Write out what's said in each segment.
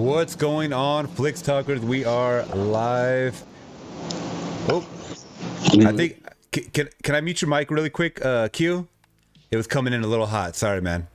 What's going on, Flix Talkers? We are live. Oh, I think can I mute your mic really quick, Q? It was coming in a little hot. Sorry, man.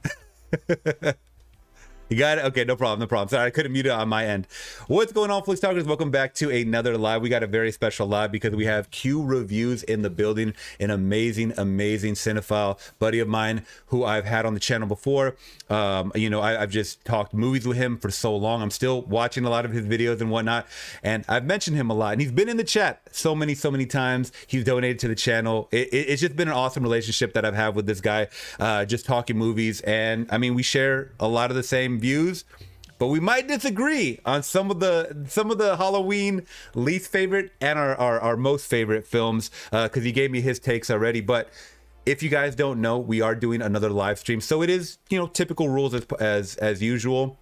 You got it? Okay, no problem. Sorry, I couldn't mute it on my end. What's going on, Flix Talkers? Welcome back to another live. We got a very special live because we have Q Reviews in the building, an amazing cinephile buddy of mine who I've had on the channel before. I've just talked movies with him for so long. I'm still watching a lot of his videos and whatnot, and I've mentioned him a lot. And he's been in the chat so many times. He's donated to the channel. It's just been an awesome relationship that I've had with this guy, just talking movies. And I mean, we share a lot of the same views, but we might disagree on some of the Halloween least favorite and our most favorite films, because he gave me his takes already. But if you guys don't know, we are doing another live stream, so it is, typical rules as usual.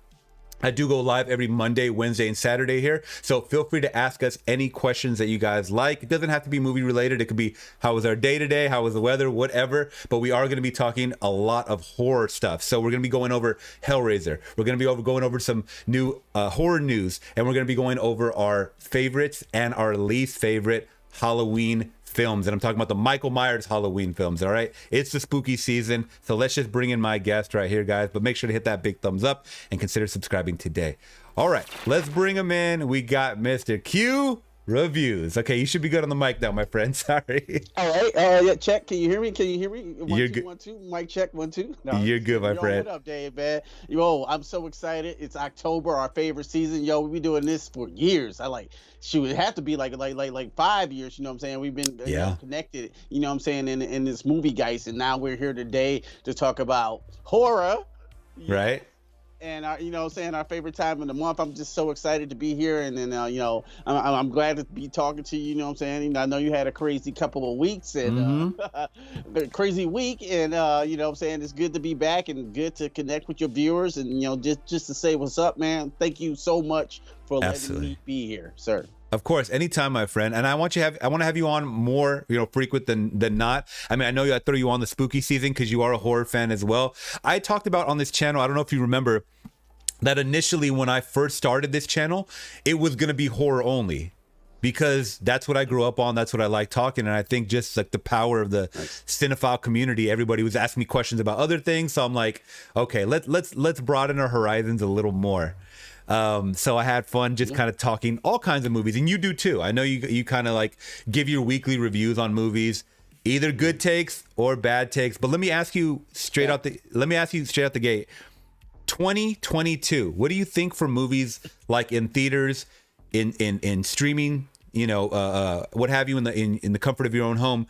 I do go live every Monday, Wednesday, and Saturday here. So feel free to ask us any questions that you guys like. It doesn't have to be movie related. It could be, how was our day today? How was the weather? Whatever. But we are going to be talking a lot of horror stuff. So we're going to be going over Hellraiser. We're going to be going over some new horror news. And we're going to be going over our favorites and our least favorite Halloween films. And I'm talking about the Michael Myers Halloween films. All right, it's the spooky season, so let's just bring in my guest right here, guys. But make sure to hit that big thumbs up and consider subscribing today. All right, let's bring him in. We got Mr. Q Reviews. Okay, you should be good on the mic now, my friend. Sorry. All right. Yeah, check. Can you hear me? One, two, 1 2. Mic check. 1 2. No, you're good, my friend. What up, Dave, man? Yo, I'm so excited. It's October, our favorite season. Yo, we be doing this for years. It had to be like 5 years. You know what I'm saying? We've been connected. You know what I'm saying? In this movie, guys, and now we're here today to talk about horror. Right. And our favorite time of the month. I'm just so excited to be here, and then I'm glad to be talking to you. You know what I'm saying? I know you had a crazy couple of weeks and crazy week, and you know what I'm saying, it's good to be back and good to connect with your viewers, and just to say what's up, man. Thank you so much for letting me be here, sir. Of course, anytime, my friend. And I want to have you on more, frequent than not. I mean, I know I throw you on the spooky season because you are a horror fan as well. I talked about on this channel, I don't know if you remember, that initially when I first started this channel, it was going to be horror only, because that's what I grew up on. That's what I like talking. And I think just like the power of the cinephile community, everybody was asking me questions about other things. So I'm like, okay, let's broaden our horizons a little more. So I had fun just kind of talking all kinds of movies, and you do too. I know you kind of like give your weekly reviews on movies, either good takes or bad takes. But let me ask you straight out the gate. 2022. What do you think for movies like in theaters, in streaming, what have you, in the comfort of your own home?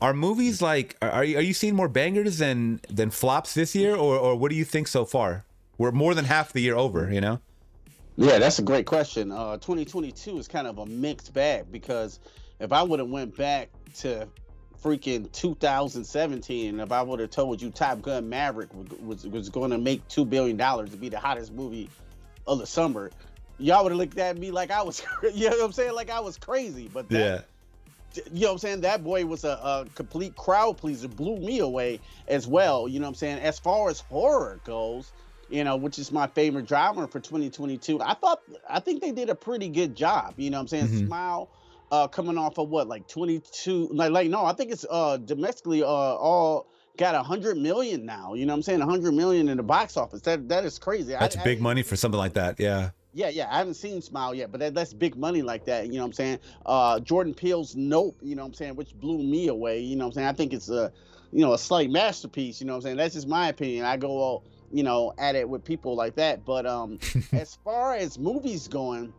Are movies like are you seeing more bangers than flops this year, or what do you think so far? We're more than half the year over, Yeah, that's a great question. 2022 is kind of a mixed bag, because if I would have went back to freaking 2017, if I would have told you Top Gun Maverick was going to make $2 billion to be the hottest movie of the summer, y'all would have looked at me like I was, you know what I'm saying, like I was crazy. But that, you know what I'm saying, that boy was a complete crowd pleaser, blew me away as well. You know what I'm saying? As far as horror goes, which is my favorite genre for 2022, I think they did a pretty good job. You know what I'm saying? Mm-hmm. Smile, coming off of what, like 22, no, I think it's domestically all got 100 million now. You know what I'm saying? 100 million in the box office. That is crazy. That's big money for something like that. Yeah. Yeah. I haven't seen Smile yet, but that's big money like that. You know what I'm saying? Jordan Peele's Nope, you know what I'm saying, which blew me away. You know what I'm saying? I think it's a slight masterpiece. You know what I'm saying? That's just my opinion. I go at it with people like that. But as far as movies going,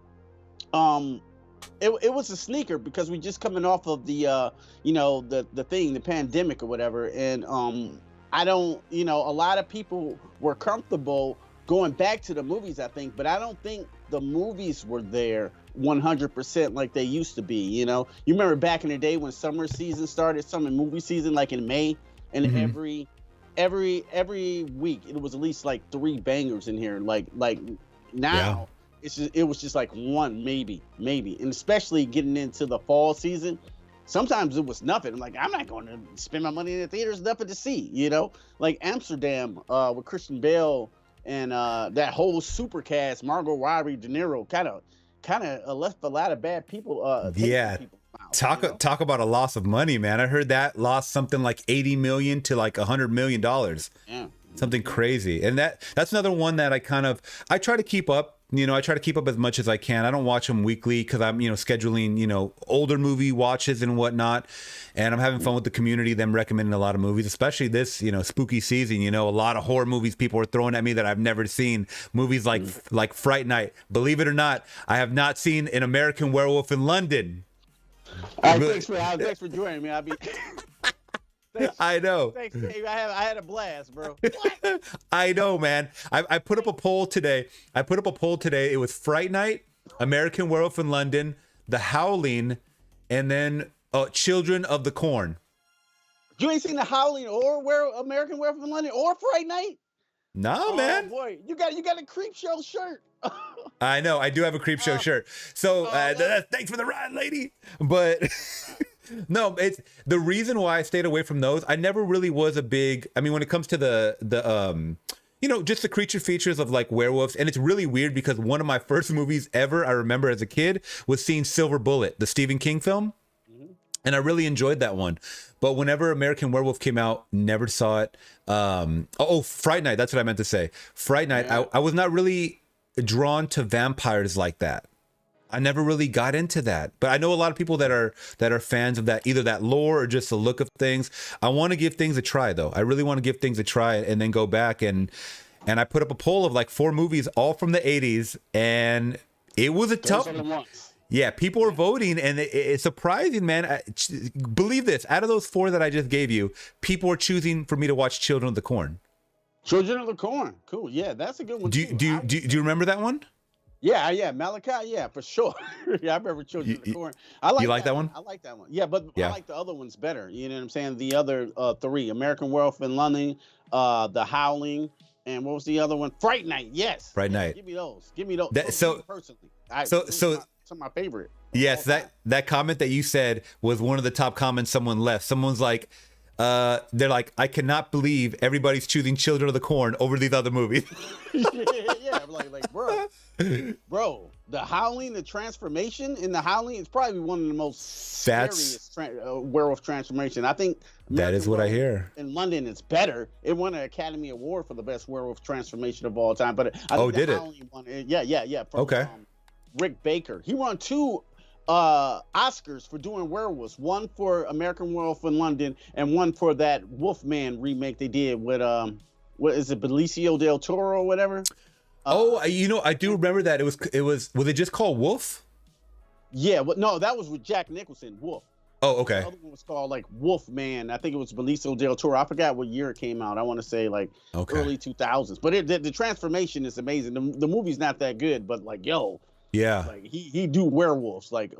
it was a sneaker, because we just coming off of the the pandemic or whatever, and I don't, a lot of people were comfortable going back to the movies, I think, but I don't think the movies were there 100% like they used to be. You remember back in the day when summer season started, summer movie season, like in May, and every week it was at least like 3 bangers in here. Like now, it was just like one, maybe, and especially getting into the fall season, sometimes it was nothing. I'm like, I'm not going to spend my money in the theaters, nothing to see. Like Amsterdam with Christian Bale and that whole super cast, Margot Robbie, De Niro, kind of left a lot of bad people. Taste in Yeah. people's mouths, Talk about a loss of money, man. I heard that lost something like 80 million to like $100 million. Yeah. Something crazy. And that's another one that I try to keep up. I try to keep up as much as I can. I don't watch them weekly because I'm, scheduling, older movie watches and whatnot. And I'm having fun with the community, them recommending a lot of movies, especially this, spooky season. A lot of horror movies people are throwing at me that I've never seen. Movies like Fright Night. Believe it or not, I have not seen An American Werewolf in London. All right, thanks for joining me. I know. Thanks, Dave. I had a blast, bro. I know, man. I put up a poll today. It was Fright Night, American Werewolf in London, The Howling, and then Children of the Corn. You ain't seen The Howling or American Werewolf in London or Fright Night? No, man. Boy, you got a creep show shirt. I know. I do have a creep show shirt. So thanks for the ride, lady. But no, it's the reason why I stayed away from those. I never really was a big. I mean, when it comes to the just the creature features of like werewolves, and it's really weird because one of my first movies ever I remember as a kid was seeing Silver Bullet, the Stephen King film. And I really enjoyed that one. But whenever American Werewolf came out, never saw it. Fright Night. That's what I meant to say. Fright Night. Yeah. I was not really drawn to vampires like that. I never really got into that. But I know a lot of people that are fans of that, either that lore or just the look of things. I want to give things a try, though. I really want to give things a try and then go back. And I put up a poll of like 4 movies, all from the 80s. And it was a tough one. Yeah, people are voting, and it's surprising, man. Believe this: out of those 4 that I just gave you, people are choosing for me to watch Children of the Corn. Children of the Corn, cool. Yeah, that's a good one. Do you remember that one? Yeah, Malachi. Yeah, for sure. Yeah, I remember Children of the Corn. You like that one? I like that one. Yeah, but I like the other ones better. You know what I'm saying? The other 3: American Werewolf in London, The Howling, and what was the other one? Fright Night. Yes. Fright Night. Give me those. Personally. Some of my favorite. Yes, that comment that you said was one of the top comments someone left. Someone's like, they're like, I cannot believe everybody's choosing Children of the Corn over these other movies. yeah, like, bro, The Howling, the transformation in The Howling is probably one of the most scariest werewolf transformation. I think that is what I hear. In London, it's better. It won an Academy Award for the best werewolf transformation of all time. But I think did it? Won, yeah. Okay. Rick Baker. He won 2 Oscars for doing werewolves. One for American Werewolf in London, and one for that Wolfman remake they did with what is it, Benicio del Toro or whatever. I do remember that. It was it just called Wolf? Yeah, but no, that was with Jack Nicholson. Wolf. Oh, okay. The other one was called like Wolfman. I think it was Benicio del Toro. I forgot what year it came out. I want to say like early 2000s. But the transformation is amazing. The movie's not that good, but like yeah, like he do werewolves. Like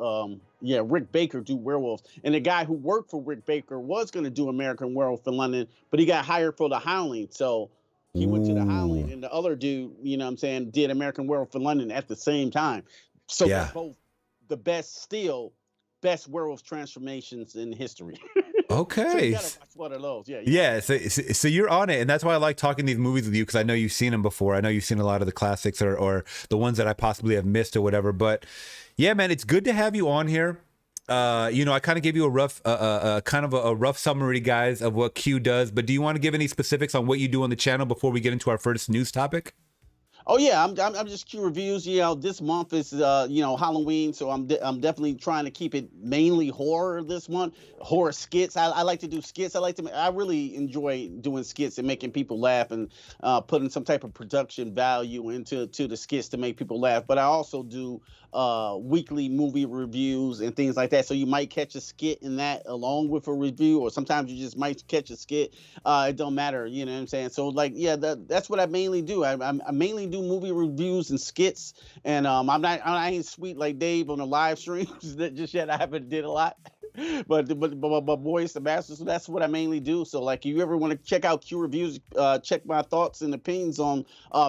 Rick Baker do werewolves. And the guy who worked for Rick Baker was going to do American Werewolf in London, but he got hired for The Howling. So he went to The Howling, and the other dude, you know what I'm saying, did American Werewolf in London at the same time. So they're both the best werewolf transformations in history. Okay. So you gotta watch one of those. Yeah. So you're on it, and that's why I like talking these movies with you, because I know you've seen them before. I know you've seen a lot of the classics or the ones that I possibly have missed or whatever. But yeah, man, it's good to have you on here. I kind of gave you a rough, a rough summary, guys, of what Q does. But do you want to give any specifics on what you do on the channel before we get into our first news topic? Oh yeah, I'm just Q reviews. This month is Halloween, so I'm definitely trying to keep it mainly horror this month. Horror skits. I like to do skits. I really enjoy doing skits and making people laugh and putting some type of production value into the skits to make people laugh. But I also do weekly movie reviews and things like that. So you might catch a skit in that along with a review, or sometimes you just might catch a skit. It don't matter, you know what I'm saying? So that's what I mainly do. I mainly do movie reviews and skits, and I ain't sweet like Dave on the live streams just yet. I haven't did a lot. But boy, it's the master. So that's what I mainly do. So like, if you ever want to check out Q reviews, check my thoughts and opinions on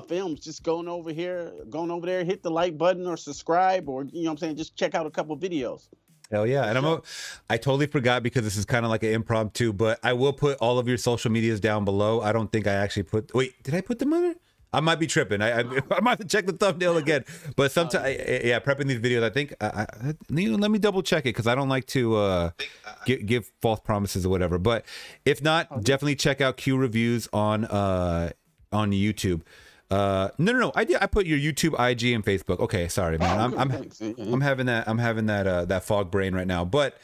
films, just going over there, hit the like button or subscribe, or you know what I'm saying, just check out a couple videos. Hell yeah. And I totally forgot, because this is kind of like an impromptu, but I will put all of your social medias down below. I don't think I actually did I put them on there? I might be tripping. I might have to check the thumbnail again. But sometimes, yeah, prepping these videos, I think, let me double check it because I don't like to give false promises or whatever. But if not, definitely check out Q Reviews on YouTube. No. I put your YouTube, IG, and Facebook. Okay, sorry, man. I'm having that fog brain right now. But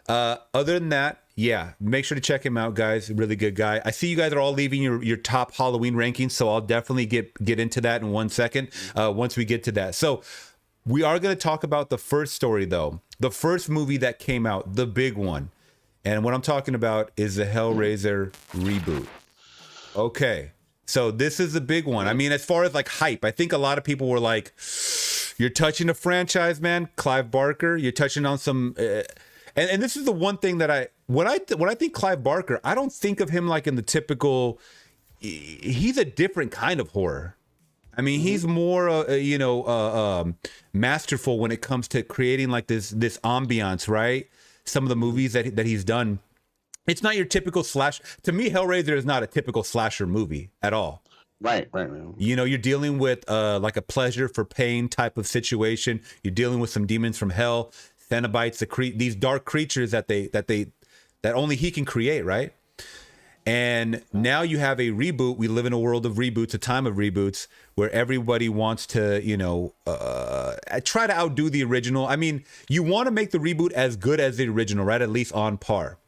other than that, yeah, make sure to check him out, guys. Really good guy. I see you guys are all leaving your top Halloween rankings, so I'll definitely get into that in 1 second once we get to that. So we are going to talk about the first story, though. The first movie that came out, the big one. And what I'm talking about is the Hellraiser reboot. Okay, so this is the big one. I mean, as far as like hype, I think a lot of people were like, you're touching a franchise, man. Clive Barker, you're touching on some... And this is the one thing that when I think Clive Barker, I don't think of him like in the typical. He's a different kind of horror. I mean, he's more, masterful when it comes to creating like this ambiance, right? Some of the movies that he's done, it's not your typical slash. To me, Hellraiser is not a typical slasher movie at all. Right. You know, you're dealing with like a pleasure for pain type of situation. You're dealing with some demons from hell. Cenobites, these dark creatures that only he can create, right? And now you have a reboot. We live in a world of reboots, a time of reboots, where everybody wants to, try to outdo the original. I mean, you want to make the reboot as good as the original, right? At least on par.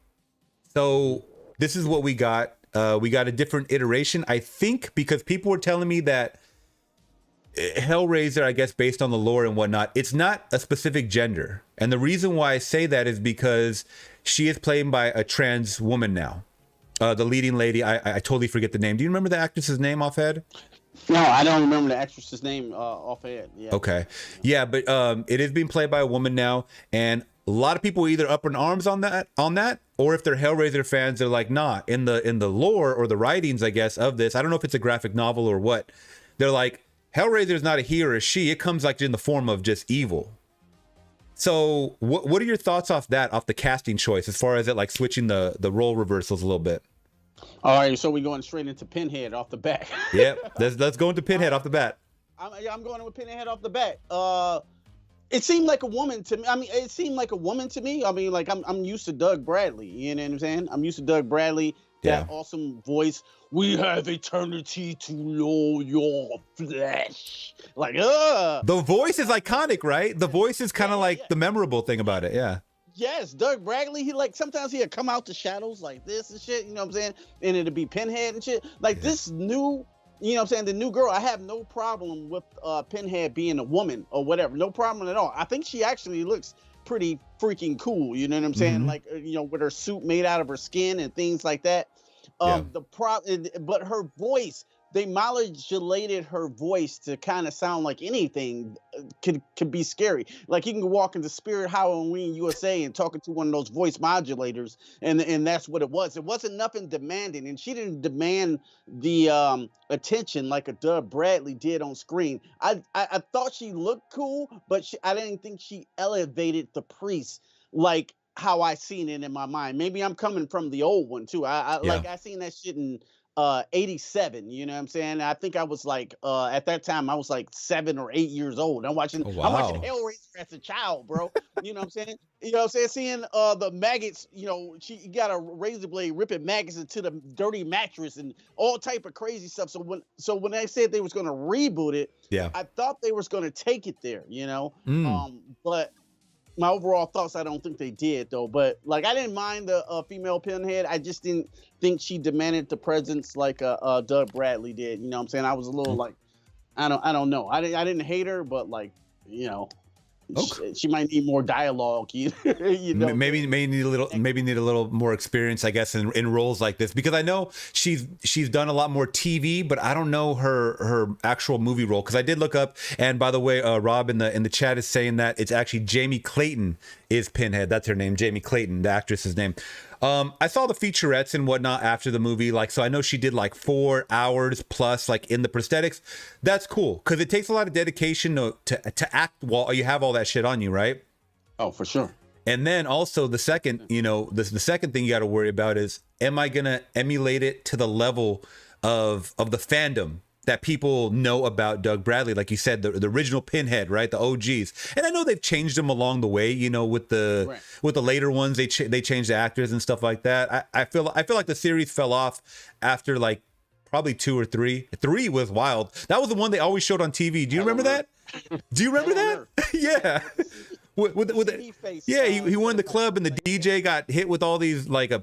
So this is what we got. We got a different iteration, I think, because people were telling me that Hellraiser, I guess, based on the lore and whatnot, it's not a specific gender. And the reason why I say that is because she is played by a trans woman now. The leading lady, I totally forget the name. Do you remember the actress's name offhand? No, I don't remember the actress's name offhand. Yeah. Okay. Yeah, but it is being played by a woman now. And a lot of people are either up in arms on that, or if they're Hellraiser fans, they're like, nah, in the lore or the writings, I guess, of this, I don't know if it's a graphic novel or what, they're like, Hellraiser is not a he or a she. It comes like in the form of just evil. So what are your thoughts off the casting choice as far as it like switching the role reversals a little bit? All right, so we're going straight into Pinhead off the bat. Yep, let's go into Pinhead off the bat. I'm going with Pinhead off the bat. It seemed like a woman to me. I mean, like I'm used to Doug Bradley. You know what I'm saying? I'm used to Doug Bradley. That awesome voice. We have eternity to know your flesh. Like, the voice is iconic, right? The voice is kind of the memorable thing about it. Yeah. Yes, Doug Bradley. He sometimes he'd come out the shadows like this and shit. You know what I'm saying? And it'd be Pinhead and shit. Like this new. You know what I'm saying? The new girl, I have no problem with Pinhead being a woman or whatever. No problem at all. I think she actually looks pretty freaking cool. You know what I'm saying? Like, with her suit made out of her skin and things like that. But her voice, they modulated her voice to kind of sound like anything could be scary. Like you can walk into Spirit Halloween USA and talking to one of those voice modulators, and that's what it was. It wasn't nothing demanding, and she didn't demand the attention like a Doug Bradley did on screen. I thought she looked cool, but I didn't think she elevated the priest like how I seen it in my mind. Maybe I'm coming from the old one too. I seen that shit in 87, you know what I'm saying? I think I was like at that time I was like 7 or 8 years old. I'm watching Hellraiser as a child, bro. You know what I'm saying? You know what I'm saying? Seeing the maggots, she got a razor blade ripping maggots into the dirty mattress and all type of crazy stuff. So when they said they was gonna reboot it, I thought they was gonna take it there, but my overall thoughts, I don't think they did though. But like, I didn't mind the female Pinhead. I just didn't think she demanded the presence like Doug Bradley did. You know what I'm saying? I was a little like, I don't know. I didn't hate her, but like, she might need more dialogue. Maybe need a little more experience, I guess, in roles like this, because I know she's done a lot more TV, but I don't know her actual movie role, because I did look up, and by the way, Rob in the chat is saying that it's actually Jamie Clayton is Pinhead. That's her name, Jamie Clayton, the actress's name. I saw the featurettes and whatnot after the movie, so I know she did 4 hours plus in the prosthetics. That's cool, because it takes a lot of dedication to act while you have all that shit on you, right? Oh, for sure. And then also the second, the second thing you got to worry about is, am I gonna emulate it to the level of the fandom that people know about Doug Bradley, like you said, the original Pinhead, right? The OGs. And I know they've changed them along the way, you know, with the later ones, they changed the actors and stuff like that. I feel like the series fell off after like probably 2 or 3. 3 was wild. That was the one they always showed on TV. Do you remember that? Do you remember that? Yeah. With he won the club and the DJ got hit with all these like a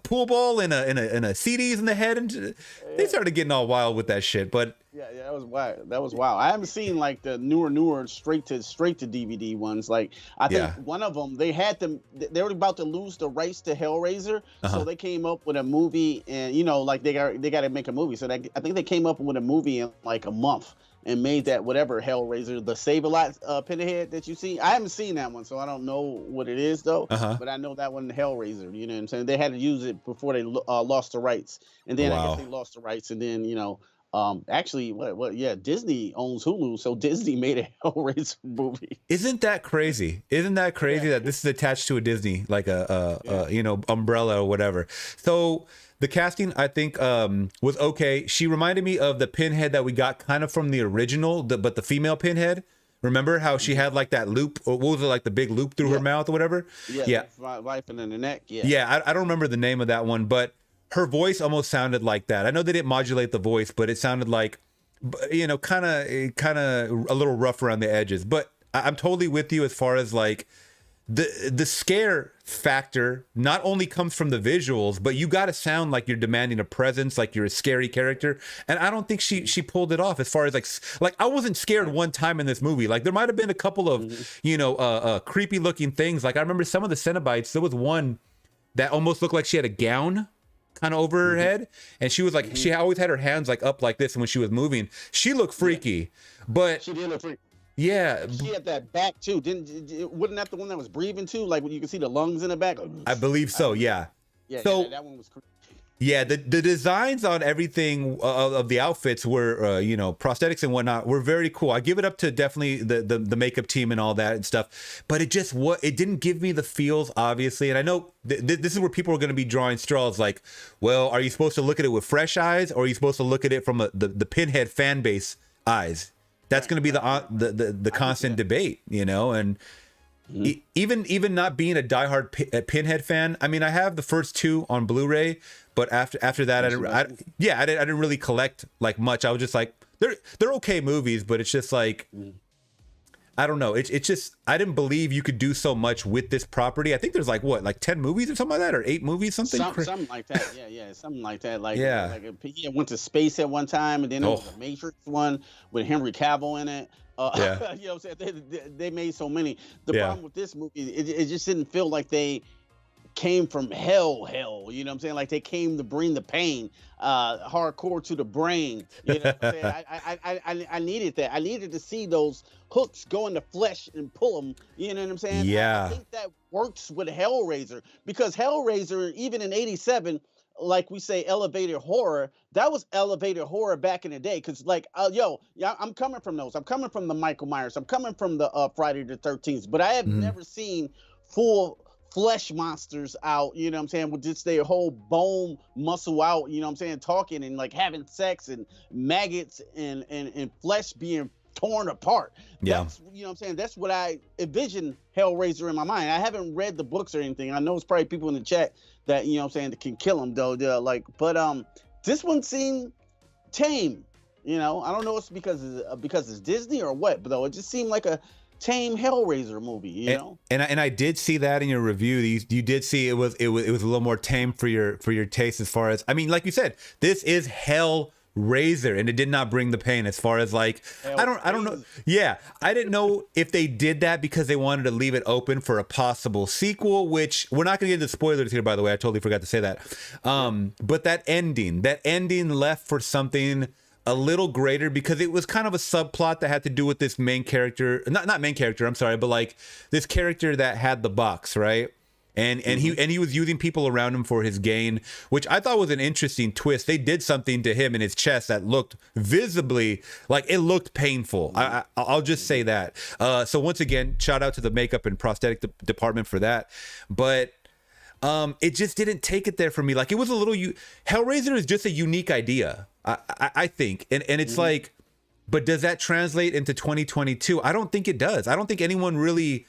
pool ball and a CDs in the head, and they started getting all wild with that shit. But yeah, that was wild. That was wild. I haven't seen like the newer straight to DVD ones. Like I think one of them they were about to lose the rights to Hellraiser, so they came up with a movie, and you know like they got to make a movie. So I think they came up with a movie in like a month. And made that whatever Hellraiser, the Save-A-Lot Pinhead that you see. I haven't seen that one, so I don't know what it is though. But I know that one, Hellraiser. You know what I'm saying? They had to use it before they lost the rights, and then I guess they lost the rights, and then you know, actually, what? Yeah, Disney owns Hulu, so Disney made a Hellraiser movie. Isn't that crazy? That this is attached to a Disney, like a you know, umbrella or whatever? So. The casting, I think, was okay. She reminded me of the Pinhead that we got kind of from the original, but the female Pinhead. Remember how she had like that loop, or what was it, like the big loop through her mouth or whatever? Yeah. Life in the neck. Yeah, I don't remember the name of that one, but her voice almost sounded like that. I know they didn't modulate the voice, but it sounded like, you know, kind of a little rough around the edges. But I'm totally with you as far as like, the scare factor not only comes from the visuals, but you got to sound like you're demanding a presence, like you're a scary character. And I don't think she pulled it off as far as like I wasn't scared one time in this movie. Like there might have been a couple of, you know, creepy looking things. Like I remember some of the Cenobites, there was one that almost looked like she had a gown kind of over her head. And she was like, she always had her hands like up like this. And when she was moving, she looked freaky, but she did look freaky. Yeah, she had that back too. Wasn't that the one that was breathing too? Like when you can see the lungs in the back. I believe so. Yeah. So that one was creepy. Yeah, the designs on everything of the outfits were, you know, prosthetics and whatnot were very cool. I give it up to definitely the makeup team and all that and stuff. But it didn't give me the feels, obviously. And I know this is where people are going to be drawing straws. Like, well, are you supposed to look at it with fresh eyes, or are you supposed to look at it from the Pinhead fan base eyes? That's going to be the constant debate, you know, and even not being a diehard Pinhead fan. I mean, I have the first 2 on Blu-ray, but after that, I didn't really collect like much. I was just like, they're okay movies, but it's just like, I don't know. It's just, I didn't believe you could do so much with this property. I think there's like 10 movies or something like that, or 8 movies, something like that. Something like that. Like he went to space at one time, and then there was a Matrix one with Henry Cavill in it. You know what I'm saying? They made so many. The problem with this movie, it just didn't feel like they came from hell, you know what I'm saying? Like they came to bring the pain, hardcore to the brain. You know what I'm saying? I needed that. I needed to see those hooks go in the flesh and pull them. You know what I'm saying? Yeah. I think that works with Hellraiser, because Hellraiser, even in '87, like we say, elevated horror. That was elevated horror back in the day. Cause like, I'm coming from those. I'm coming from the Michael Myers. I'm coming from the Friday the 13th. But I have never seen full flesh monsters out, you know what I'm saying, with just their whole bone muscle out, you know what I'm saying, talking and like having sex, and maggots and flesh being torn apart. That's, you know what I'm saying, that's what I envision Hellraiser in my mind. I haven't read the books or anything. I know it's probably people in the chat that, you know what I'm saying, that can kill him though. Like, but this one seemed tame, you know. I don't know if it's because it's Disney or what, but though it just seemed like a tame Hellraiser movie, you know. And I did see that in your review. You did see it was a little more tame for your taste, as far as, I mean, like you said, this is Hellraiser, and it did not bring the pain, as far as like, I don't know. Yeah, I didn't know if they did that because they wanted to leave it open for a possible sequel, which we're not going to get into spoilers here, by the way. I totally forgot to say that. But that ending left for something a little greater, because it was kind of a subplot that had to do with this main character, not main character, I'm sorry, but like this character that had the box, right? And he was using people around him for his gain, which I thought was an interesting twist. They did something to him in his chest that looked visibly like it looked painful. I'll just say that. So once again, shout out to the makeup and prosthetic department for that. But it just didn't take it there for me. Like, it was a little Hellraiser is just a unique idea, I think, and it's like, but does that translate into 2022? I don't think it does. I don't think anyone really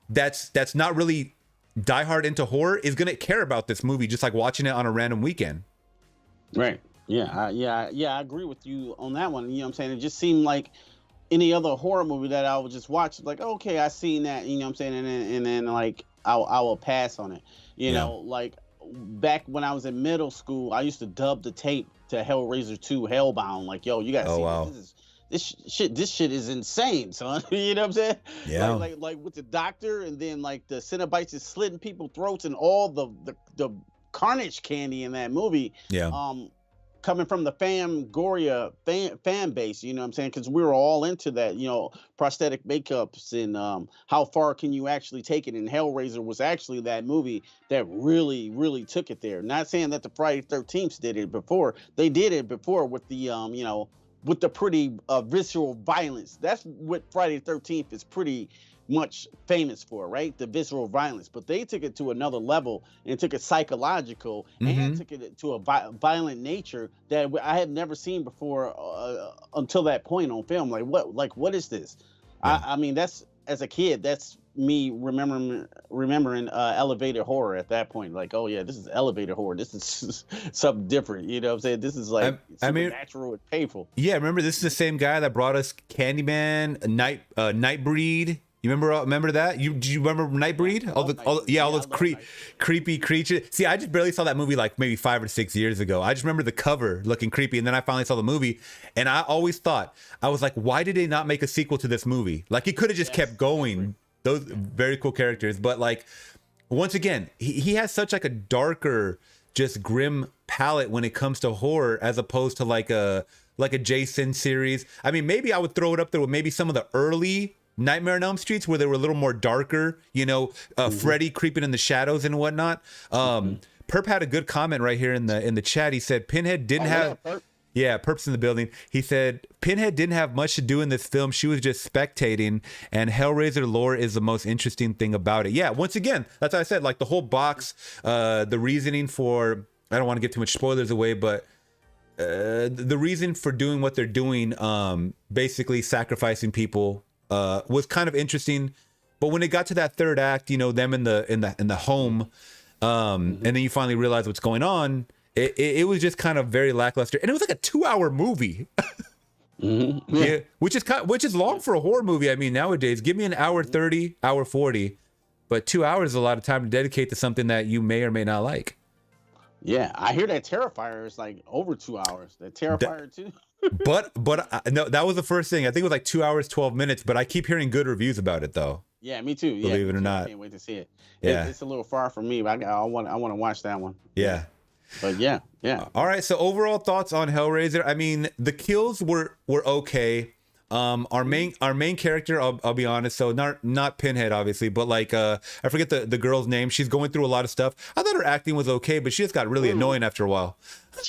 that's not really diehard into horror is gonna care about this movie just like watching it on a random weekend. Right. Yeah. I agree with you on that one. You know what I'm saying? It just seemed like any other horror movie that I would just watch, like, okay, I seen that, you know what I'm saying, and then like I will pass on it. You know, like back when I was in middle school, I used to dub the tape to Hellraiser 2 Hellbound. Like, yo, you gotta see this shit is insane, son. You know what I'm saying? Yeah. Like with the doctor, and then like the Cenobites is slitting people's throats and all the carnage candy in that movie. Yeah. Coming from the Fangoria fan base, you know what I'm saying? Because we were all into that, you know, prosthetic makeups and how far can you actually take it? And Hellraiser was actually that movie that really, really took it there. Not saying that the Friday 13th did it before. They did it before with the, you know, with the pretty visceral violence. That's what Friday the 13th is pretty much famous for, right? The visceral violence. But they took it to another level and took it psychological and took it to a violent nature that I had never seen before until that point on film. Like what is this? Yeah. I mean, that's, as a kid, that's me remembering elevator horror at that point. Like, oh yeah, this is elevator horror. This is something different. You know what I'm saying? This is like supernatural and painful. Yeah, remember, this is the same guy that brought us Candyman, Nightbreed. You remember that? Do you remember Nightbreed? All those creepy creatures. See, I just barely saw that movie like maybe 5 or 6 years ago. I just remember the cover looking creepy, and then I finally saw the movie, and I always thought, I was like, why did they not make a sequel to this movie? Like, it could have just kept going. Those very cool characters, but like, once again, he has such like a darker, just grim palette when it comes to horror, as opposed to like a Jason series. I mean, maybe I would throw it up there with maybe some of the early Nightmare on Elm Streets, where they were a little more darker, you know, Freddy creeping in the shadows and whatnot. Perp had a good comment right here in the chat. He said Pinhead didn't have. Yeah, Perp's in the building. He said Pinhead didn't have much to do in this film. She was just spectating, and Hellraiser lore is the most interesting thing about it. Yeah, once again, that's what I said. Like, the whole box, the reasoning for, I don't want to give too much spoilers away, but the reason for doing what they're doing, basically sacrificing people, was kind of interesting. But when it got to that third act, you know, them in the home, and then you finally realize what's going on. It was just kind of very lackluster, and it was like a 2-hour movie. Yeah, which is long for a horror movie. I mean, nowadays, give me an hour 30, hour 40, but 2 hours is a lot of time to dedicate to something that you may or may not like. Yeah, I hear that Terrifier is like over 2 hours. That Terrifier too. but no, that was the first thing. I think it was like 2 hours 12 minutes. But I keep hearing good reviews about it, though. Yeah, me too. Believe it or not, I can't wait to see it. Yeah, it's a little far from me, but I want to watch that one. Yeah. But yeah. All right. So overall thoughts on Hellraiser. I mean, the kills were okay. Our main character, I'll be honest. So not Pinhead, obviously, but like I forget the girl's name. She's going through a lot of stuff. I thought her acting was okay, but she just got really annoying after a while.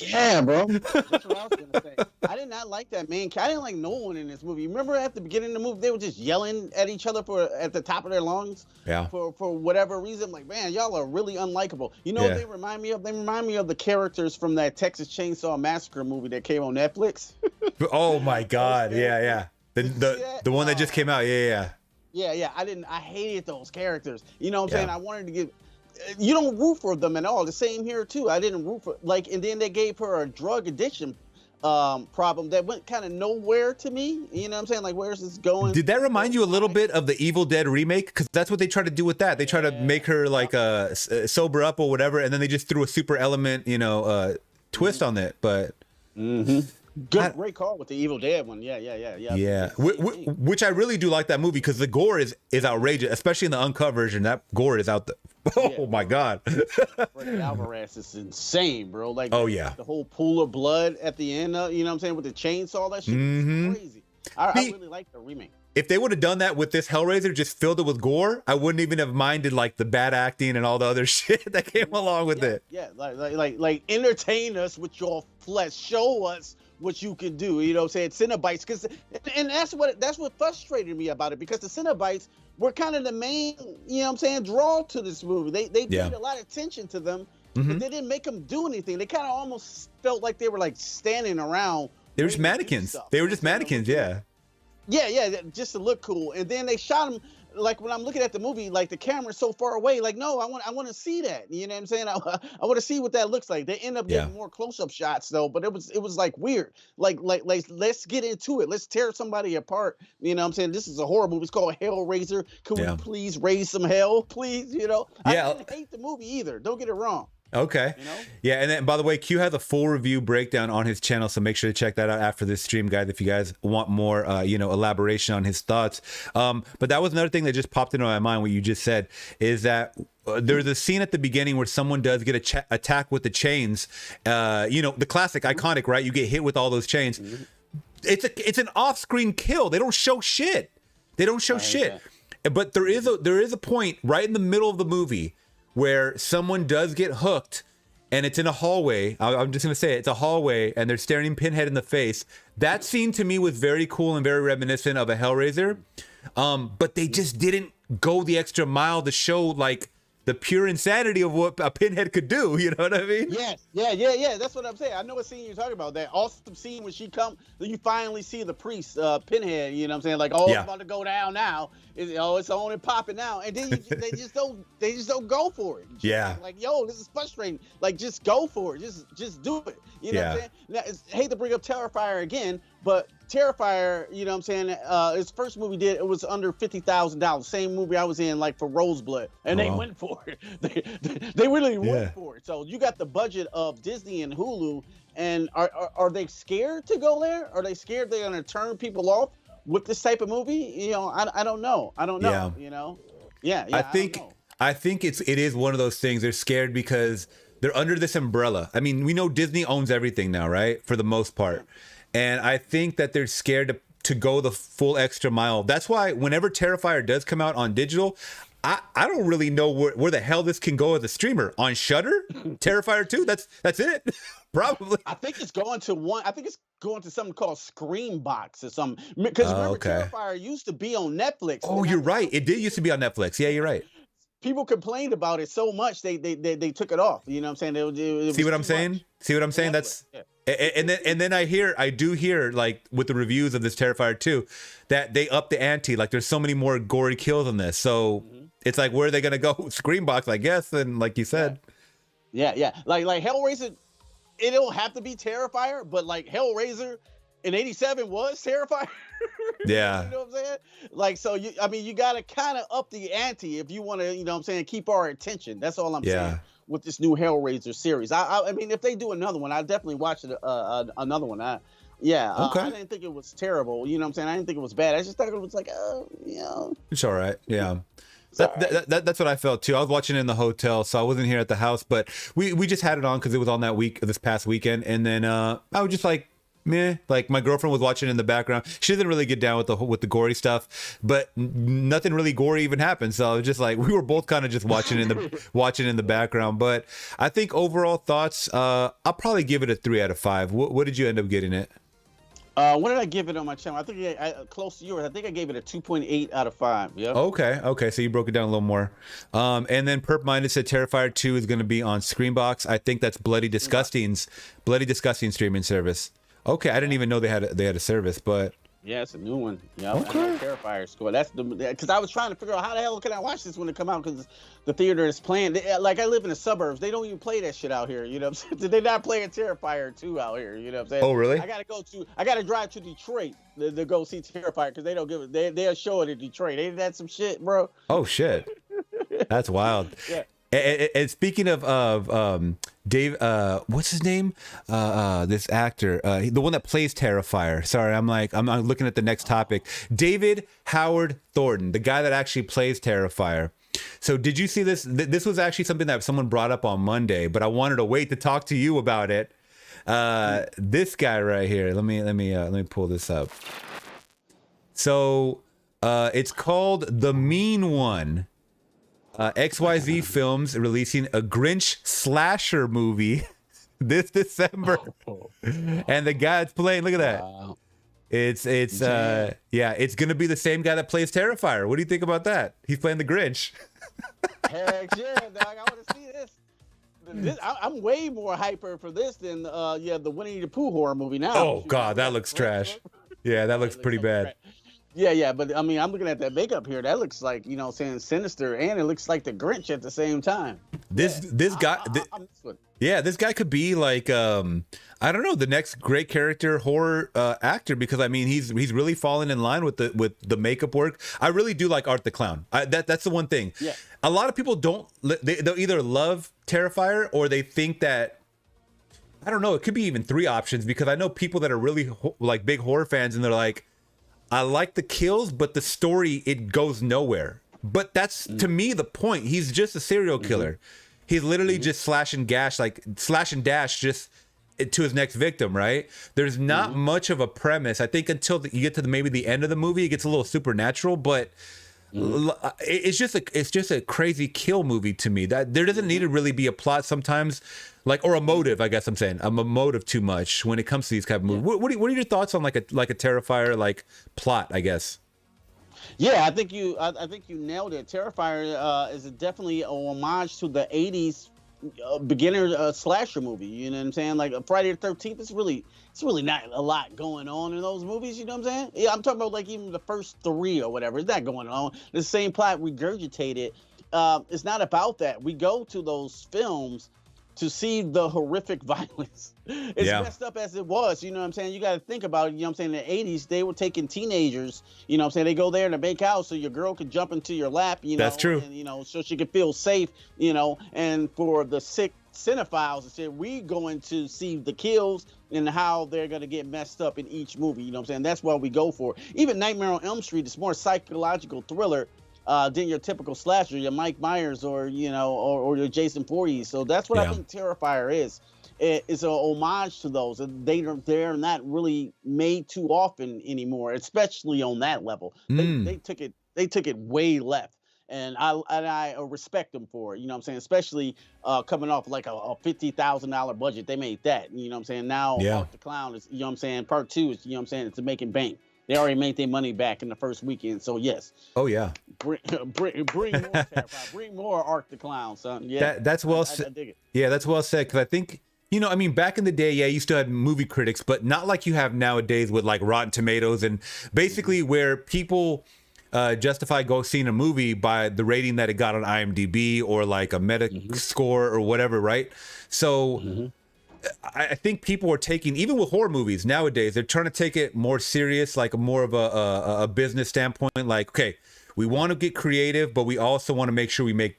Yeah, bro. That's what I was gonna say. I did not like that main. I didn't like no one in this movie. Remember at the beginning of the movie, they were just yelling at each other at the top of their lungs. Yeah. For whatever reason, I'm like, man, y'all are really unlikable. You know what they remind me of? They remind me of the characters from that Texas Chainsaw Massacre movie that came on Netflix. Oh my God! Yeah. The one that just came out. Yeah. I hated those characters. You know what I'm saying? I wanted to give. You don't root for them at all. The same here too. I didn't root for, like, and then they gave her a drug addiction problem that went kind of nowhere to me. You know what I'm saying? Like, where's this going? Did that remind you a little bit of the Evil Dead remake? Because that's what they try to do with that. They try to make her like sober up or whatever, and then they just threw a super element, you know, twist on it. But great call with the Evil Dead one. Yeah. Which I really do like that movie, because the gore is outrageous, especially in the uncut version. That gore is out there. Oh my God. Freddy Alvarez is insane, bro. Like, the whole pool of blood at the end, you know what I'm saying, with the chainsaw, that shit is crazy. I really like the remake. If they would have done that with this Hellraiser, just filled it with gore, I wouldn't even have minded like the bad acting and all the other shit that came along with it. Yeah, like entertain us with your flesh. Show us what you can do. You know what I'm saying? Cenobites, and that's what frustrated me about it, because the Cenobites were kind of the main, you know what I'm saying, draw to this movie. They paid a lot of attention to them, but they didn't make them do anything. They kind of almost felt like they were like standing around. They were just mannequins. They were just mannequins, yeah. Yeah, just to look cool. And then they shot them, like when I'm looking at the movie, like the camera's so far away, like, no, I want to see that. You know what I'm saying? I want to see what that looks like. They end up getting more close-up shots though, but it was like weird. Like let's get into it. Let's tear somebody apart. You know what I'm saying? This is a horror movie. It's called Hellraiser. Could we please raise some hell, please? You know? I didn't hate the movie either. Don't get it wrong. Okay. You know? Yeah, and then by the way, Q has a full review breakdown on his channel, so make sure to check that out after this stream, guys, if you guys want more elaboration on his thoughts. But that was another thing that just popped into my mind, what you just said, is that there's a scene at the beginning where someone does get attacked with the chains. The classic, iconic, right? You get hit with all those chains. It's an off-screen kill. They don't show shit. But there is a point right in the middle of the movie where someone does get hooked, and it's in a hallway. I'm just going to say it's a hallway, and they're staring Pinhead in the face. That scene to me was very cool and very reminiscent of a Hellraiser. But they just didn't go the extra mile to show, like, the pure insanity of what a Pinhead could do. You know what I mean? Yes. Yeah. That's what I'm saying. I know what scene you're talking about. That awesome scene when she comes, you finally see the priest, Pinhead. You know what I'm saying? Like, it's about to go down now. It's on and popping now. And then they just don't go for it. Like, yo, this is frustrating. Like, just go for it. Just do it. You know what I'm saying? Now, hate to bring up Terrifier again, but Terrifier, you know what I'm saying, his first movie it was under $50,000. Same movie I was in, like, for Roseblood, and they went for it. They really went for it. So you got the budget of Disney and Hulu, and are they scared to go there? Are they scared they're gonna turn people off with this type of movie? You know, I don't know. You know, I think it is one of those things. They're scared because they're under this umbrella. I mean, we know Disney owns everything now, right? For the most part. And I think that they're scared to go the full extra mile. That's why whenever Terrifier does come out on digital, I don't really know where the hell this can go as a streamer. On Shudder, Terrifier 2, that's it. Probably. I think it's going to something called Screambox or something. Because remember, Terrifier used to be on Netflix. Oh, you're right. It did used to be on Netflix. Yeah, you're right. People complained about it so much they took it off. You know what I'm saying? See what I'm saying? See what I'm saying? That's and then I do hear like with the reviews of this Terrifier 2 that they up the ante. Like there's so many more gory kills in this. So it's like, where are they gonna go? Screambox, I guess. And like you said, yeah. Like Hellraiser, it don't have to be Terrifier, but like Hellraiser in '87 was Terrifier. Yeah. You know what I'm saying? Like, so you got to kind of up the ante if you want to, you know what I'm saying, keep our attention. That's all I'm saying with this new Hellraiser series. I mean, if they do another one, I'll definitely watch it, another one. I didn't think it was terrible. You know what I'm saying? I didn't think it was bad. I just thought it was like, it's all right. Yeah. That's what I felt too. I was watching it in the hotel, so I wasn't here at the house, but we just had it on because it was on this past weekend. And then I was just like, meh. Like my girlfriend was watching in the background. She doesn't really get down with the gory stuff, but nothing really gory even happened. So I was just like, we were both kind of just watching in the background. But I think overall thoughts, I'll probably give it a 3 out of 5. What did you end up getting it? What did I give it on my channel? I think close to yours. I think I gave it a 2.8 out of 5. Yeah. Okay. So you broke it down a little more. And then Perp Minded said Terrifier 2 is going to be on Screambox. I think that's Bloody Disgusting streaming service. Okay, I didn't even know they had a service, but yeah, it's a new one. Yeah, okay. Terrifier score. That's because I was trying to figure out how the hell can I watch this when it come out, because the theater is playing. Like I live in the suburbs, they don't even play that shit out here. You know what I'm saying? They're not playing Terrifier 2 out here. You know what I'm saying? Oh really? I gotta drive to Detroit to go see Terrifier because they don't give it. They'll show it in Detroit. Ain't that some shit, bro? Oh shit, that's wild. Yeah. And speaking of Dave, what's his name? This actor, the one that plays Terrifier. Sorry, I'm looking at the next topic. David Howard Thornton, the guy that actually plays Terrifier. So did you see this? This was actually something that someone brought up on Monday, but I wanted to wait to talk to you about it. This guy right here. Let me pull this up. So it's called The Mean One. XYZ Films releasing a Grinch slasher movie this December. And the guy that's playing, look at that. Wow. It's it's gonna be the same guy that plays Terrifier. What do you think about that? He's playing the Grinch. Heck yeah, dog. I want to see this. I'm way more hyper for this than the Winnie the Pooh horror movie now. Oh God, that looks trash. Yeah, that looks pretty bad. Yeah, but I mean, I'm looking at that makeup here. That looks like, saying sinister, and it looks like the Grinch at the same time. This guy, this guy could be like, I don't know, the next great character horror actor, because I mean, he's really falling in line with the makeup work. I really do like Art the Clown. That's the one thing. Yeah. A lot of people they'll either love Terrifier or they think that, I don't know, it could be even three options, because I know people that are really like big horror fans and they're like, I like the kills, but the story, it goes nowhere. But that's to me the point. He's just a serial killer. He's literally just slash and dash just to his next victim, right? There's not much of a premise. I think until you get to maybe the end of the movie, it gets a little supernatural, but it's just a crazy kill movie to me. That there doesn't need to really be a plot sometimes, like, or a motive. I guess I'm saying a motive too much when it comes to these kind of movies. What are your thoughts on like a Terrifier like plot, I guess? Yeah, I think you nailed it. Terrifier is definitely a homage to the '80s beginner slasher movie. You know what I'm saying? Like Friday the 13th. It's really not a lot going on in those movies. You know what I'm saying? Yeah, I'm talking about like even the first three or whatever. It's not going on. The same plot regurgitated. It's not about that. We go to those films to see the horrific violence. It's messed up as it was, you know what I'm saying? You got to think about it, you know what I'm saying? In the 80s, they were taking teenagers, you know what I'm saying? They go there to make out so your girl could jump into your lap, you know. That's true. And, so she could feel safe, and for the sick cinephiles and shit, we going to see the kills and how they're going to get messed up in each movie, you know what I'm saying? That's what we go for. Even Nightmare on Elm Street is more psychological thriller than your typical slasher, your Mike Myers or your Jason Voorhees. So that's what I think Terrifier is. It's a homage to those. They're not really made too often anymore, especially on that level. They took it way left, and I respect them for it. You know what I'm saying? Especially coming off like a $50,000 budget, they made that. You know what I'm saying? Now Art the Clown is, you know what I'm saying, part two is, you know what I'm saying, it's making bank. They already made their money back in the first weekend, so yes. Oh yeah. Bring more Terrifier. Bring more Art the Clown, son. Yeah. That's well said. I dig it. Yeah, that's well said, because I think, back in the day, you still had movie critics, but not like you have nowadays with like Rotten Tomatoes and basically where people justify seeing a movie by the rating that it got on IMDb or like a meta score or whatever, right? So I think people are taking, even with horror movies nowadays, they're trying to take it more serious, like more of a business standpoint. Like, okay, we want to get creative, but we also want to make sure we make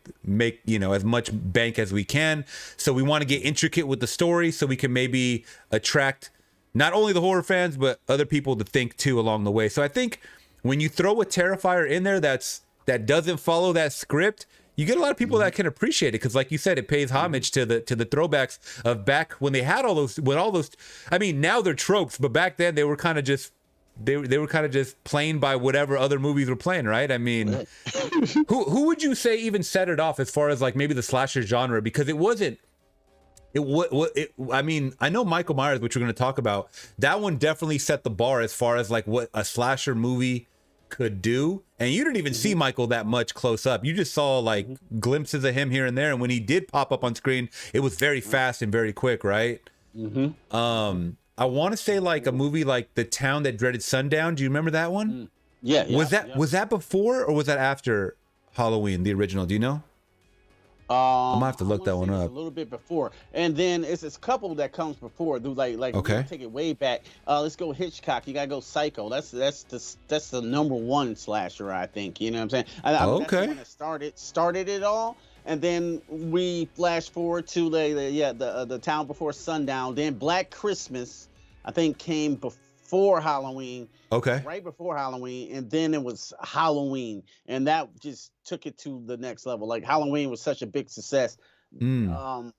as much bank as we can. So we want to get intricate with the story, so we can maybe attract not only the horror fans but other people to think too along the way. So I think when you throw a Terrifier in there that doesn't follow that script, you get a lot of people that can appreciate it, because like you said, it pays homage to the throwbacks of back when they had all those. I mean, now they're tropes, but back then they were kind of just they were kind of just playing by whatever other movies were playing, right? I mean, who would you say even set it off as far as like maybe the slasher genre? Because it wasn't. I mean, I know Michael Myers, which we're going to talk about. That one definitely set the bar as far as like what a slasher movie could do. And you didn't even see Michael that much close up. You just saw like glimpses of him here and there, and when he did pop up on screen, it was very fast and very quick, right? I want to say like a movie like The Town That Dreaded Sundown. Do you remember that one? Yeah. Was that before or was that after Halloween, the original? Do you know? I might have to look that one up. A little bit before, and then it's a couple that comes before. Like okay, take it way back. Let's go Hitchcock. You gotta go Psycho. That's the number one slasher, I think. You know what I'm saying? That's the one that started it all. And then we flash forward to the Town Before Sundown. Then Black Christmas, I think, came before Halloween. Okay. Right before Halloween, and then it was Halloween, and that just took it to the next level. Like Halloween was such a big success. That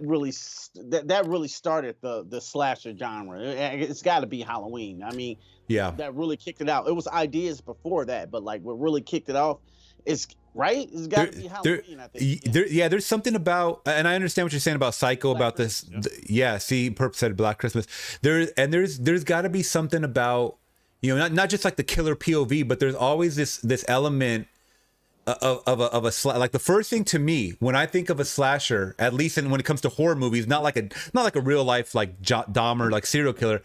really started the slasher genre. It's got to be Halloween. I mean, that really kicked it out. It was ideas before that, but like what really kicked it off It's right. It's got to be Halloween. I think. Yeah, there's something about, and I understand what you're saying about Psycho, Black about Christmas, this. Yeah, see, Perp said Black Christmas. There's got to be something about, not just like the killer POV, but there's always this element of a like the first thing to me when I think of a slasher, at least when it comes to horror movies, not like a real life like Dahmer, like serial killer,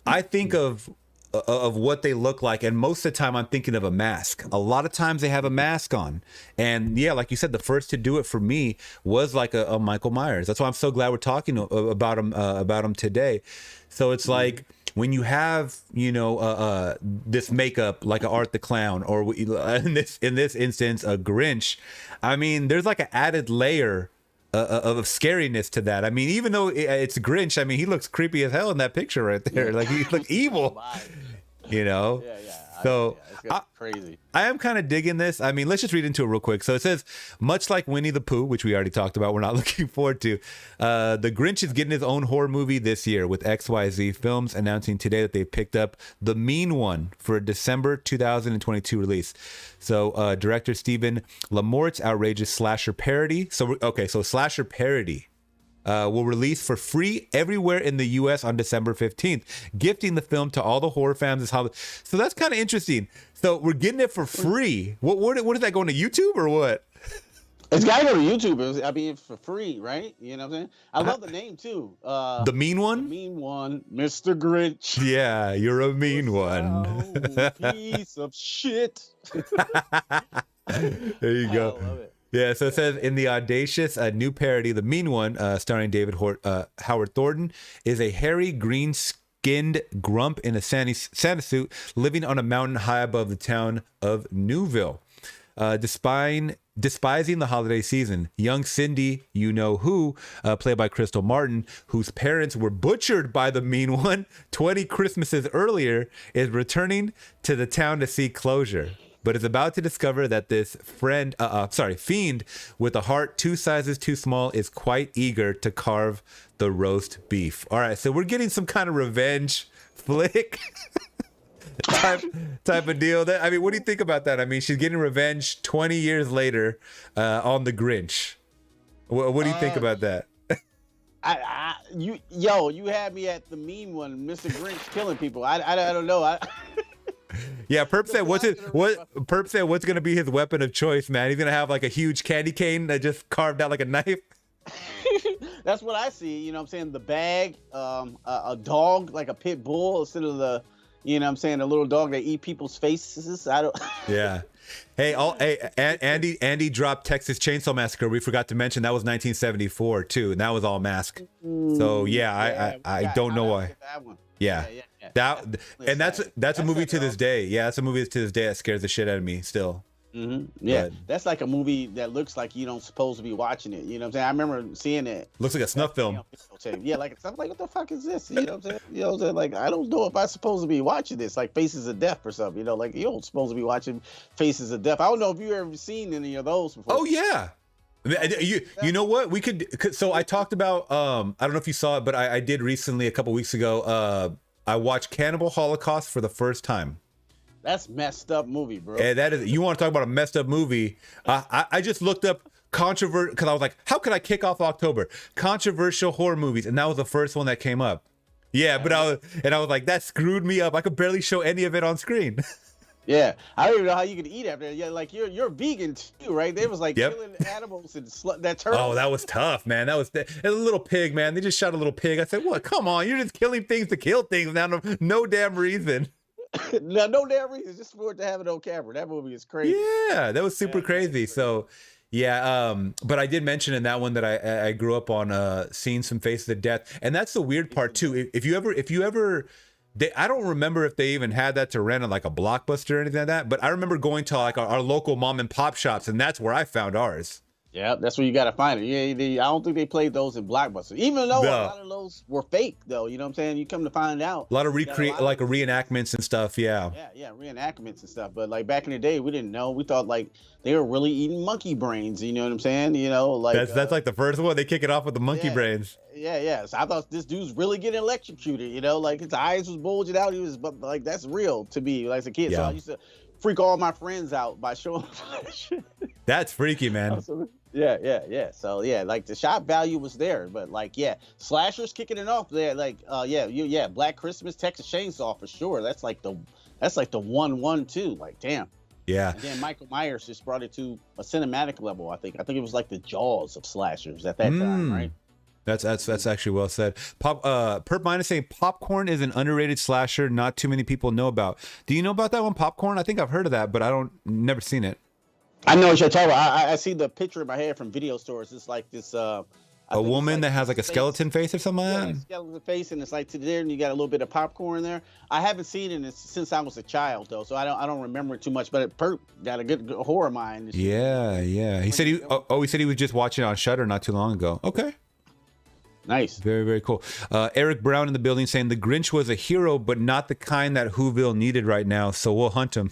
I think of what they look like, and most of the time I'm thinking of a mask. A lot of times they have a mask on, and yeah, like you said, the first to do it for me was like a Michael Myers. That's why I'm so glad we're talking about him today. So it's like when you have this makeup like a Art the Clown, or in this instance a Grinch, I mean there's like an added layer of scariness to that. I mean, even though it's Grinch, I mean, he looks creepy as hell in that picture right there. Like he looks evil, Yeah. So It's crazy. I am kind of digging this. I mean, let's just read into it real quick. So it says, much like Winnie the Pooh, which we already talked about, we're not looking forward to. The Grinch is getting his own horror movie this year, with XYZ Films announcing today that they picked up The Mean One for a December 2022 release. So director Stephen Lamort's outrageous slasher parody. So slasher parody will release for free everywhere in the U.S. on December 15th, gifting the film to all the horror fans this holiday. So that's kind of interesting. So we're getting it for free. What is that, going to YouTube or what? It's got to go to YouTube. I mean, for free, right? You know what I'm saying? I love the name too. The Mean One? The Mean One, Mr. Grinch. Yeah, you're a mean one. Piece of shit. There you go. I love it. Yeah, so it says in the audacious new parody, The Mean One, starring David Howard Thornton, is a hairy, green-skinned grump in a Santa suit living on a mountain high above the town of Newville. Despising the holiday season, young Cindy, played by Crystal Martin, whose parents were butchered by the Mean One 20 Christmases earlier, is returning to the town to seek closure, but is about to discover that this fiend with a heart 2 sizes too small is quite eager to carve the roast beef. All right, so we're getting some kind of revenge flick type of deal. I mean, what do you think about that? I mean, she's getting revenge 20 years later on the Grinch. What do you think about that? You had me at The Mean One, Mr. Grinch killing people. I don't know. Yeah, Perp said what's gonna be his weapon of choice, man? He's gonna have like a huge candy cane that just carved out like a knife. That's what I see. You know what I'm saying? The bag, a dog, like a pit bull, instead of the, you know what I'm saying, a little dog that eat people's faces. I don't. Yeah. Hey, Andy dropped Texas Chainsaw Massacre. We forgot to mention that was 1974 too, and that was all mask. So yeah, I don't know why. Yeah. That's a movie to this day. Yeah, that's a movie to this day that scares the shit out of me still. Mm-hmm. Yeah, but that's like a movie that looks like you don't supposed to be watching it. You know what I'm saying? I remember seeing it. Looks like a snuff film. Yeah, like I'm like, what the fuck is this? You know what I'm saying? You know what I'm saying? Like, I don't know if I'm supposed to be watching this, like Faces of Death or something. You know, like you're supposed to be watching Faces of Death. I don't know if you ever seen any of those before. Oh yeah. You know what we could, so I talked about I don't know if you saw it, but I did recently, a couple weeks ago, I watched Cannibal Holocaust for the first time. That's messed up movie, bro. And that is, you want to talk about a messed up movie? I just looked up controversial, because I was like, how could I kick off October? Controversial horror movies, and that was the first one that came up. Yeah, but I was like, that screwed me up. I could barely show any of it on screen. Yeah, I don't even know how you could eat after that. Yeah, like you're vegan too, right? They was like killing animals and that turtle. Oh, that was tough, man. That was a little pig, man. They just shot a little pig. I said, what? Come on, you're just killing things to kill things now. No damn reason. no damn reason, just for it to have it on camera. That movie is crazy. Yeah, that was super crazy. So, yeah, but I did mention in that one that I grew up on seeing some Faces of Death, and that's the weird part too. If you ever. I don't remember if they even had that to rent at like a Blockbuster or anything like that, but I remember going to like our local mom and pop shops, and that's where I found ours. Yeah, that's where you gotta find it. Yeah, I don't think they played those in Blockbuster, even though a lot of those were fake, though. You know what I'm saying? You come to find out, a lot of reenactments and stuff. Yeah, reenactments and stuff. But like back in the day, we didn't know. We thought like they were really eating monkey brains. You know what I'm saying? You know, like that's like the first one. They kick it off with the monkey brains. Yeah. So I thought this dude's really getting electrocuted. You know, like his eyes was bulging out. He was, but like that's real to me, like as a kid. So I used to freak all my friends out by showing Flash. That's freaky, man. Yeah. So yeah, like the shot value was there, but like slashers kicking it off there. Like Black Christmas, Texas Chainsaw for sure. That's like the 1-1-2. Like damn. Yeah. And then Michael Myers just brought it to a cinematic level. I think it was like the Jaws of slashers at that time, right? That's actually well said. Perp Minus saying Popcorn is an underrated slasher not too many people know about. Do you know about that one, Popcorn? I think I've heard of that, but never seen it. I know what you're talking about. I see the picture in my head from video stores. It's like this a woman that has like a skeleton face or something like that? Yeah, skeleton face, and it's like to there, and you got a little bit of popcorn there. I haven't seen it since I was a child though, so I don't remember it too much. But Perp got a good horror mind. Yeah. He said he said he was just watching it on Shudder not too long ago. Okay. Nice. Very, very cool. Eric Brown in the building saying the Grinch was a hero, but not the kind that Whoville needed right now. So we'll hunt him.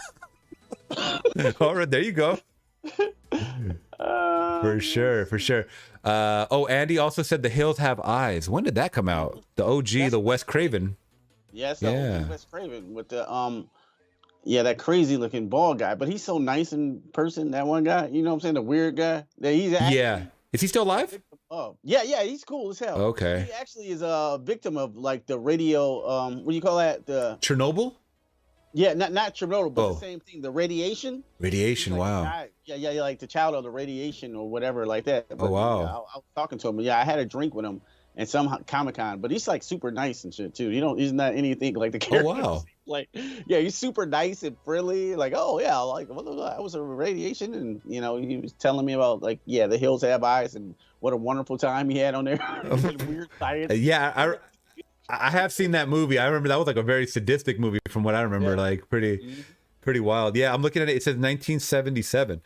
All right, there you go. For sure. Andy also said The Hills Have Eyes. When did that come out? The OG, the Wes Craven. Yes, OG Wes Craven with the that crazy looking bald guy. But he's so nice in person. That one guy, you know what I'm saying, the weird guy. That he's actually, Is he still alive? Oh, yeah, he's cool as hell. Okay. He actually is a victim of like the radio. What do you call that? The Chernobyl. Yeah, not Chernobyl, but the same thing. The radiation. Radiation. Like, wow. Yeah, like the child of the radiation or whatever, like that. But, wow. I was talking to him. Yeah, I had a drink with him and some Comic-Con, but he's like super nice and shit too. He's not anything like the character. Oh wow. Like, yeah, he's super nice and friendly. Like, oh yeah, like I was a radiation, and he was telling me about like The Hills Have Eyes and what a wonderful time he had on there. Weird science. Yeah, I have seen that movie. I remember that was like a very sadistic movie from what I remember. Like pretty wild. Yeah, I'm looking at it. It says 1977.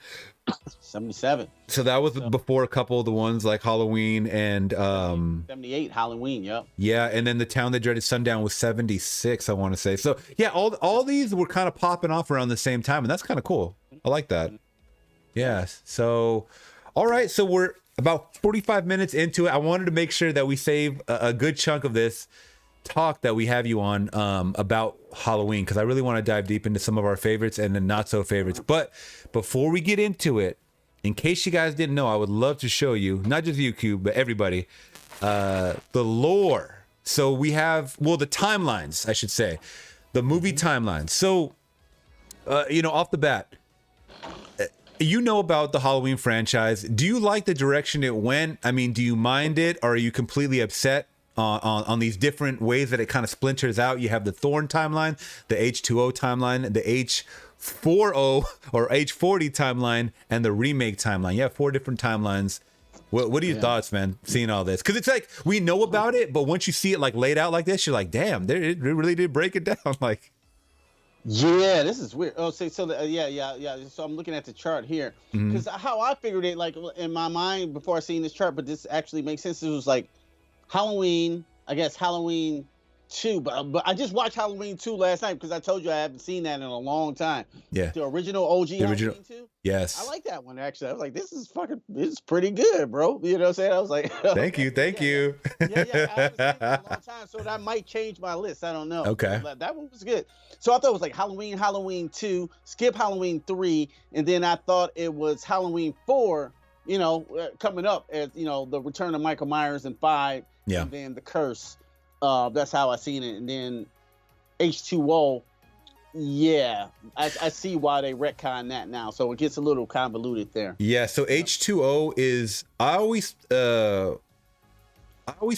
77. So that was before a couple of the ones like Halloween and 78 Halloween. Yep. Yeah, and then The Town That Dreaded Sundown was 76. I want to say. So yeah, all these were kind of popping off around the same time, and that's kind of cool. I like that. Yeah. So, all right. So we're about 45 minutes into it. I wanted to make sure that we save a good chunk of this talk that we have you on about Halloween, because I really want to dive deep into some of our favorites and the not so favorites. But before we get into it, in case you guys didn't know, I would love to show you, not just you, Cube, but everybody, the lore. So we have, the timelines, I should say, the movie timelines. So, off the bat, you know about the Halloween franchise. Do you like the direction it went? I mean, do you mind it, or are you completely upset on these different ways that it kind of splinters out? You have the Thorn timeline, the H2O timeline, the H40 or H40 timeline, and the remake timeline. You have 4 different timelines. What are your thoughts, man, seeing all this? Because it's like, we know about it, but once you see it like laid out like this, you're like, damn, it really did break it down. Like, yeah, this is weird. Oh, so So I'm looking at the chart here, because how I figured it, like in my mind before I seen this chart, but this actually makes sense. It was like Halloween, I guess Halloween 2, but I just watched Halloween 2 last night because I told you I haven't seen that in a long time. Yeah, the original OG Halloween 2. Yes, I like that one actually. I was like, this is pretty good, bro. You know what I'm saying? I was like, thank you. Yeah, I haven't seen it in a long time, so that might change my list. I don't know. Okay, that one was good. So I thought it was like Halloween 2, skip Halloween 3, and then I thought it was Halloween 4. Coming up as the return of Michael Myers in 5. Yeah. And then the curse. That's how I seen it. And then H2O. Yeah, I see why they retcon that now. So it gets a little convoluted there. Yeah. So H2O is, I always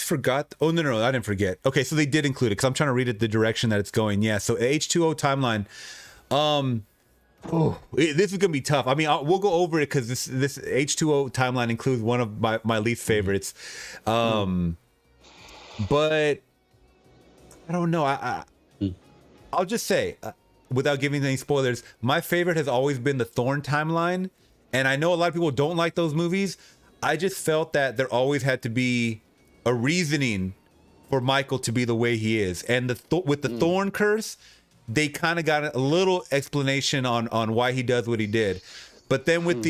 forgot. Oh, no, I didn't forget. Okay. So they did include it because I'm trying to read it the direction that it's going. Yeah. So H2O timeline. This is gonna be tough. I mean, we'll go over it because this H2O timeline includes one of my least favorites. But I don't know. I'll just say, without giving any spoilers, my favorite has always been the Thorn timeline, and I know a lot of people don't like those movies. I just felt that there always had to be a reasoning for Michael to be the way he is, and with the Thorn curse, they kind of got a little explanation on why he does what he did. But then with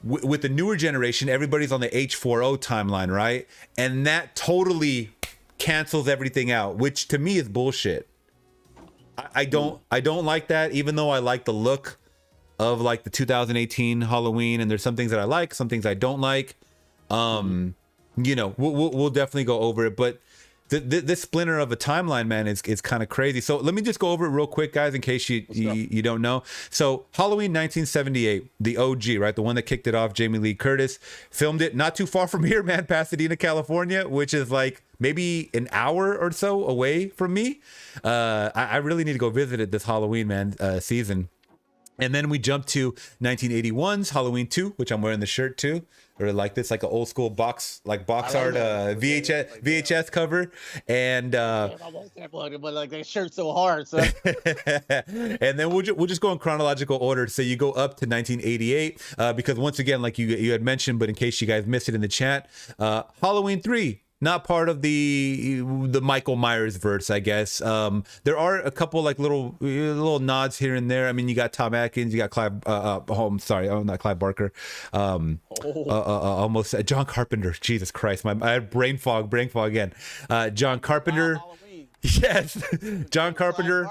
with the newer generation, everybody's on the H40 timeline, right? And that totally cancels everything out, which to me is bullshit. I don't like that, even though I like the look of like the 2018 Halloween, and there's some things that I like, some things I don't like. You know, we'll definitely go over it, but this splinter of a timeline, man, is kind of crazy. So let me just go over it real quick, guys, in case you don't know. So Halloween 1978, the OG, right, the one that kicked it off, Jamie Lee Curtis filmed it not too far from here, man, Pasadena, California, which is like maybe an hour or so away from me. I really need to go visit it this Halloween, man, season. And then we jump to 1981's Halloween 2, which I'm wearing the shirt too. Or like this, like an old school box art VHS cover. And I want that one, but like that shirt's so hard, so. And then we'll just go in chronological order. So you go up to 1988, because once again, like you had mentioned, but in case you guys missed it in the chat, Halloween 3. Not part of the Michael Myers verse, I guess. There are a couple like little nods here and there. I mean, you got Tom Atkins, you got Clive. Not Clive Barker. Almost John Carpenter. Jesus Christ, I had brain fog again. John Carpenter. Yes, John Carpenter.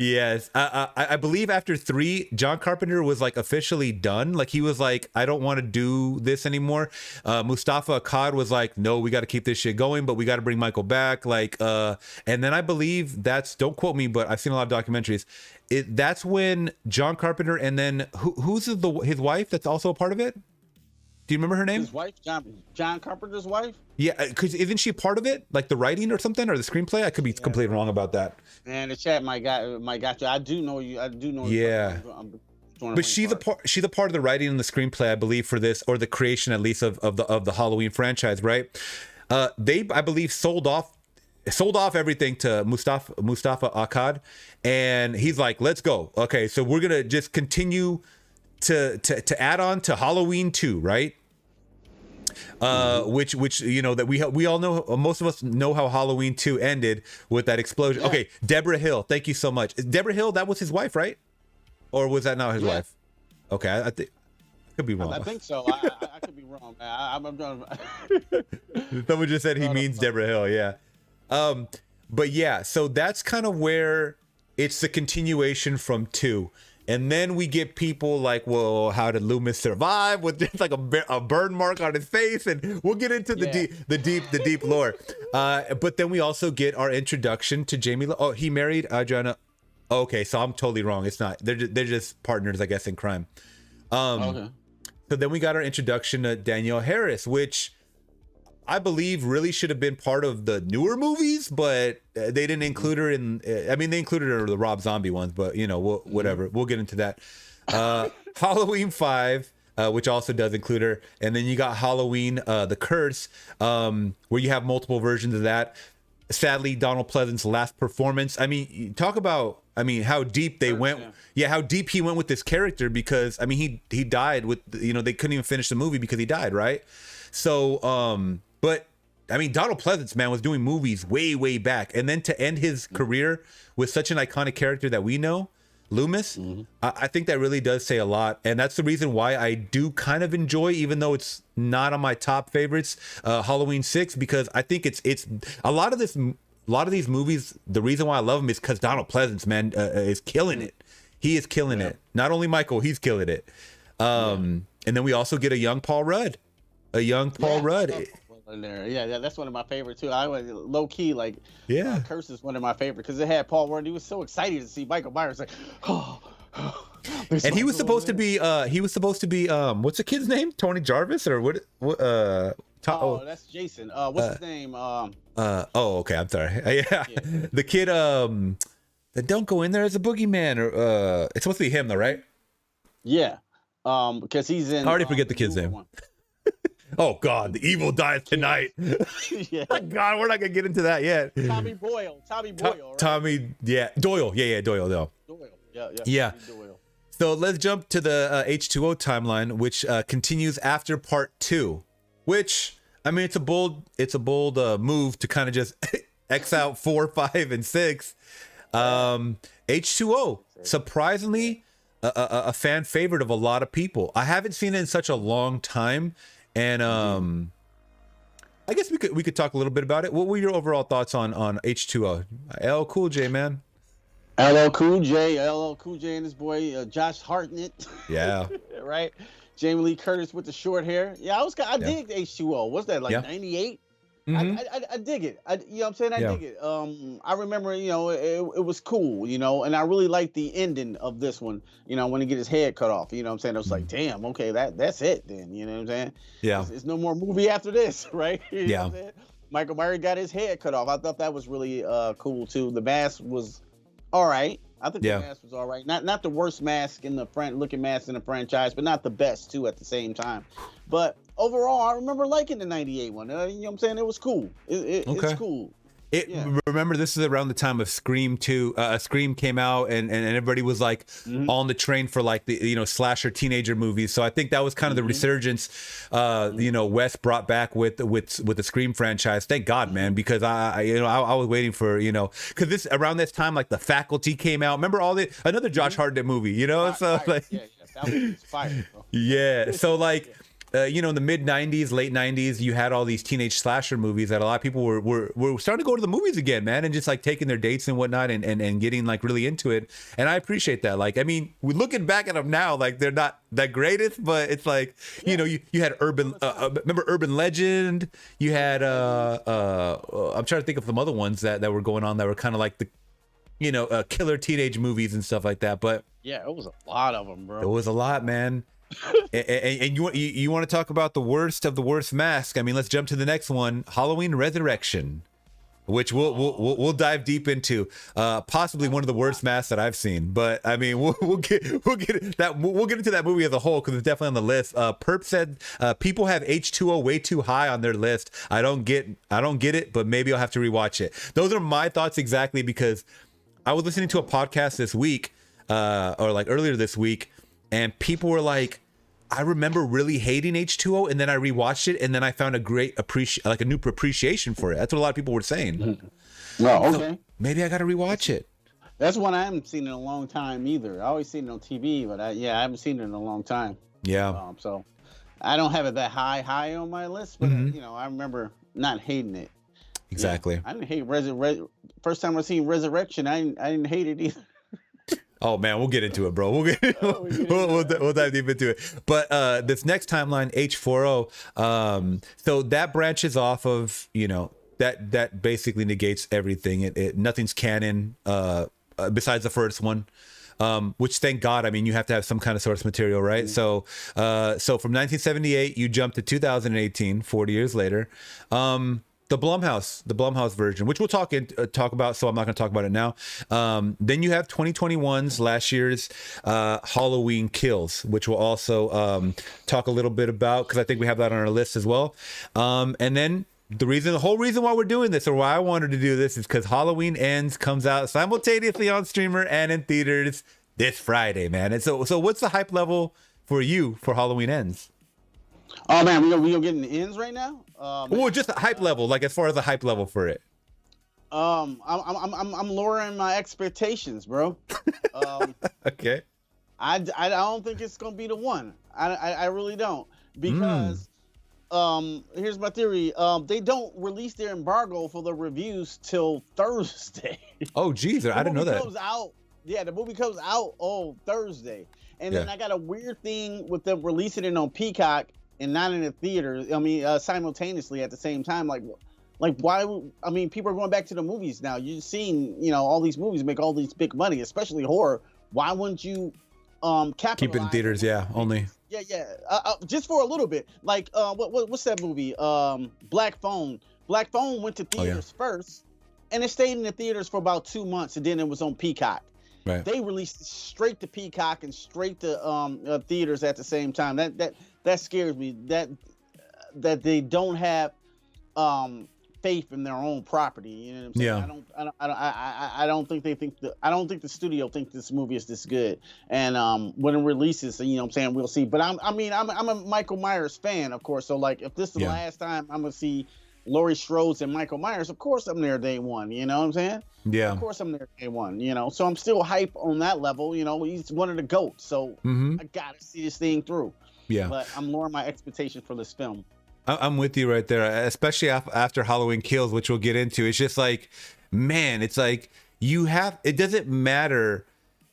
Yes, I believe after 3, John Carpenter was like officially done. Like he was like, I don't want to do this anymore. Mustafa Akkad was like, no, we got to keep this shit going, but we got to bring Michael back. Like, and then I believe don't quote me, but I've seen a lot of documentaries. That's when John Carpenter, and then who's his wife that's also a part of it? Do you remember her name? His wife, John Carpenter's wife? Yeah, because isn't she part of it? Like the writing or something, or the screenplay? I could be completely wrong about that. And the chat might got you. I do know you. Yeah. But she's a part of the writing and the screenplay, I believe, for this, or the creation at least of the Halloween franchise, right? They, I believe, sold off everything to Mustafa Akkad, and he's like, let's go. Okay, so we're gonna just continue to add on to Halloween 2, right? Which you know that we all know, most of us know how Halloween 2 ended with that explosion. Yeah. Okay, Deborah Hill, thank you so much. Deborah Hill, that was his wife, right? Or was that not his wife? Okay, I think I could be wrong. I think so. I could be wrong, man. I'm done. Someone just said he means Deborah Hill, yeah. But yeah, so that's kind of where it's the continuation from 2. And then we get people like, well, how did Loomis survive with just like a burn mark on his face? And we'll get into the deep lore. But then we also get our introduction to Jamie. Oh, he married Adriana. Okay, so I'm totally wrong. It's not. They're just partners, I guess, in crime. Okay. So then we got our introduction to Danielle Harris, which I believe really should have been part of the newer movies, but they didn't include her in. I mean, they included her in the Rob Zombie ones, but you know, whatever. We'll get into that. Halloween 5, which also does include her, and then you got Halloween, The Curse, where you have multiple versions of that. Sadly, Donald Pleasant's last performance. I mean, talk about. I mean, how deep they went. Yeah, how deep he went with this character, because I mean, he died with. You know, they couldn't even finish the movie because he died, right? So, but I mean, Donald Pleasance, man, was doing movies way back, and then to end his career with such an iconic character that we know, Loomis, I think that really does say a lot, and that's the reason why I do kind of enjoy, even though it's not on my top favorites, Halloween 6, because I think it's a lot of these movies. The reason why I love them is because Donald Pleasance, man, is killing it. He is killing it. Not only Michael, he's killing it. And then we also get a young Paul Rudd. In there. Yeah, that's one of my favorites too. I went low key, like, Curse is one of my favorites because it had Paul Rudd. He was so excited to see Michael Myers, like, and he was supposed to be what's the kid's name? Tony Jarvis or what? That's Jason. What's his name? Okay, I'm sorry. Yeah. The kid that don't go in there as a boogeyman, or it's supposed to be him though, right? Yeah. Because he's in. I already forget the kid's name. Oh God, the evil dies tonight. Yeah. God, we're not gonna get into that yet. Tommy Boyle. Right? Tommy, yeah, Doyle. Yeah, Doyle. Doyle. Yeah. Doyle. So let's jump to the H2O timeline, which continues after part 2. Which, I mean, it's a bold move to kind of just X out 4, 5, and 6. H2O, surprisingly, a fan favorite of a lot of people. I haven't seen it in such a long time. And I guess we could talk a little bit about it. What were your overall thoughts on H2O? LL Cool J, man. LL Cool J and his boy Josh Hartnett. Yeah. Right. Jamie Lee Curtis with the short hair. Yeah, I dig H2O. What's that, like 98? Mm-hmm. I dig it. You know what I'm saying? I Yeah. dig it. I remember, it was cool, and I really liked the ending of this one, when he get his head cut off. You know what I'm saying? I was like, damn, okay, that's it then. You know what I'm saying? Yeah. It's no more movie after this, right? You know Yeah. what I'm saying? Michael Myers got his head cut off. I thought that was really cool too. The mask was all right. I think the mask was all right. Not the worst mask in the looking mask in the franchise, but not the best too at the same time. But overall, I remember liking the 98 one. You know what I'm saying? It was cool. It's cool. Remember, this is around the time of Scream 2. Scream came out, and everybody was like on the train for like the slasher teenager movies. So I think that was kind of the resurgence. Wes brought back with the Scream franchise. Thank God, man, because I was waiting for because this around this time like The Faculty came out. Remember another Josh Hartnett movie, so like that was fire. Bro. Yeah, so like. In the mid 90s, late 90s, you had all these teenage slasher movies that a lot of people were starting to go to the movies again, man, and just like taking their dates and whatnot and getting like really into it. And I appreciate that. Like, I mean, we're looking back at them now, like they're not the greatest, but it's like, you had remember Urban Legend? You had, I'm trying to think of some other ones that were going on that were kind of like the, killer teenage movies and stuff like that. But yeah, it was a lot of them, bro. It was a lot, man. And you want to talk about the worst of the worst mask? I mean, let's jump to the next one, Halloween Resurrection, which we'll dive deep into. Possibly one of the worst masks that I've seen, but I mean, we'll get into that movie as a whole because it's definitely on the list. Perp said people have H2O way too high on their list. I don't get it, but maybe I'll have to rewatch it. Those are my thoughts exactly because I was listening to a podcast this week, or like earlier this week. And people were like, I remember really hating H2O, and then I rewatched it, and then I found a great a new appreciation for it. That's what a lot of people were saying. Oh, okay. So maybe I got to rewatch it. That's one I haven't seen in a long time either. I always seen it on TV, but I haven't seen it in a long time. Yeah. So I don't have it that high on my list, but I remember not hating it. Exactly. Yeah, I didn't hate First time I seen Resurrection, I didn't hate it either. Oh man, we'll get into it, bro. We'll dive deep into it. But this next timeline, H40, so that branches off of that basically negates everything. It nothing's canon besides the first one. Which thank God, I mean, you have to have some kind of source material, right? So from 1978, you jump to 2018, 40 years later. The Blumhouse version, which we'll talk about, so I'm not going to talk about it now. Then you have 2021's last year's Halloween Kills, which we'll also talk a little bit about because I think we have that on our list as well. And then the whole reason why we're doing this, or why I wanted to do this, is because Halloween Ends comes out simultaneously on streamer and in theaters this Friday, man. And so what's the hype level for you for Halloween Ends? Oh man, we gonna get in the ends right now. Well, just the hype level, like as far as the hype level for it. I'm lowering my expectations, bro. Okay. I don't think it's gonna be the one. I really don't, because here's my theory. They don't release their embargo for the reviews till Thursday. Oh geez, I didn't know that. The movie comes out on Thursday, and then I got a weird thing with them releasing it on Peacock and not in the theaters. I mean, simultaneously at the same time. Like why? I mean, people are going back to the movies now. You've seen, all these movies make all these big money, especially horror. Why wouldn't you capitalize? Keep it in theaters, only. Yeah. Just for a little bit. Like what's that movie? Black Phone. Black Phone went to theaters first, and it stayed in the theaters for about 2 months, and then it was on Peacock. Right. They released it straight to Peacock and straight to theaters at the same time. That scares me. That they don't have faith in their own property. You know what I'm saying? Yeah. I don't think they think I don't think the studio thinks this movie is this good. And when it releases, what I'm saying, we'll see. But I'm a Michael Myers fan, of course. So like, if this is the last time I'm gonna see Laurie Strode and Michael Myers, of course I'm there day one. You know what I'm saying? Yeah. Of course I'm there day one. So I'm still hype on that level. He's one of the GOATs. So I gotta see this thing through. Yeah. But I'm lowering my expectations for this film. I'm with you right there, especially after Halloween Kills, which we'll get into. It's just like, man, it's like it doesn't matter.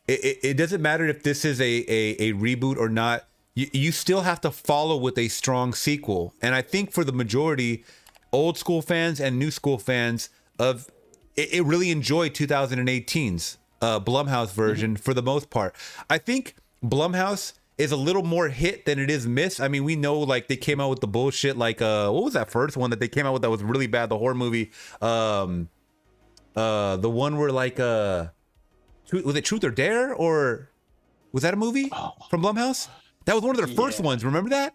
It doesn't matter if this is a reboot or not. You still have to follow with a strong sequel. And I think for the majority, old school fans and new school fans of it really enjoyed 2018's Blumhouse version for the most part. I think Blumhouse is a little more hit than it is miss. I mean, we know like they came out with the bullshit like what was that first one that they came out with that was really bad, the horror movie? The one where like was it Truth or Dare, or was that a movie from Blumhouse? That was one of their first ones. Remember that?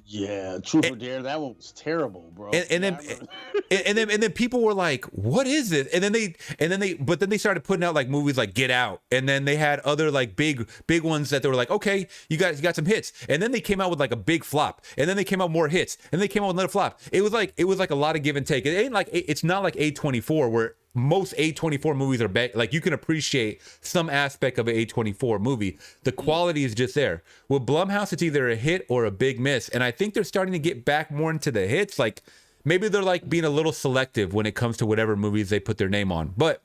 Yeah, Truth or Dare. That one was terrible, bro. And then people were like, "What is it?" And then they started putting out like movies like Get Out, and then they had other like big ones that they were like, "Okay, you got some hits." And then they came out with like a big flop, and then they came out more hits, and they came out with another flop. It was like a lot of give and take. It ain't like it's not like A24 where most A24 movies are bad. Like you can appreciate some aspect of an A24 movie. The quality is just there. With Blumhouse, it's either a hit or a big miss. And I think they're starting to get back more into the hits. Like maybe they're like being a little selective when it comes to whatever movies they put their name on. But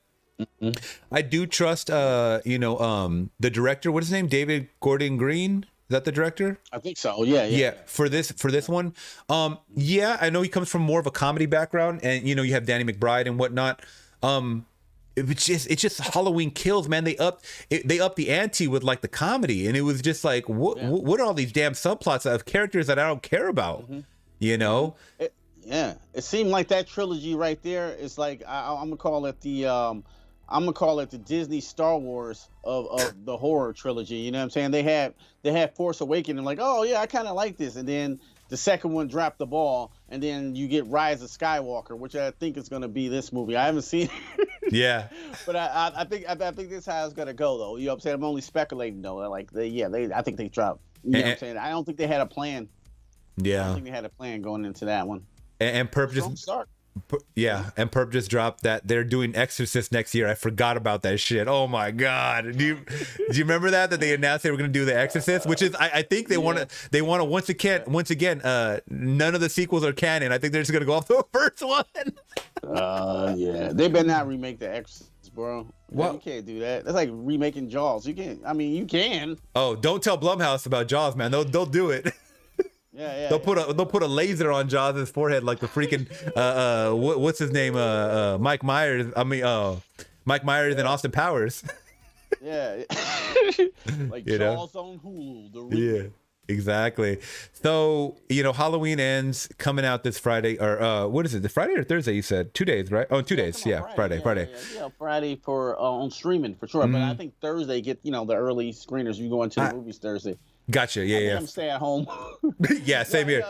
I do trust, the director. What is his name? David Gordon Green. Is that the director? I think so. Yeah. For this one, I know he comes from more of a comedy background, and you have Danny McBride and whatnot. It's just Halloween Kills, man. They upped the ante with like the comedy, and it was just like, what are all these damn subplots of characters that I don't care about? It seemed like that trilogy right there is like I'm gonna call it the Disney Star Wars of the horror trilogy. You know what I'm saying? They had Force Awakening, like, oh yeah, I kind of like this, and then the second one dropped the ball, and then you get Rise of Skywalker, which I think is going to be this movie. I haven't seen it. Yeah. But I think this is how it's going to go, though. You know what I'm saying? I'm only speculating, though. Like, I think they dropped. You know what I'm saying? I don't think they had a plan. Yeah. I don't think they had a plan going into that one. And Perp just dropped that they're doing Exorcist next year. I forgot about that shit. Oh my god! Do you remember that they announced they were going to do the Exorcist, which is I think they want to once again none of the sequels are canon. I think they're just going to go off the first one. They better not remake the Exorcist, bro. What? You can't do that. That's like remaking Jaws. You can't. I mean, you can. Oh, don't tell Blumhouse about Jaws, man. They'll do it. They'll put a laser on Jaws' forehead like the freaking what's his name, Mike Myers. Mike Myers and Austin Powers. Yeah, like Jaws on Hulu. Yeah, exactly. So Halloween ends coming out this Friday, or what is it? The Friday or Thursday? You said 2 days, right? Oh, 2 days. Yeah, Friday. Yeah, Friday for on streaming for sure. But I think Thursday get the early screeners. You go into the movies Thursday. Gotcha. Yeah. I'm staying at home. Yeah, same here.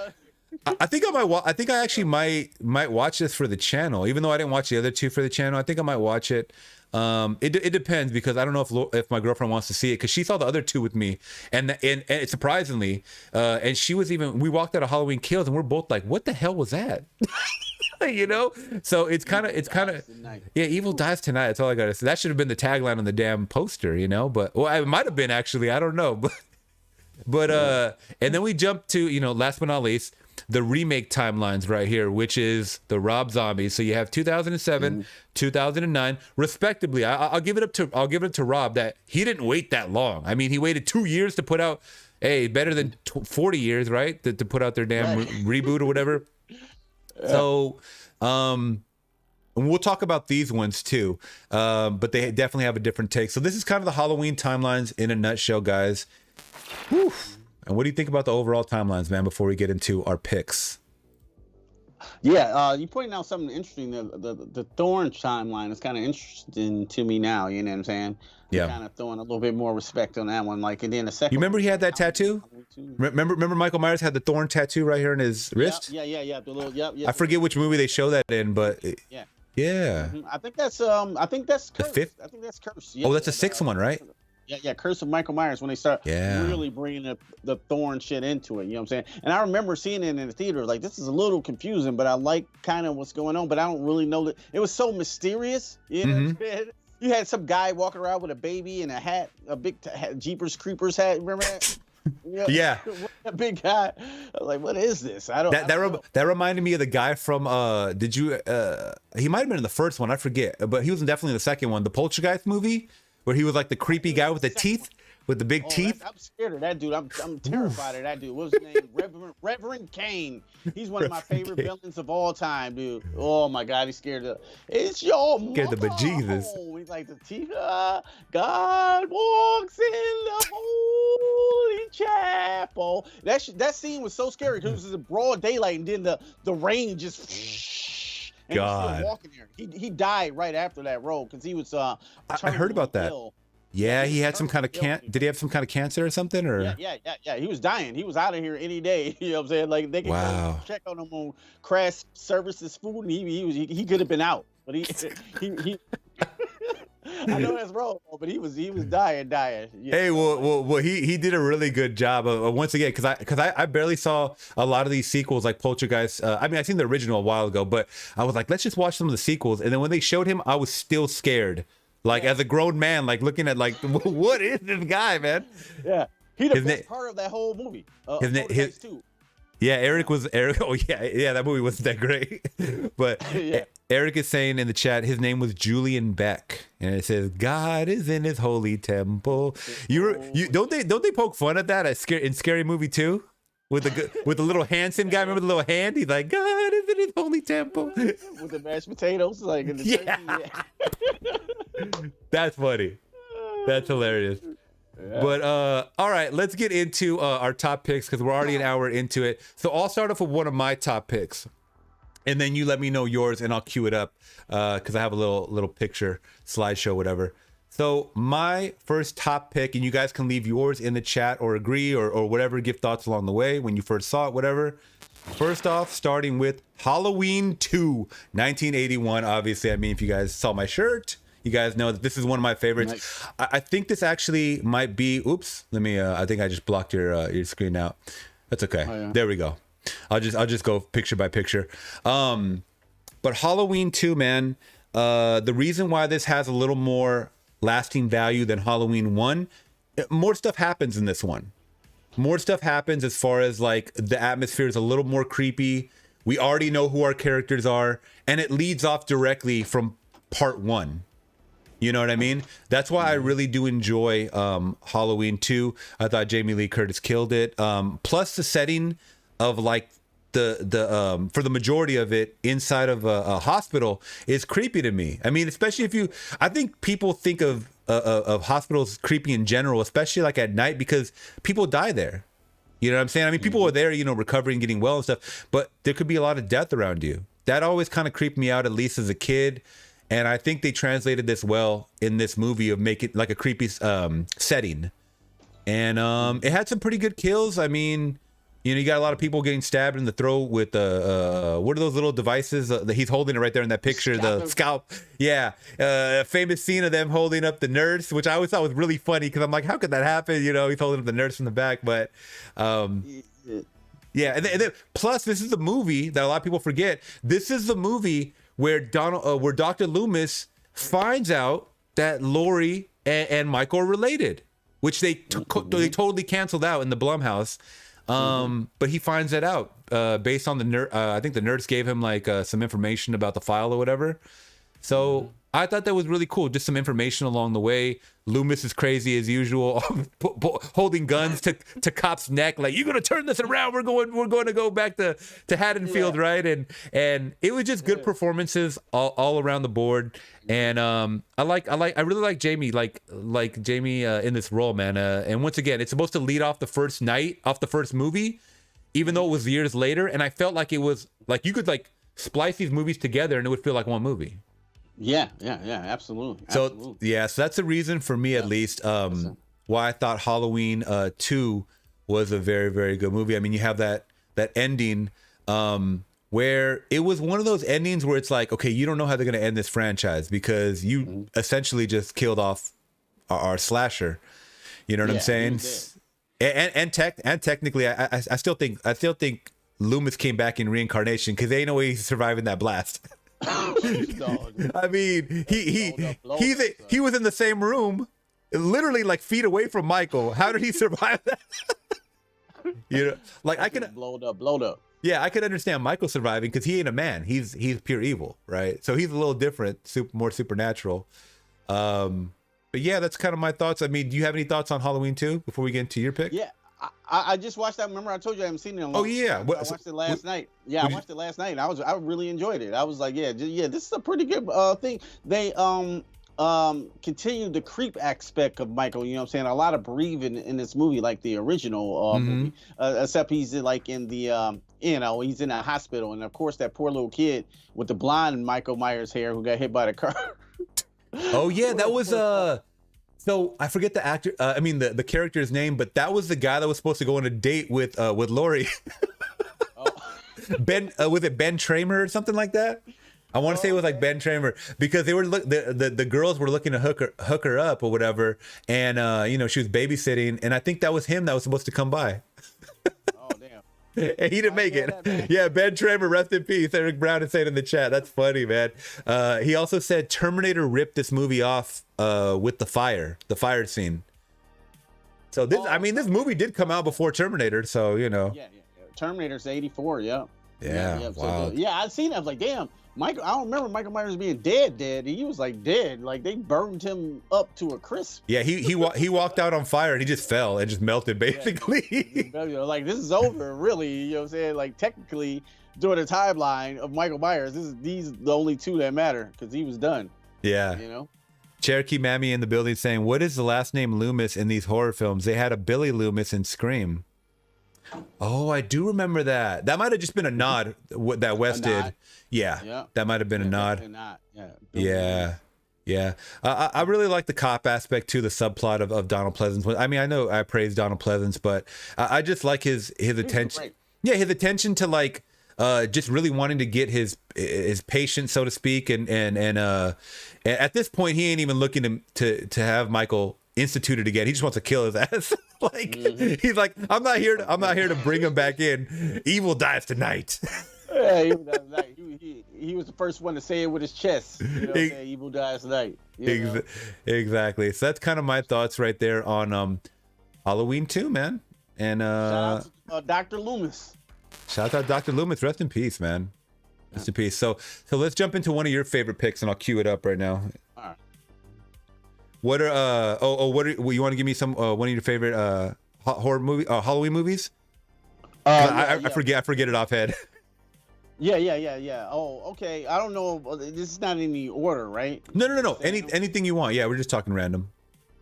I think I actually might watch this for the channel, even though I didn't watch the other two for the channel. I think I might watch it. It depends, because I don't know if my girlfriend wants to see it, because she saw the other two with me, and surprisingly, and we walked out of Halloween Kills, and we're both like, what the hell was that? So it's kind of yeah, evil dies tonight. That's all I gotta say. That should have been the tagline on the damn poster, but it might have been, actually, I don't know, but and then we jump to last but not least, the remake timelines right here, which is the Rob Zombie. So you have 2007, 2009, respectively. I'll give it up to Rob that he didn't wait that long. I mean, he waited 2 years to put out better than 40 years, right? To put out their damn reboot or whatever. Yeah. So, and we'll talk about these ones too, but they definitely have a different take. So this is kind of the Halloween timelines in a nutshell, guys. Whew. And what do you think about the overall timelines, man, before we get into our picks? Yeah, you pointed out something interesting. The Thorn timeline is kind of interesting to me now, you know what I'm saying? Yeah. Kind of throwing a little bit more respect on that one. Like, and then the second. You remember he had that tattoo? Remember Michael Myers had the Thorn tattoo right here in his wrist? Yeah. The little, I forget which movie they show that in, but yeah. Mm-hmm. I think that's Curse. The fifth? I think that's Curse. Yeah, that's the sixth one, right? Yeah, Curse of Michael Myers, when they start really bringing the Thorn shit into it, you know what I'm saying? And I remember seeing it in the theater, like, this is a little confusing, but I like kind of what's going on, but I don't really know that. It was so mysterious, you know what I'm saying? You had some guy walking around with a baby and a hat, a big Jeepers Creepers hat, remember that? Yeah. That big guy. I was like, what is this? I don't know. That reminded me of the guy from did you he might have been in the first one, I forget, but he was definitely in the second one, the Poltergeist movie, where he was like the creepy guy with the teeth, with the big teeth. I'm scared of that dude. I'm terrified of that dude. What was his name? Reverend Kane. He's one of my favorite villains of all time, dude. Oh my God, he's scared of. It's your Scared the bejesus. He's like the teeth. God walks in the holy chapel. That scene was so scary because it was in broad daylight, and then the rain just. And God. he's still walking there. He died right after that role because he was. I heard about that. Ill. Yeah, he had some kind of did he have some kind of cancer or something, or? Yeah. He was dying. He was out of here any day. You know what I'm saying? Like they could go check on him on Crash Services food, and he could have been out, but he I know that's wrong, but he was dying. Yeah. Hey, well, he did a really good job of once again, because I barely saw a lot of these sequels like Poltergeist. I mean, I seen the original a while ago, but I was like, let's just watch some of the sequels, and then when they showed him, I was still scared. Like as a grown man, like looking at like, what is this guy, man? Yeah, he the best part of that whole movie. His too. Yeah, Eric. Oh yeah, that movie wasn't that great. But yeah. Eric is saying in the chat his name was Julian Beck, and it says God is in His holy temple. You don't they poke fun at that in Scary Movie 2? With the little Hanson guy, remember the little hand? He's like, God is in His holy temple. With the mashed potatoes, like in the turkey. Yeah. That's funny. That's hilarious. Yeah. But all right, let's get into our top picks because we're already an hour into it. So I'll start off with one of my top picks, and then you let me know yours, and I'll cue it up because I have a little picture slideshow, whatever. So my first top pick, and you guys can leave yours in the chat or agree or whatever, give thoughts along the way when you first saw it, whatever. First off, starting with Halloween 2, 1981. Obviously, I mean, if you guys saw my shirt, you guys know that this is one of my favorites. Nice. I think this actually might be, oops, let me, I think I just blocked your screen out. That's okay. Oh, yeah. There we go. I'll just go picture by picture. But Halloween 2, man, the reason why this has a little more lasting value than Halloween 1, more stuff happens in this one. More stuff happens as far as like the atmosphere is a little more creepy. We already know who our characters are, and it leads off directly from part 1. You know what I mean? That's why I really do enjoy Halloween 2. I thought Jamie Lee Curtis killed it. Plus the setting of like the for the majority of it inside of a hospital is creepy to me. I mean, especially I think people think of hospitals creepy in general, especially like at night, because people die there. You know what I'm saying? I mean, people are there, you know, recovering, getting well and stuff, but there could be a lot of death around you. That always kind of creeped me out, at least as a kid. And I think they translated this well in this movie of make it like a creepy setting. And it had some pretty good kills. I mean, you know, you got a lot of people getting stabbed in the throat with what are those little devices that he's holding it right there in that picture, the scalp. Yeah, a famous scene of them holding up the nurse, which I always thought was really funny because I'm like, how could that happen? You know, he's holding up the nurse from the back, but yeah. And then plus, this is the movie that a lot of people forget. This is the movie where Dr. Loomis finds out that Laurie and Michael are related, which they totally canceled out in the Blumhouse. But he finds that out based on the nerd. I think the nerds gave him like some information about the file or whatever. So I thought that was really cool. Just some information along the way. Loomis is crazy as usual, holding guns to cops' neck, like, you're gonna turn this around. We're going to go back to Haddonfield, yeah. Right? And it was just good performances all around the board. And I really like Jamie, like Jamie in this role, man. And once again, it's supposed to lead off the first night, off the first movie, even though it was years later. And I felt like it was like you could like splice these movies together and it would feel like one movie. Yeah, absolutely. So that's the reason for me, at least, why I thought Halloween 2 was a very, very good movie. I mean, you have that ending where it was one of those endings where it's like, okay, you don't know how they're going to end this franchise because you essentially just killed off our slasher. You know what I'm saying? And technically, I still think Loomis came back in reincarnation because there ain't no way he's surviving that blast. I mean, he was in the same room, literally like feet away from Michael. How did he survive that? You know, like I can blowed up. Yeah, I could understand Michael surviving because he ain't a man. He's pure evil, right? So he's a little different, more supernatural. But yeah, that's kind of my thoughts. I mean, do you have any thoughts on Halloween 2 before we get into your pick? Yeah, I just watched that. Remember, I told you I haven't seen it in a long Oh yeah, time. I watched it last night. Yeah, I watched it last night. And I really enjoyed it. I was like, yeah, this is a pretty good thing. They continued the creep aspect of Michael. You know what I'm saying? A lot of breathing in this movie, like the original movie, except he's like in the he's in a hospital, and of course that poor little kid with the blonde Michael Myers hair who got hit by the car. Oh yeah, that was so I forget the actor. I mean the character's name, but that was the guy that was supposed to go on a date with Lori. Ben, was it Ben Tramer or something like that? I want to say it was like Ben Tramer because they were the girls were looking to hook her up or whatever, and she was babysitting, and I think that was him that was supposed to come by. Oh damn! And he didn't make it. Yeah, Ben Tramer, rest in peace. Eric Brown is saying in the chat. That's funny, man. He also said Terminator ripped this movie off with the fire scene. So this, this movie did come out before Terminator, so Yeah. Terminator's 84. Yeah. Yeah. Wow. So, yeah, I've seen it. I was like, damn. Michael, I don't remember Michael Myers being dead. He was like dead. Like they burned him up to a crisp. Yeah, he walked out on fire and he just fell and just melted basically. Yeah, like this is over, really. You know what I'm saying? Like technically, during the timeline of Michael Myers, these the only two that matter because he was done. Yeah. Cherokee Mammy in the building saying, "What is the last name Loomis in these horror films? They had a Billy Loomis in Scream." Oh, I do remember that. That might have just been a nod that Wes did. Yeah, that might have been a nod. Yeah. I really like the cop aspect too, the subplot of Donald Pleasance. I mean, I know I praise Donald Pleasance, but I just like his attention. Yeah, his attention to like just really wanting to get his patient, so to speak, and at this point he ain't even looking to have Michael instituted again. He just wants to kill his ass. He's like, I'm not here to bring him back in. Evil dies tonight. Yeah, he was the first one to say it with his chest. Evil dies tonight. Exactly. So that's kind of my thoughts right there on Halloween 2, man. And shout out to Dr. Loomis. Shout out Dr. Loomis. Rest in peace, man. Rest in peace. So let's jump into one of your favorite picks, and I'll cue it up right now. All right. What are you want to give me some one of your favorite horror movie Halloween movies? I forget it offhand. Yeah. Oh, okay. I don't know. This is not in any order, right? No. Anything you want. Yeah, we're just talking random.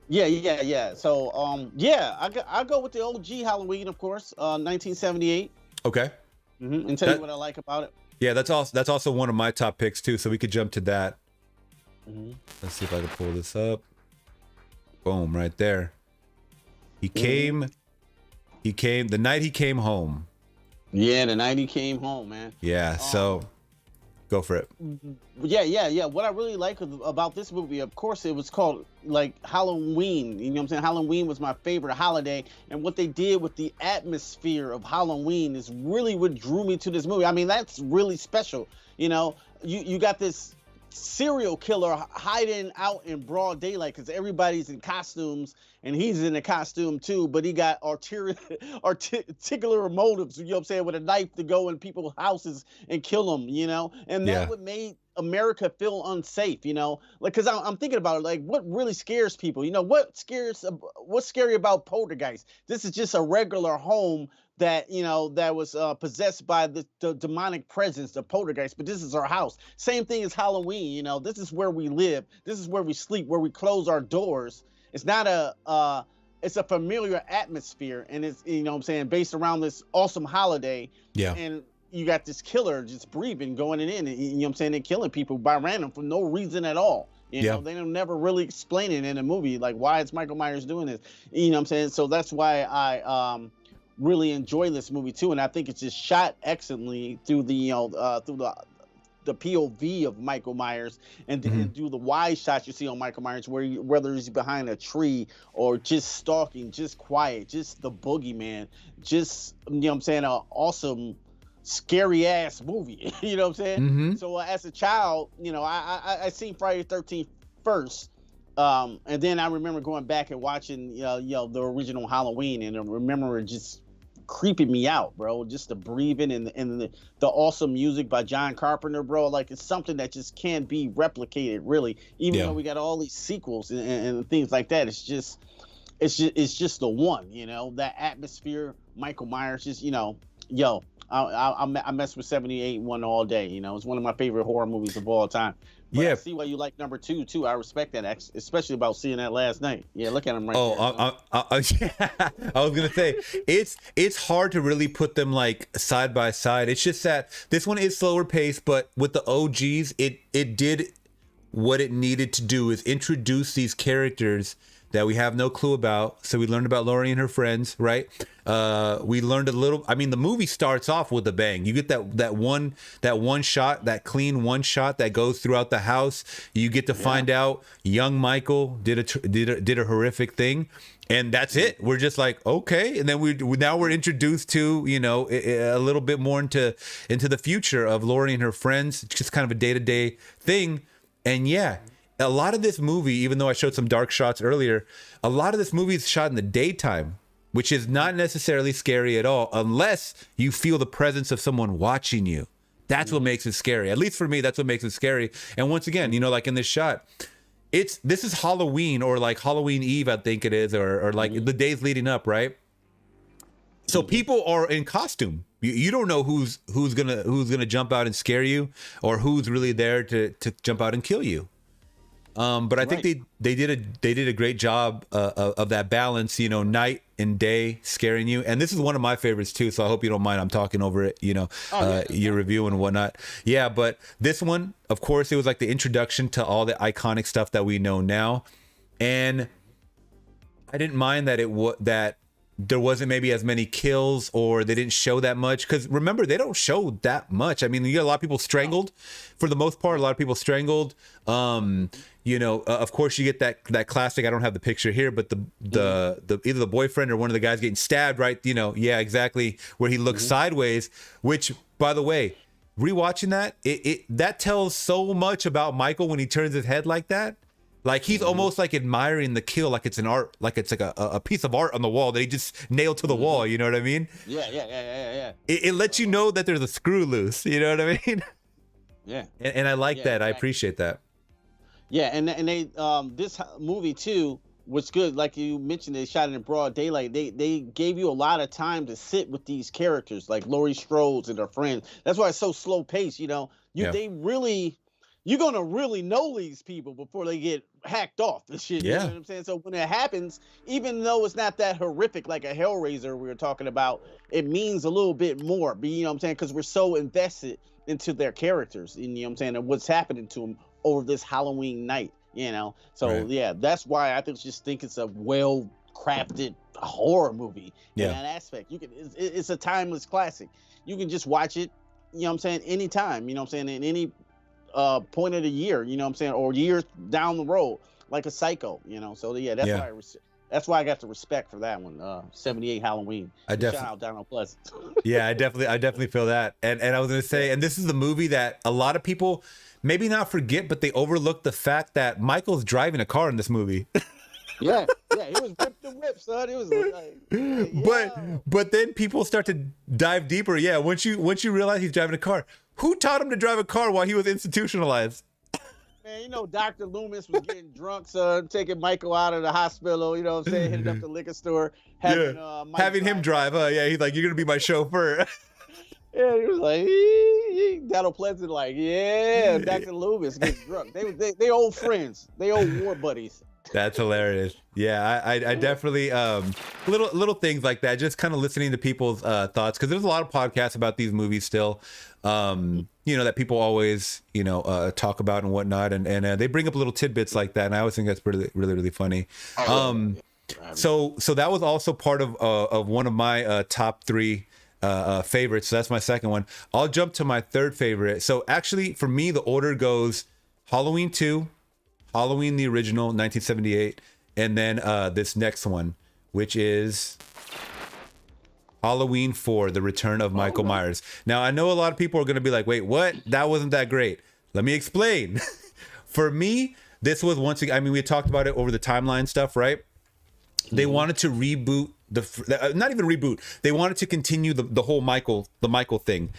Yeah. So, I go with the OG Halloween, of course, 1978. Okay. And tell you what I like about it. Yeah, that's also one of my top picks too. So we could jump to that. Let's see if I can pull this up. Boom, right there. He came the night he came home. Yeah, the night he came home, man. Yeah, so go for it. Yeah. What I really like about this movie, of course, it was called like Halloween. You know what I'm saying? Halloween was my favorite holiday. And what they did with the atmosphere of Halloween is really what drew me to this movie. I mean, that's really special. You got this serial killer hiding out in broad daylight because everybody's in costumes and he's in a costume too, but he got articular motives, you know what I'm saying, with a knife to go in people's houses and kill them, and that's what made America feel unsafe, like, because I'm thinking about it, like, what really scares people, what's scary about Poltergeist? This is just a regular home that that was possessed by the demonic presence, the poltergeist, but this is our house. Same thing as Halloween. This is where we live, this is where we sleep, where we close our doors. It's not it's a familiar atmosphere, and it's what I'm saying, based around this awesome holiday. Yeah. And you got this killer just breathing, going in, and you know what I'm saying, and killing people by random for no reason at all. They don't never really explain it in the movie, like why is Michael Myers doing this. You know what I'm saying? So that's why I really enjoy this movie too, and I think it's just shot excellently through the the POV of Michael Myers, and do the wide shots you see on Michael Myers, whether he's behind a tree or just stalking, just quiet, just the boogeyman, just what I'm saying, an awesome scary ass movie. You know what I'm saying? So as a child, I seen Friday the 13th first. And then I remember going back and watching the original Halloween, and I remember just creeping me out, bro. Just the breathing and the awesome music by John Carpenter, bro. Like, it's something that just can't be replicated, really. Even though we got all these sequels and things like that, it's just the one, you know, that atmosphere. Michael Myers, just, you know, yo, I mess with 78 one all day. You know, it's one of my favorite horror movies of all time. But I see why you like number 2 too. I respect that, especially about seeing that last night. Yeah, look at him right there. I was gonna say it's hard to really put them like side by side. It's just that this one is slower paced, but with the OGs, it did what it needed to do, is introduce these characters that we have no clue about. So we learned about Laurie and her friends, right? We learned a little. I mean, the movie starts off with a bang. You get that one shot, that clean one shot that goes throughout the house. You get to find out young Michael did a horrific thing, and that's it. We're just like, okay, and then now we're introduced to, you know, a little bit more into the future of Laurie and her friends. It's just kind of a day-to-day thing, and a lot of this movie, even though I showed some dark shots earlier, a lot of this movie is shot in the daytime, which is not necessarily scary at all, unless you feel the presence of someone watching you. That's what makes it scary. At least for me, that's what makes it scary. And once again, you know, like in this shot, this is Halloween, or like Halloween Eve, I think it is, or like the days leading up, right? So people are in costume. You don't know who's gonna jump out and scare you, or who's really there to jump out and kill you. But I think they did a great job of that balance, you know, night and day scaring you. And this is one of my favorites too, so I hope you don't mind I'm talking over it, you know, your review and whatnot. Yeah, but this one, of course, it was like the introduction to all the iconic stuff that we know now. And I didn't mind that that there wasn't maybe as many kills, or they didn't show that much, because remember, they don't show that much. I mean, you got a lot of people strangled for the most part, a lot of people strangled. You know, of course you get that classic, I don't have the picture here, but the either the boyfriend or one of the guys getting stabbed, right? You know, yeah, exactly, where he looks sideways, which, by the way, rewatching that, that tells so much about Michael when he turns his head like that. Like, he's almost like admiring the kill, like it's an art, like it's like a piece of art on the wall that he just nailed to the wall. You know what I mean? Yeah. It lets you know that there's a screw loose. You know what I mean? Yeah. And I like that. Exactly. I appreciate that. Yeah, and they this movie too was good. Like you mentioned, they shot it in broad daylight. They gave you a lot of time to sit with these characters, like Laurie Strode and her friends. That's why it's so slow paced. You know, you're gonna really know these people before they get hacked off and shit. Yeah. You know what I'm saying? So when it happens, even though it's not that horrific like a Hellraiser we were talking about, it means a little bit more. You know what I'm saying? Because we're so invested into their characters, and you know what I'm saying, and what's happening to them over this Halloween night. You know, so yeah, that's why I just think it's a well crafted horror movie in that aspect. It's a timeless classic. You can just watch it, you know what I'm saying, anytime, you know what I'm saying, in any point of the year, you know what I'm saying, or years down the road, like a Psycho, you know. So yeah, that's why I got the respect for that one. 78 Halloween. Shout out Donald Pleasant. Yeah, I definitely feel that. And I was gonna say, and this is the movie that a lot of people maybe not forget, but they overlook the fact that Michael's driving a car in this movie. yeah, he was whip the whip, son. It was like, but then people start to dive deeper. Yeah, once you realize he's driving a car, who taught him to drive a car while he was institutionalized? Man, you know, Dr. Loomis was getting drunk, son, taking Michael out of the hospital, you know what I'm saying, hitting up the liquor store, having him drive. Yeah, he's like, you're gonna be my chauffeur. Yeah, he was like, Donald Pleasant, like, yeah, Dr. Loomis gets drunk. They old friends. They old war buddies. That's hilarious. Yeah, I definitely little things like that. Just kind of listening to people's thoughts, because there's a lot of podcasts about these movies still. You know, that people always talk about and whatnot, and they bring up little tidbits like that, and I always think that's really funny. So that was also part of one of my top 3 favorites. So that's my second one. I'll jump to my third favorite. So actually, for me, the order goes Halloween 2, Halloween the original 1978, and then this next one, which is Halloween 4, The Return of Michael Myers. Now, I know a lot of people are going to be like, wait, what? That wasn't that great. Let me explain. For me, this was once again, I mean, we talked about it over the timeline stuff, right? They wanted to reboot not even reboot. They wanted to continue the whole Michael thing,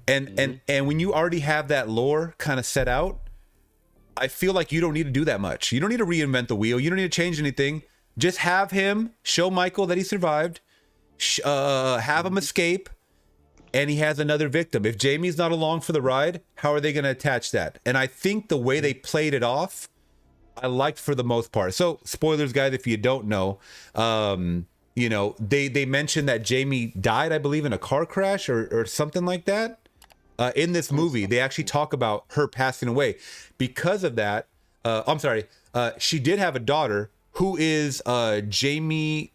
and when you already have that lore kind of set out, I feel like you don't need to do that much. You don't need to reinvent the wheel. You don't need to change anything. Just have him show Michael that he survived, have him escape, and he has another victim. If Jamie's not along for the ride, how are they going to attach that? And I think the way they played it off, I liked for the most part. So, spoilers, guys, if you don't know, you know, they mentioned that Jamie died, I believe, in a car crash or something like that. In this movie, they actually talk about her passing away. Because of that, I'm sorry, she did have a daughter who is Jamie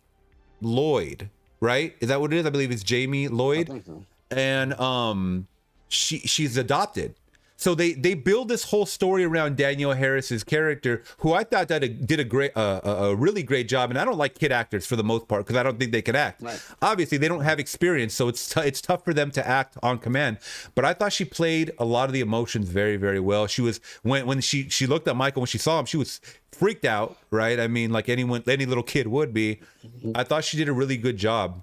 Lloyd, right? Is that what it is? I believe it's Jamie Lloyd. I think so. And she's adopted. So they build this whole story around Danielle Harris's character, who I thought that did a really great job. And I don't like kid actors for the most part because I don't think they can act. Right. Obviously, they don't have experience, so it's tough for them to act on command. But I thought she played a lot of the emotions very, very well. She was when she looked at Michael, when she saw him, she was freaked out, right? I mean, like any little kid would be. I thought she did a really good job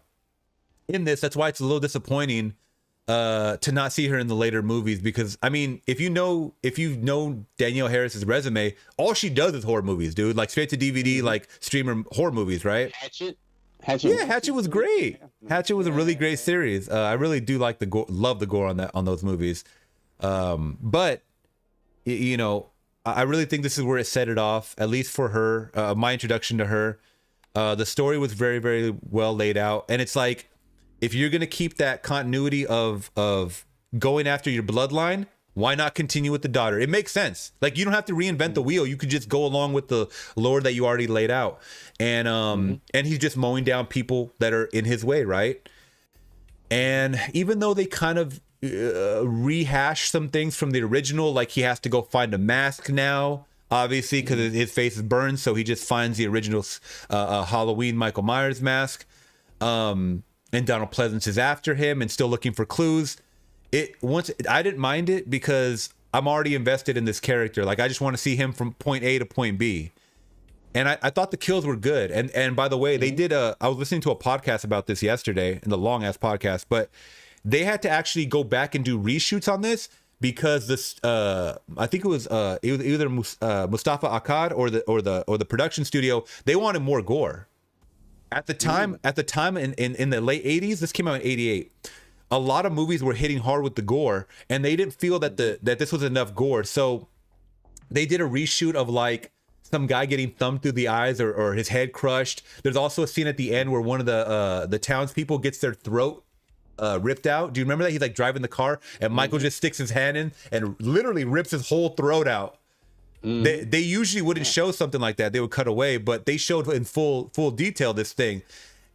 in this. That's why it's a little disappointing to not see her in the later movies, because I mean, if you know Danielle Harris's resume, all she does is horror movies, dude. Like straight to DVD, like streamer horror movies, right? Hatchet was great. Hatchet was a really great series. I really do like love the gore on those movies. But you know, I really think this is where it set it off, at least for her. My introduction to her. The story was very, very well laid out, and it's like, if you're going to keep that continuity of going after your bloodline, why not continue with the daughter? It makes sense. Like, you don't have to reinvent the wheel. You could just go along with the lore that you already laid out. And and he's just mowing down people that are in his way, right? And even though they kind of rehash some things from the original, like he has to go find a mask now, obviously, because his face is burned, so he just finds the original Halloween Michael Myers mask. And Donald Pleasance is after him and still looking for clues. I didn't mind it because I'm already invested in this character. Like, I just want to see him from point A to point B. And I thought the kills were good. And by the way, they did I was listening to a podcast about this yesterday, in the long ass podcast, but they had to actually go back and do reshoots on this because this I think it was either Mustafa Akkad or the production studio. They wanted more gore. At the time, in the late 80s, this came out in 88. A lot of movies were hitting hard with the gore, and they didn't feel that this was enough gore. So they did a reshoot of like some guy getting thumbed through the eyes or his head crushed. There's also a scene at the end where one of the townspeople gets their throat ripped out. Do you remember that? He's like driving the car, and Michael just sticks his hand in and literally rips his whole throat out. They usually wouldn't show something like that. They would cut away, but they showed in full detail this thing.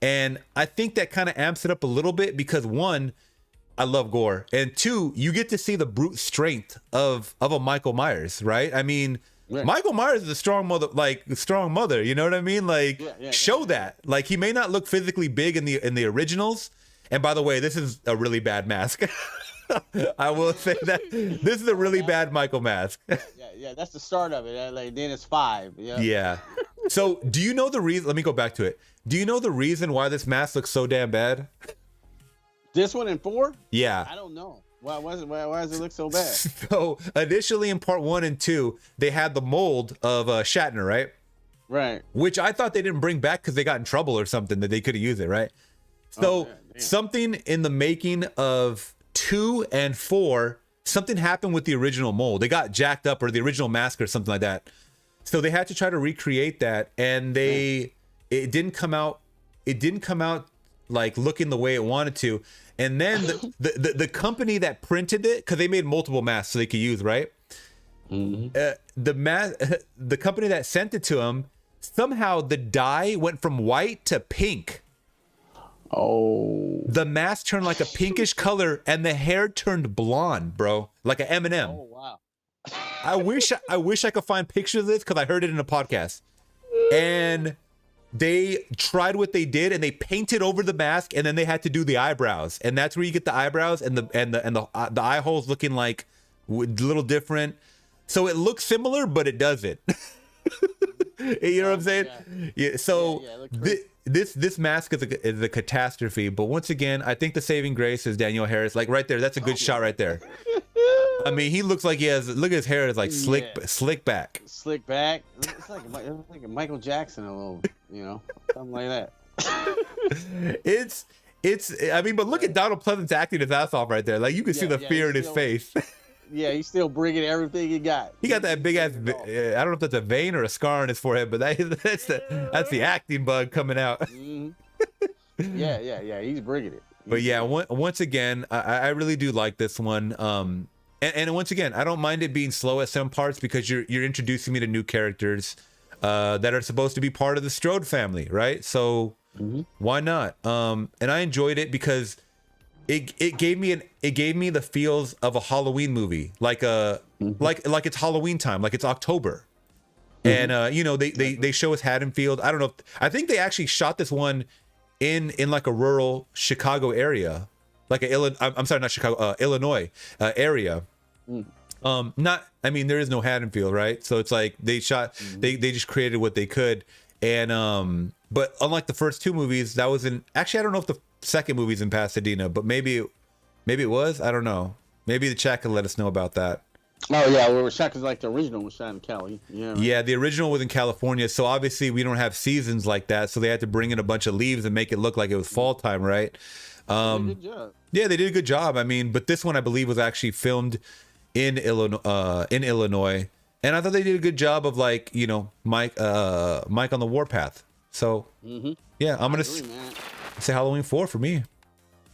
And I think that kind of amps it up a little bit because, one, I love gore, and two, you get to see the brute strength of a Michael Myers, right? I mean, Michael Myers is a strong mother, you know what I mean? Like, show that. Like, he may not look physically big in the originals. And by the way, this is a really bad mask. I will say that this is a really bad Michael mask. Yeah, that's the start of it. Like, then it's 5. Yeah. So, do you know the reason? Let me go back to it. Do you know the reason why this mask looks so damn bad? This one in 4? Yeah. I don't know. Why does it look so bad? So, initially in part 1 and 2, they had the mold of Shatner, right? Right. Which I thought they didn't bring back because they got in trouble or something that they couldn't use it, right? So, something in the making of 2 and 4, something happened with the original mold. They got jacked up, or the original mask or something like that. So they had to try to recreate that, and it didn't come out like looking the way it wanted to. And then the company that printed it, because they made multiple masks so they could use, right? The company that sent it to them, somehow the dye went from white to pink. Oh. The mask turned like a pinkish color, and the hair turned blonde, bro, like an Eminem. Oh wow. I wish I could find pictures of this because I heard it in a podcast. And they tried what they did, and they painted over the mask, and then they had to do the eyebrows, and that's where you get the eyebrows and the eye holes looking like a little different. So it looks similar, but it doesn't. You know what I'm saying? God. Yeah. So Yeah, look crazy. this mask is a catastrophe. But once again, I think the saving grace is Daniel Harris. Like right there, that's a good shot right there. I mean, he looks like he has. Look at his hair is like slick back. Slick back. It's like a Michael Jackson a little, something like that. It's. I mean, but look at Donald Pleasant's acting his ass off right there. Like you can see the fear in his face. Yeah, he's still bringing everything he got. He got that big ass. I don't know if that's a vein or a scar on his forehead, but that's the acting bug coming out. Mm-hmm. Yeah. He's bringing it. But yeah, once again, I really do like this one. And once again, I don't mind it being slow at some parts because you're introducing me to new characters that are supposed to be part of the Strode family, right? So why not? And I enjoyed it because it gave me the feels of a Halloween movie, like like it's Halloween time, like it's October. And they show us Haddonfield. I don't know. I think they actually shot this one in like a rural Chicago area, like not Chicago, Illinois area. I mean, there is no Haddonfield, right? So it's like they shot, they just created what they could. And but unlike the first two movies, that was actually, I don't know if the second movie's in Pasadena, but maybe it was. I don't know. Maybe the chat can let us know about that. Oh yeah, well, shot because like the original was shot in Cali. Yeah. Right. Yeah, the original was in California, so obviously we don't have seasons like that, so they had to bring in a bunch of leaves and make it look like it was fall time, right? Good job. Yeah, they did a good job. I mean, but this one I believe was actually filmed in Illinois, and I thought they did a good job of like Mike on the warpath. So yeah, I'm gonna say Halloween 4 for me.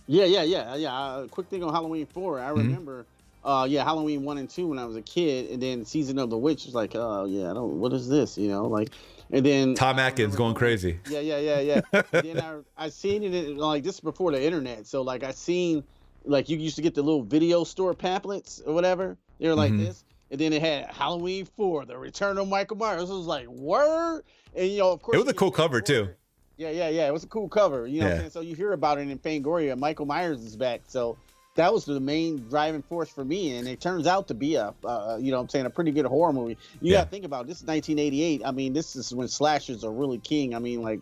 Yeah. Quick thing on Halloween 4. I remember, Halloween 1 and 2 when I was a kid, and then Season of the Witch was like, what is this? And then Tom Atkins going crazy. Yeah. Then I seen it like this is before the internet, so like I seen like you used to get the little video store pamphlets or whatever. They were like this, and then it had Halloween 4, The Return of Michael Myers. It was like word, and of course it was a cool cover too. Yeah. It was a cool cover. You know what I'm saying? So you hear about it in Fangoria. Michael Myers is back. So that was the main driving force for me. And it turns out to be a pretty good horror movie. You got to think about it. This is 1988. I mean, this is when slashers are really king. I mean, like,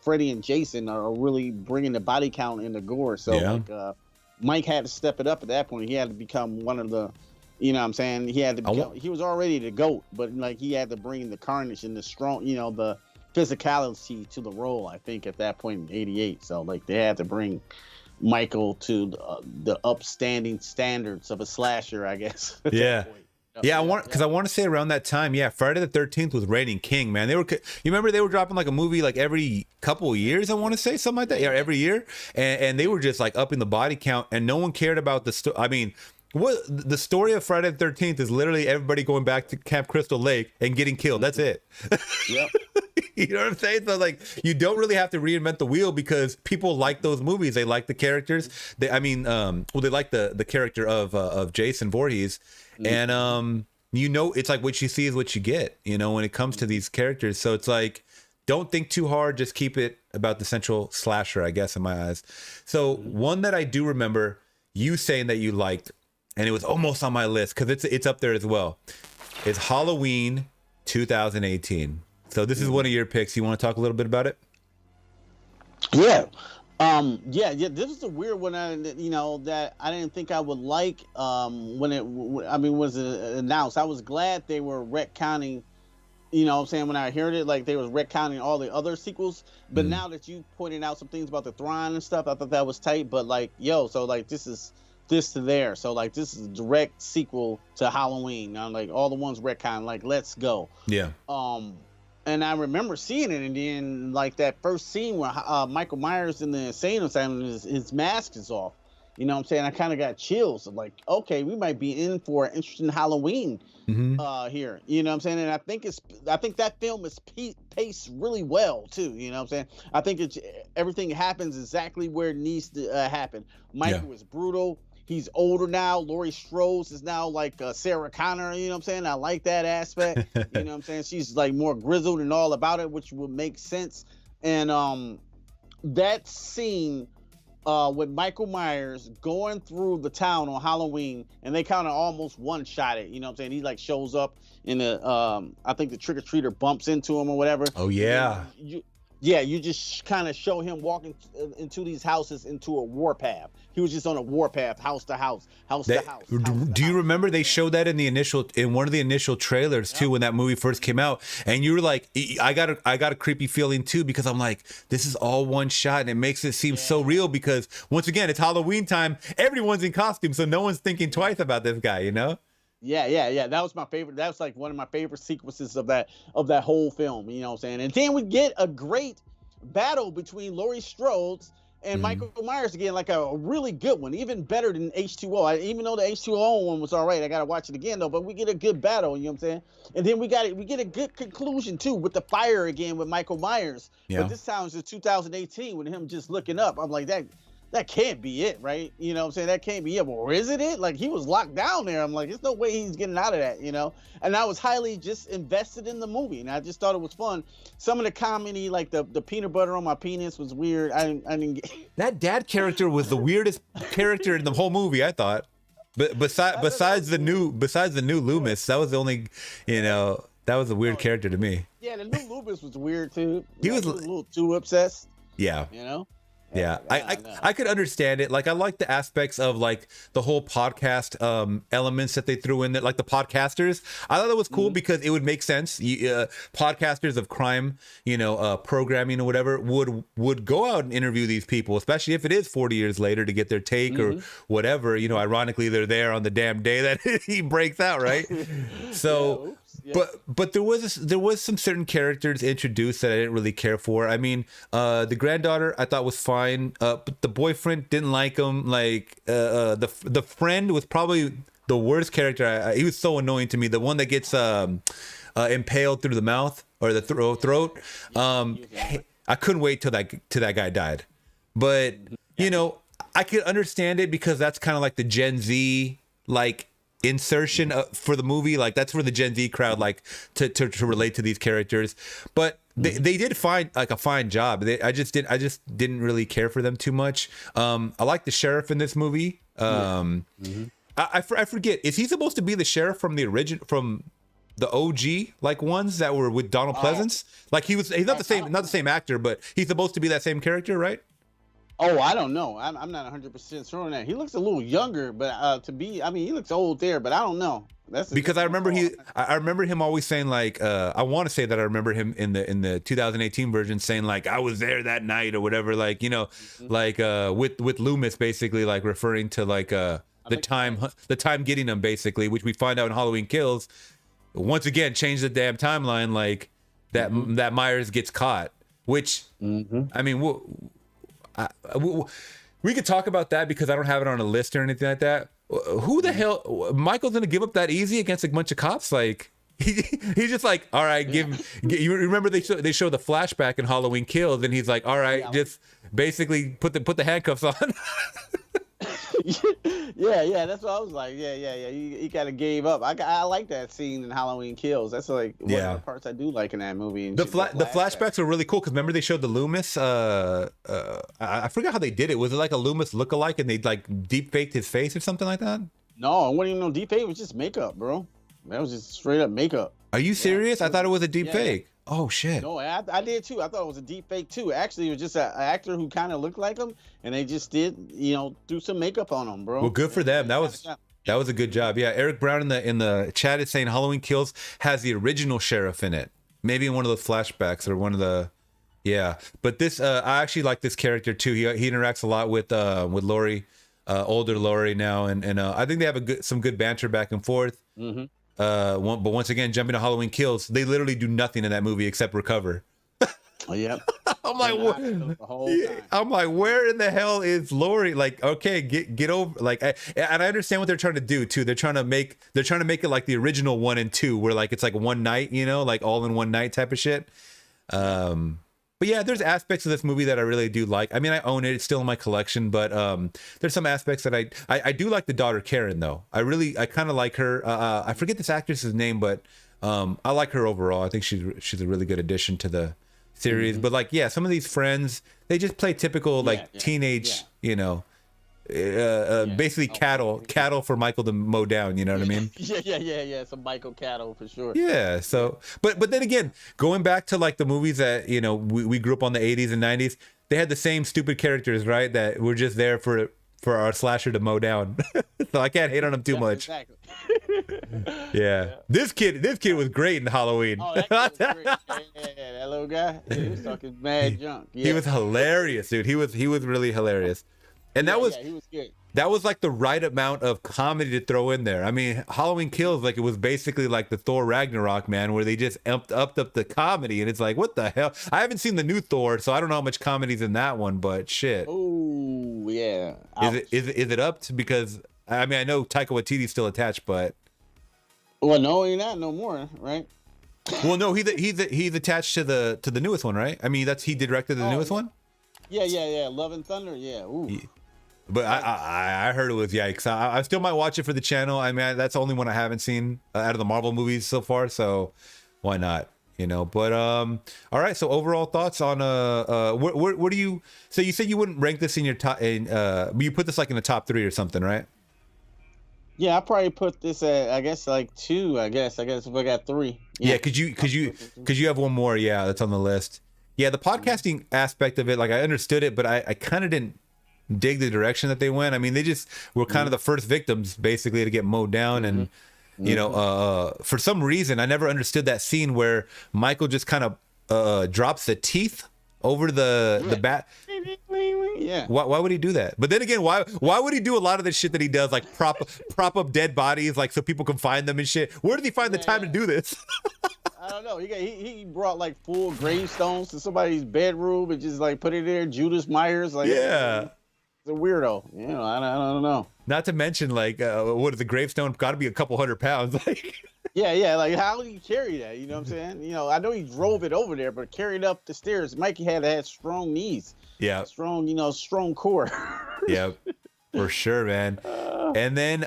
Freddy and Jason are really bringing the body count and the gore. So Mike had to step it up at that point. He had to become one of the, he had to become, he was already the GOAT, but like he had to bring the carnage and the strong, the physicality to the role, I think, at that point in 88. So like they had to bring Michael to the upstanding standards of a slasher, I guess. Yeah. I want to say around that time, Friday the 13th was reigning king, man. You remember they were dropping like a movie like every couple of years, I want to say, something like that. Yeah, every year. And they were just like upping the body count, and no one cared about the story. I mean, what the story of Friday the 13th is literally everybody going back to Camp Crystal Lake and getting killed. That's it. Yep. You know what I'm saying? So like, you don't really have to reinvent the wheel because people like those movies. They like the characters. They like the character of Jason Voorhees, and it's like what you see is what you get. When it comes to these characters. So it's like, don't think too hard. Just keep it about the central slasher, I guess, in my eyes. So one that I do remember you saying that you liked, and it was almost on my list because it's up there as well. It's Halloween 2018. So this is one of your picks. You want to talk a little bit about it? Yeah. This is a weird one. That I didn't think I would like when it was announced. I was glad they were retconning. When I heard it, like they was retconning all the other sequels. But now that you pointed out some things about the Thrawn and stuff, I thought that was tight. But like, so like this is this to there. So like this is a direct sequel to Halloween. I'm like all the ones retcon. Like let's go. Yeah. And I remember seeing it, and then like that first scene where Michael Myers in the insane asylum, his mask is off. You know what I'm saying? I kind of got chills of like, okay, we might be in for an interesting Halloween here. You know what I'm saying? And I think that film is paced really well too. You know what I'm saying? I think everything happens exactly where it needs to happen. Michael is brutal. He's older now. Laurie Strode is now like Sarah Connor. You know what I'm saying? I like that aspect. You know what I'm saying? She's like more grizzled and all about it, which would make sense. And that scene with Michael Myers going through the town on Halloween, and they kind of almost one-shot it. You know what I'm saying? He like shows up in the I think the trick-or-treater bumps into him or whatever. Oh yeah. You just kind of show him walking into these houses into a warpath. He was just on a warpath, house to house, to house. Do you remember they showed that in one of the initial trailers too, when that movie first came out? And you were like, I got a creepy feeling too, because I'm like, this is all one shot, and it makes it seem so real, because once again, it's Halloween time, everyone's in costume, so no one's thinking twice about this guy, you know? Yeah. That was my favorite. That was like one of my favorite sequences of that whole film. You know what I'm saying? And then we get a great battle between Laurie Strode and Michael Myers again, like a really good one, even better than H2O. Even though the H2O one was all right, I gotta watch it again though. But we get a good battle. You know what I'm saying? And then we get a good conclusion too with the fire again with Michael Myers. Yeah. But this time it's 2018 with him just looking up. I'm like that can't be it, right? You know what I'm saying? That can't be it. Or is it? Like, he was locked down there. I'm like, there's no way he's getting out of that, you know? And I was highly just invested in the movie, and I just thought it was fun. Some of the comedy, like the peanut butter on my penis was weird. I didn't get... That dad character was the weirdest character in the whole movie, I thought. But besides the new Loomis, that was the only, you know, that was a weird character to me. Yeah, the new Loomis was weird, too. He was a little too obsessed. Yeah. You know? Yeah, I could understand it. Like, I like the aspects of like the whole podcast elements that they threw in there, like the podcasters. I thought that was cool because it would make sense. Podcasters of crime, you know, programming or whatever would go out and interview these people, especially if it is 40 years later, to get their take or whatever. You know, ironically, they're there on the damn day that he breaks out, right? So. Yeah. But there was some certain characters introduced that I didn't really care for. I mean, the granddaughter I thought was fine, but the boyfriend didn't like him. Like the friend was probably the worst character. He was so annoying to me. The one that gets impaled through the mouth or the throat. I couldn't wait till that guy died. But you know, I could understand it because that's kind of like the Gen Z like insertion for the movie. Like, that's for the Gen Z crowd, like to relate to these characters. But they did find like a fine job. I just didn't really care for them too much. I like the sheriff in this movie. I forget, is he supposed to be the sheriff from the OG like ones that were with Donald Pleasance? Like, he's not the same actor, but he's supposed to be that same character, right? Oh, I don't know. I'm not 100% sure on that. He looks a little younger, but he looks old there, but I don't know. That's because I remember him always saying like, I want to say that I remember him in the 2018 version saying like, I was there that night or whatever, like, you know, like with Loomis, basically like referring to like the time getting him, basically, which we find out in Halloween Kills. Once again, change the damn timeline, like that Myers gets caught, which I mean, we could talk about that because I don't have it on a list or anything like that. Who the hell Michael's gonna give up that easy against a bunch of cops? Like, he's just like, all right, you remember they show the flashback in Halloween Kills, and he's like, all right, just basically put the handcuffs on. yeah, that's what I was like. Yeah. He kind of gave up. I like that scene in Halloween Kills. That's like one of the parts I do like in that movie. The flashbacks are really cool because remember they showed the Loomis. I forgot how they did it. Was it like a Loomis lookalike and they like deep faked his face or something like that? No, it wasn't even no deep fake. It was just makeup, bro. That was just straight up makeup. Are you serious? I thought it was a deep fake. Oh shit! No, I did too. I thought it was a deep fake too. Actually, it was just an actor who kind of looked like him, and they just did, do some makeup on him, bro. Well, good for them. That was a good job. Yeah, Eric Brown in the chat is saying Halloween Kills has the original sheriff in it. Maybe in one of those flashbacks or one of the, But this, I actually like this character too. He interacts a lot with Laurie, older Laurie now, and I think they have some good banter back and forth. But once again, jumping to Halloween Kills, they literally do nothing in that movie except recover. Oh yeah. I'm like, where in the hell is Laurie? Like, okay, get over. Like, and I understand what they're trying to do too. They're trying to make it like the original 1 and 2, where like it's like one night, like all in one night type of shit. But yeah, there's aspects of this movie that I really do like. I mean, I own it; it's still in my collection. But there's some aspects that I do like the daughter Karen though. I kind of like her. I forget this actress's name, but I like her overall. I think she's a really good addition to series. But like, yeah, some of these friends, they just play typical like teenage, you know, basically cattle for Michael to mow down. You know what I mean? Yeah. Some Michael cattle for sure. Yeah. So, but then again, going back to like the movies that, you know, we grew up on the 80s and 90s, they had the same stupid characters, right? That were just there for our slasher to mow down. So I can't hate on them too much. Exactly. Yeah. This kid was great in Halloween. Oh, that kid was great. Yeah, that little guy. He was talking mad junk. Yeah. He was hilarious, dude. He was really hilarious. And that was he was good. That was like the right amount of comedy to throw in there. I mean, Halloween Kills, like it was basically like the Thor Ragnarok, man, where they just upped up the comedy, and it's like, what the hell? I haven't seen the new Thor, so I don't know how much comedy's in that one, but shit. Oh yeah. Is it upped? Because I mean, I know Taika Waititi's still attached, but well, no, he's not no more, right? Well, no, he's attached to the newest one, right? I mean, he directed the newest one. Yeah. Love and Thunder, yeah. Ooh. But I heard it was yikes. I still might watch it for the channel. I mean, that's the only one I haven't seen out of the Marvel movies so far. So why not? You know. But all right. So overall thoughts on what do you? So you said you wouldn't rank this in your top. You put this like in the top 3 or something, right? Yeah, I probably put this at I guess like 2. I guess if I got 3. Yeah, cause you have one more. Yeah, that's on the list. Yeah, the podcasting aspect of it, like I understood it, but I kind of didn't dig the direction that they went. I mean, they just were kind of the first victims basically to get mowed down. And you know, for some reason I never understood that scene where Michael just kind of drops the teeth over the bat. Yeah. Why would he do that? But then again, why would he do a lot of the shit that he does, like prop up dead bodies, like so people can find them and shit? Where did he find the time to do this? I don't know. He brought like full gravestones to somebody's bedroom and just like put it there. Judas Myers, like he's a weirdo. You know, I don't know. Not to mention, like, what is the gravestone? Got to be a couple 100 pounds. Like, yeah. Like, how do you carry that? You know what I'm saying? You know, I know he drove it over there, but carried up the stairs. Mikey had strong knees. Yeah. Strong core. Yeah, for sure, man. And then,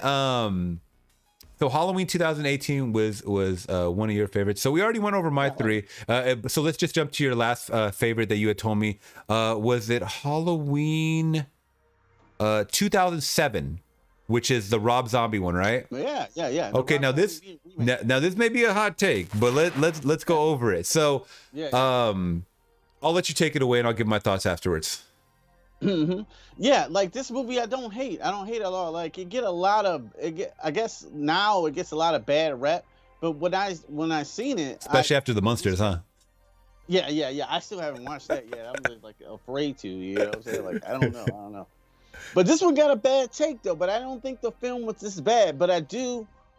so Halloween 2018 was one of your favorites. So we already went over my 3. So let's just jump to your last favorite that you had told me. Was it Halloween 2007, which is the Rob Zombie one, right? Yeah. Okay, now this may be a hot take, but let's go over it. So, I'll let you take it away, and I'll give my thoughts afterwards. Yeah, like this movie, I don't hate at all. Like I guess now it gets a lot of bad rep, but when I seen it, especially after the Munsters, huh? Yeah. I still haven't watched that yet. I'm just like afraid to. You know what I'm saying? Like I don't know. But this one got a bad take though. But I don't think the film was this bad. But I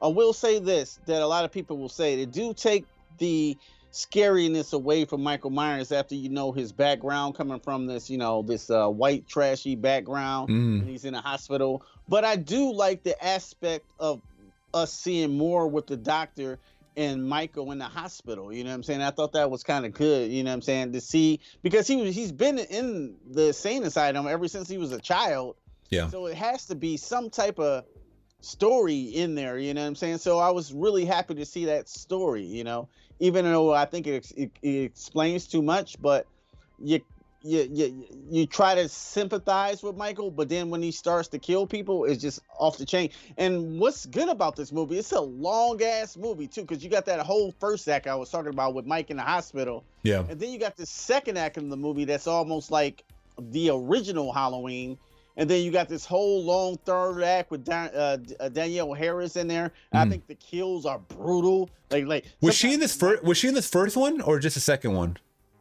will say this, that a lot of people will say they do take the scariness away from Michael Myers after you know his background coming from this, this white trashy background, and he's in a hospital. But I do like the aspect of us seeing more with the doctor and Michael in the hospital. You know what I'm saying? I thought that was kind of good. You know what I'm saying? To see, because he's been in the insane asylum ever since he was a child. Yeah. So it has to be some type of story in there. You know what I'm saying? So I was really happy to see that story. You know. Even though I think it explains too much, but you try to sympathize with Michael, but then when he starts to kill people, it's just off the chain. And what's good about this movie, it's a long ass movie too, because you got that whole first act I was talking about with Mike in the hospital. Yeah. And then you got the second act of the movie that's almost like the original Halloween. And then you got this whole long third act with Danielle Harris in there. I think the kills are brutal. Like was she in this first one or just the second one?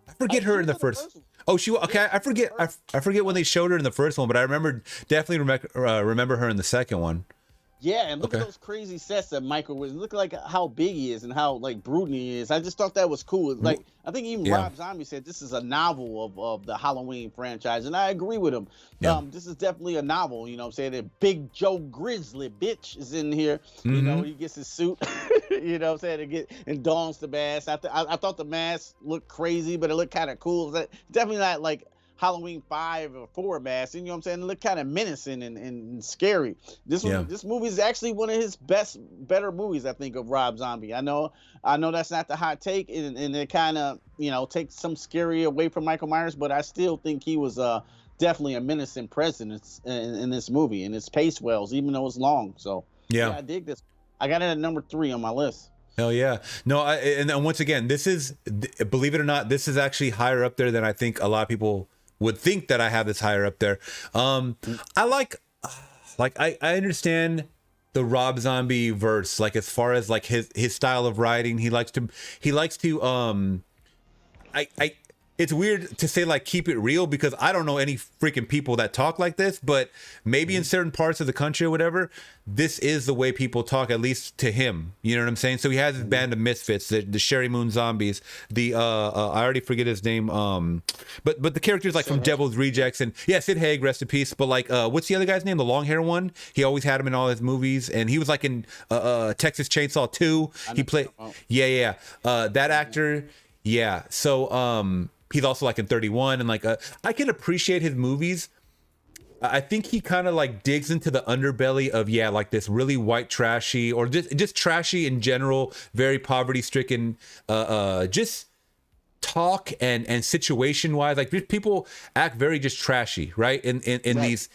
I forget her in the first. Oh, I forget. I forget when they showed her in the first one, but I definitely remember her in the second one. Yeah, and look at those crazy sets that Michael was. Look like how big he is and how like brutal he is. I just thought that was cool. Like I think even Rob Zombie said this is a novel of the Halloween franchise, and I agree with him. Yeah. This is definitely a novel. You know what I'm saying? That Big Joe Grizzly bitch is in here. You know, he gets his suit. You know what I'm saying? And dons the mask. I thought the mask looked crazy, but it looked kind of cool. Definitely not like Halloween 5 or 4 mask, and you know what I'm saying, it looked kind of menacing and scary. This movie is actually one of his better movies, I think, of Rob Zombie. I know that's not the hot take, and it kind of, you know, takes some scary away from Michael Myers, but I still think he was definitely a menacing presence in this movie, and it's paced well, even though it's long. So yeah, I dig this. I got it at number 3 on my list. Hell yeah. No, and once again, this is, believe it or not, this is actually higher up there than I think a lot of people would think that I have this higher up there. I like I understand the Rob Zombie verse, like as far as like his style of writing. He likes to it's weird to say like keep it real, because I don't know any freaking people that talk like this, but maybe in certain parts of the country or whatever, this is the way people talk, at least to him. You know what I'm saying? So he has his band of misfits, the Sherry Moon Zombies, I already forget his name, but the characters like from Devil's Rejects, and yeah, Sid Haig, rest in peace. But like, what's the other guy's name? The long hair one. He always had him in all his movies, and he was like in Texas Chainsaw 2. He played, that actor. Yeah. So he's also like in 31, and like I can appreciate his movies. I think he kind of like digs into the underbelly of like this really white trashy, or just trashy in general, very poverty stricken, just talk and situation wise, like people act very just trashy, right? In these,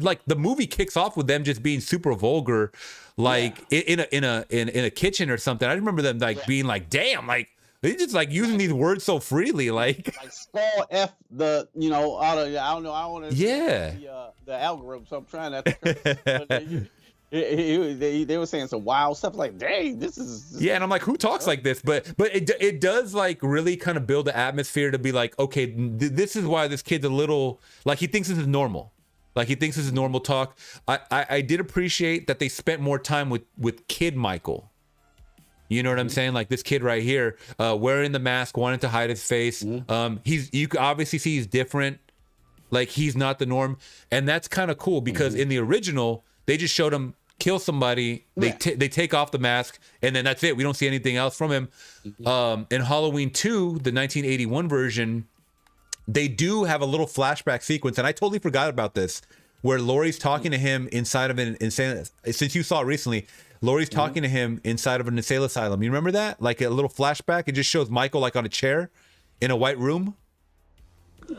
like the movie kicks off with them just being super vulgar, like in a kitchen or something. I remember them like being like, damn, like. They just like using these words so freely, like small F the, you know, out of, I don't know, I want to the algorithm, so I'm trying not to curse. But they were saying some wild stuff like, dang, this is and I'm like, who talks like this? But it does like really kind of build the atmosphere to be like, okay, this is why this kid's a little like, he thinks this is normal. Like he thinks this is normal talk. I did appreciate that they spent more time with Kid Michael. You know what I'm saying? Like this kid right here, wearing the mask, wanting to hide his face. You can obviously see he's different. Like he's not the norm. And that's kind of cool, because in the original, they just showed him kill somebody. They take off the mask, and then that's it. We don't see anything else from him. In Halloween 2, the 1981 version, they do have a little flashback sequence. And I totally forgot about this, where Laurie's talking to him inside of an insane, since you saw it recently, Laurie's talking to him inside of an insane asylum. You remember that? Like a little flashback. It just shows Michael like on a chair in a white room.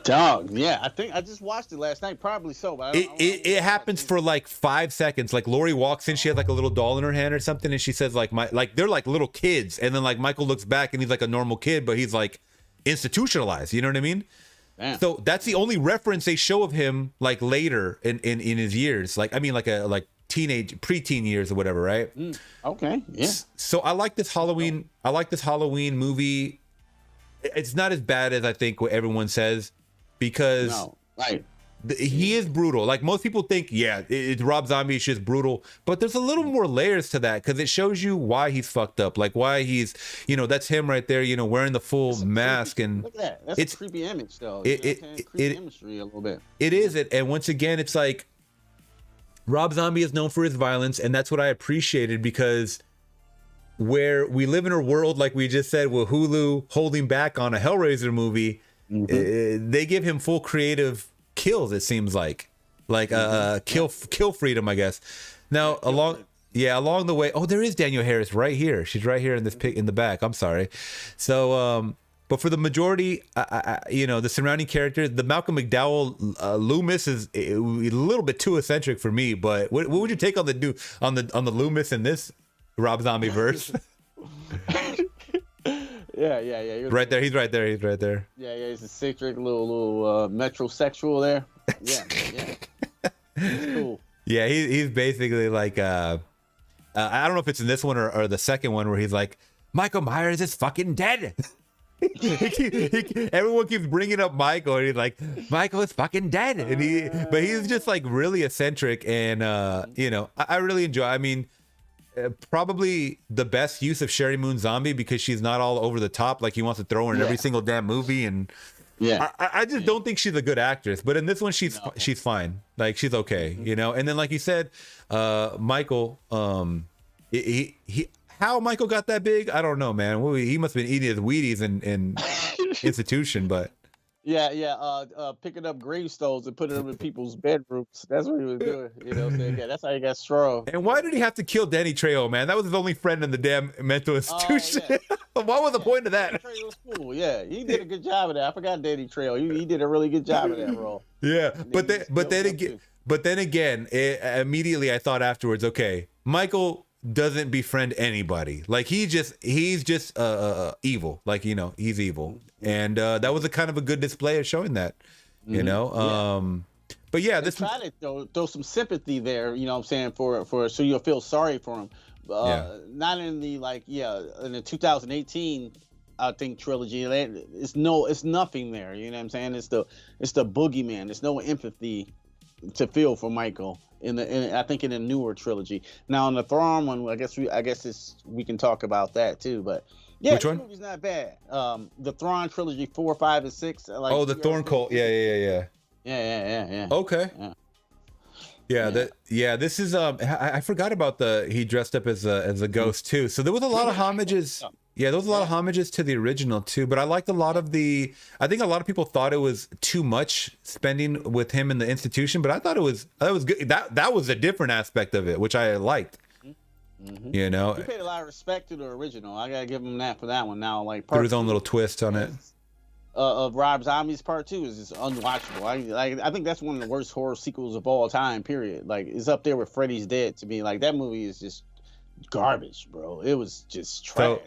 Dog, yeah. I think I just watched it last night. Probably so. But it happens for like 5 seconds. Like Laurie walks in, she has like a little doll in her hand or something, and she says like they're like little kids, and then like Michael looks back and he's like a normal kid, but he's like institutionalized. You know what I mean? Damn. So that's the only reference they show of him like later in his years. Like I mean like preteen years or whatever, right? Okay, yeah. So I like this Halloween. I like this Halloween movie. It's not as bad as I think what everyone says, because he is brutal. Like most people think, it's Rob Zombie. It's just brutal, but there's a little more layers to that, because it shows you why he's fucked up, like why he's, you know, that's him right there, you know, wearing the full mask, and look at that. That's a creepy image, though. Creepy imagery a little bit. It is it, and once again, it's like, Rob Zombie is known for his violence, and that's what I appreciated, because where we live in a world, like we just said, with Hulu holding back on a Hellraiser movie, they give him full creative kills, it seems like kill freedom, I guess. Now along the way, there is Danielle Harris right here. She's right here in this pic in the back. I'm sorry. So but for the majority, you know, the surrounding characters, the Malcolm McDowell Loomis is a little bit too eccentric for me. But what would you take on the Loomis in this Rob Zombie verse? Yeah. Right there, he's right there. Yeah, he's a eccentric little metrosexual there. Yeah. That's cool. Yeah, he's basically like I don't know if it's in this one or the second one, where he's like, Michael Myers is fucking dead. Everyone keeps bringing up Michael, and he's like, Michael is fucking dead, and but he's just like really eccentric, and you know, I really enjoy. I mean, probably the best use of Sherry Moon Zombie, because she's not all over the top like he wants to throw her in every single damn movie, and I just don't think she's a good actress. But in this one, she's fine. Like she's okay, you know. And then like you said, Michael, he how Michael got that big, I don't know, man. He must have been eating his Wheaties in institution, but Picking up gravestones and putting them in people's bedrooms. That's what he was doing. You know what I'm saying? Yeah, that's how he got strong. And why did he have to kill Danny Trejo, man? That was his only friend in the damn mental institution. Yeah. What was the point of that? Danny Trejo was cool. Yeah, he did a good job of that. I forgot Danny Trejo. He did a really good job of that role. Yeah, but then again, immediately I thought afterwards, okay, Michael doesn't befriend anybody. Like he's just evil. Like, you know, he's evil, and that was a kind of a good display of showing that. You know, but yeah, this try to throw some sympathy there. You know what I'm saying, for so you'll feel sorry for him. Not in the in the 2018 I think trilogy. It's nothing there. You know what I'm saying? It's the boogeyman. There's no empathy to feel for Michael I think in the newer trilogy. Now in the Thrawn one, I guess we can talk about that too. But yeah, which one? The movie's not bad. The Thrawn trilogy 4, 5, and 6. The Thorn Cult. Yeah. Okay. This is I forgot about he dressed up as a ghost too. So there was a lot of homages. Yeah, there was a lot of homages to the original too, but I liked a lot of I think a lot of people thought it was too much spending with him in the institution, but I thought it was good. That was a different aspect of it, which I liked. Mm-hmm. You know, he paid a lot of respect to the original. I gotta give him that for that one. Now, like threw his own little twist on it. Of Rob Zombie's part 2 is just unwatchable. I think that's one of the worst horror sequels of all time. Period. Like it's up there with Freddy's Dead to me. Like that movie is just garbage, bro. It was just trash.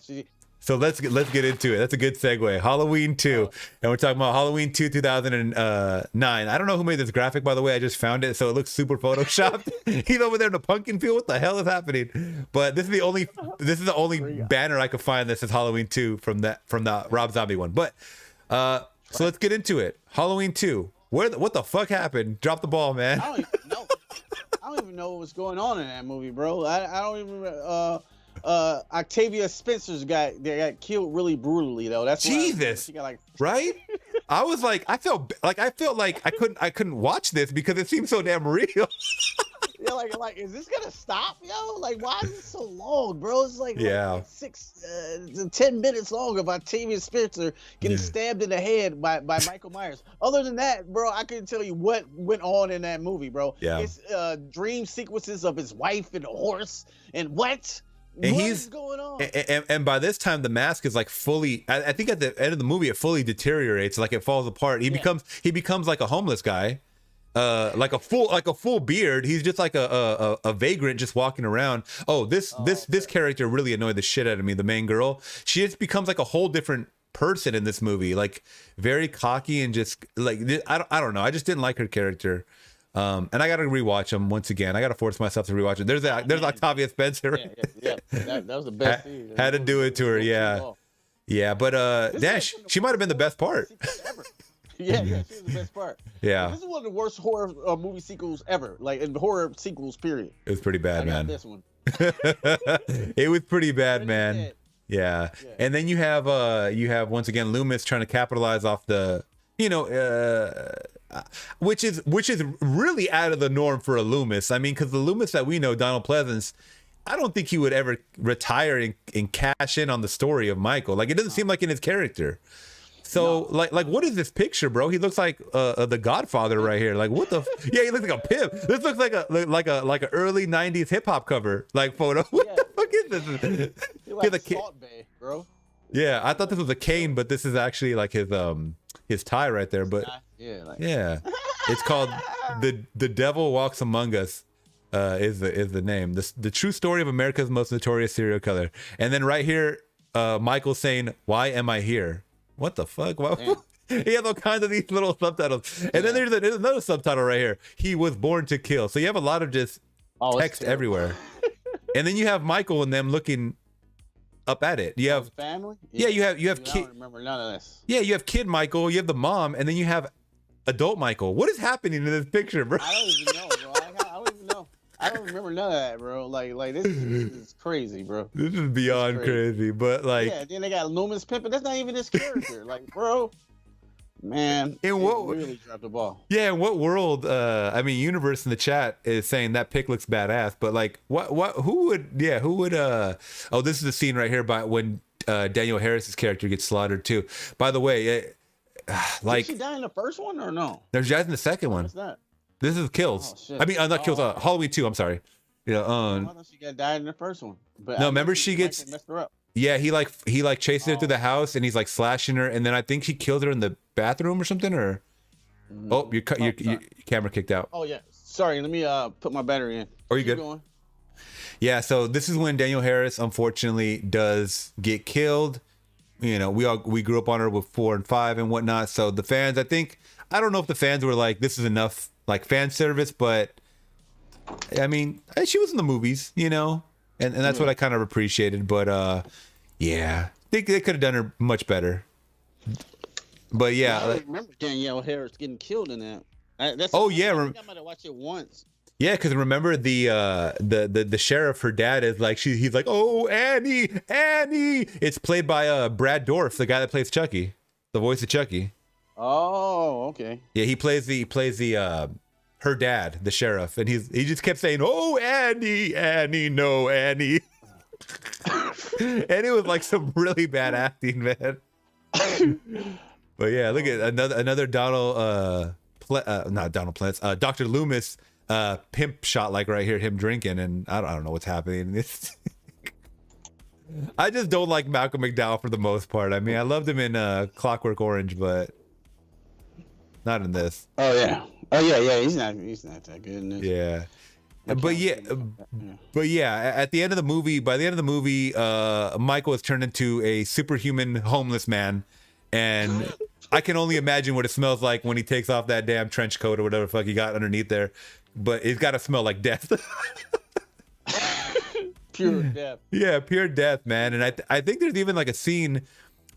So let's get into it. That's a good segue. Halloween 2, and we're talking about Halloween 2, 2009. I don't know who made this graphic, by the way. I just found it, so it looks super photoshopped. He's over there in the pumpkin field. What the hell is happening? But this is the only banner I could find that says Halloween 2 from the Rob Zombie one. But so let's get into it. Halloween 2. What the fuck happened? Drop the ball, man. I don't even know what was going on in that movie, bro. I don't even. Octavia Spencer's got killed really brutally though. That's Jesus. She got right? I was like, I felt like I couldn't watch this because it seemed so damn real. Yeah, like is this gonna stop, yo? Like, why is it so long, bro? It's like 10 minutes long of Octavia Spencer getting stabbed in the head by Michael Myers. Other than that, bro, I couldn't tell you what went on in that movie, bro. Yeah. It's dream sequences of his wife and the horse and what? And what is going on? And by this time the mask is like fully. I think at the end of the movie it fully deteriorates, like it falls apart. He becomes like a homeless guy, like a full beard. He's just like a vagrant just walking around. This character really annoyed the shit out of me. The main girl, she just becomes like a whole different person in this movie, like very cocky and just like I don't know. I just didn't like her character. And I gotta rewatch them once again. I gotta force myself to rewatch it. There's Octavia Spencer. Yeah. That was the best scene. Had to do it to her. Yeah. But Dash, she might have been the best part. Yeah, she was the best part. Yeah. This is one of the worst horror movie sequels ever. Like in horror sequels, period. It was pretty bad, man. This one. It was pretty bad, man. Yeah. And then you have once again Loomis trying to capitalize off the which is really out of the norm for a Loomis. I mean, because the Loomis that we know, Donald Pleasance, I don't think he would ever retire and cash in on the story of Michael. Like it doesn't seem like in his character. So like what is this picture, bro? He looks like the Godfather right here. Like what the? Yeah, he looks like a pimp. This looks like a early '90s hip hop cover like photo. What the fuck is this? Like Salt Bae, bro. Yeah, I thought this was a cane, but this is actually like his tie right there. But yeah, it's called the Devil Walks Among Us. Is the name. The true story of America's most notorious serial killer. And then right here, Michael saying, "Why am I here?" What the fuck? He has all kinds of these little subtitles. And then there's another subtitle right here. He was born to kill. So you have a lot of just text everywhere. And then you have Michael and them looking up at it. You have family. Yeah, you have kid. I don't remember none of this. Yeah, you have kid Michael. You have the mom, and then you have adult Michael. What is happening in this picture, bro? I don't even know, bro. I don't even know. I don't remember none of that, bro. Like this is crazy, bro. This is beyond crazy. But like, yeah. Then they got Loomis pimping. That's not even his character. Like, bro, man, really dropped the ball. Yeah, in what world? I mean, Universe in the chat is saying that pic looks badass. But like, who would? Oh, this is the scene right here by when Daniel Harris's character gets slaughtered too. By the way, like, did she die in the first one or no? there's Jazz in the second one. What's that? This is Kills. Oh shit! I mean, not Kills. Oh, Halloween 2. I'm sorry. Yeah. I thought she got died in the first one. But No, I remember think she gets. messed her up. Yeah, he chases her through the house and he's like slashing her, and then I think he kills her in the bathroom or something. Or your camera kicked out. Oh yeah, sorry. Let me put my battery in. Are you Keep good? Going. Yeah, so this is when Danielle Harris unfortunately does get killed. You know, we grew up on her with 4 and 5 and whatnot. So the fans, I don't know if the fans were like, this is enough like fan service, but I mean, she was in the movies, you know, and that's what I kind of appreciated. But yeah, I think they could have done her much better. But yeah, I remember Danielle Harris getting killed in that. I might have watched it once. Yeah, because remember the sheriff, her dad is like, he's like, oh, Annie. It's played by Brad Dourif, the guy that plays Chucky, the voice of Chucky. Oh, okay. Yeah, he plays her dad, the sheriff, and he just kept saying, oh, Annie, no, Annie. And it was like some really bad acting, man. But yeah, look at another Dr. Loomis pimp shot, like right here, him drinking, and I don't know what's happening. I just don't like Malcolm McDowell for the most part. I mean, I loved him in Clockwork Orange, but not in this. Oh yeah. He's not that good in this. Yeah. But yeah, at the end of the movie, Michael is turned into a superhuman homeless man, and I can only imagine what it smells like when he takes off that damn trench coat or whatever the fuck he got underneath there. But it's got to smell like death. Pure death. Yeah, pure death, man. And I think there's even like a scene.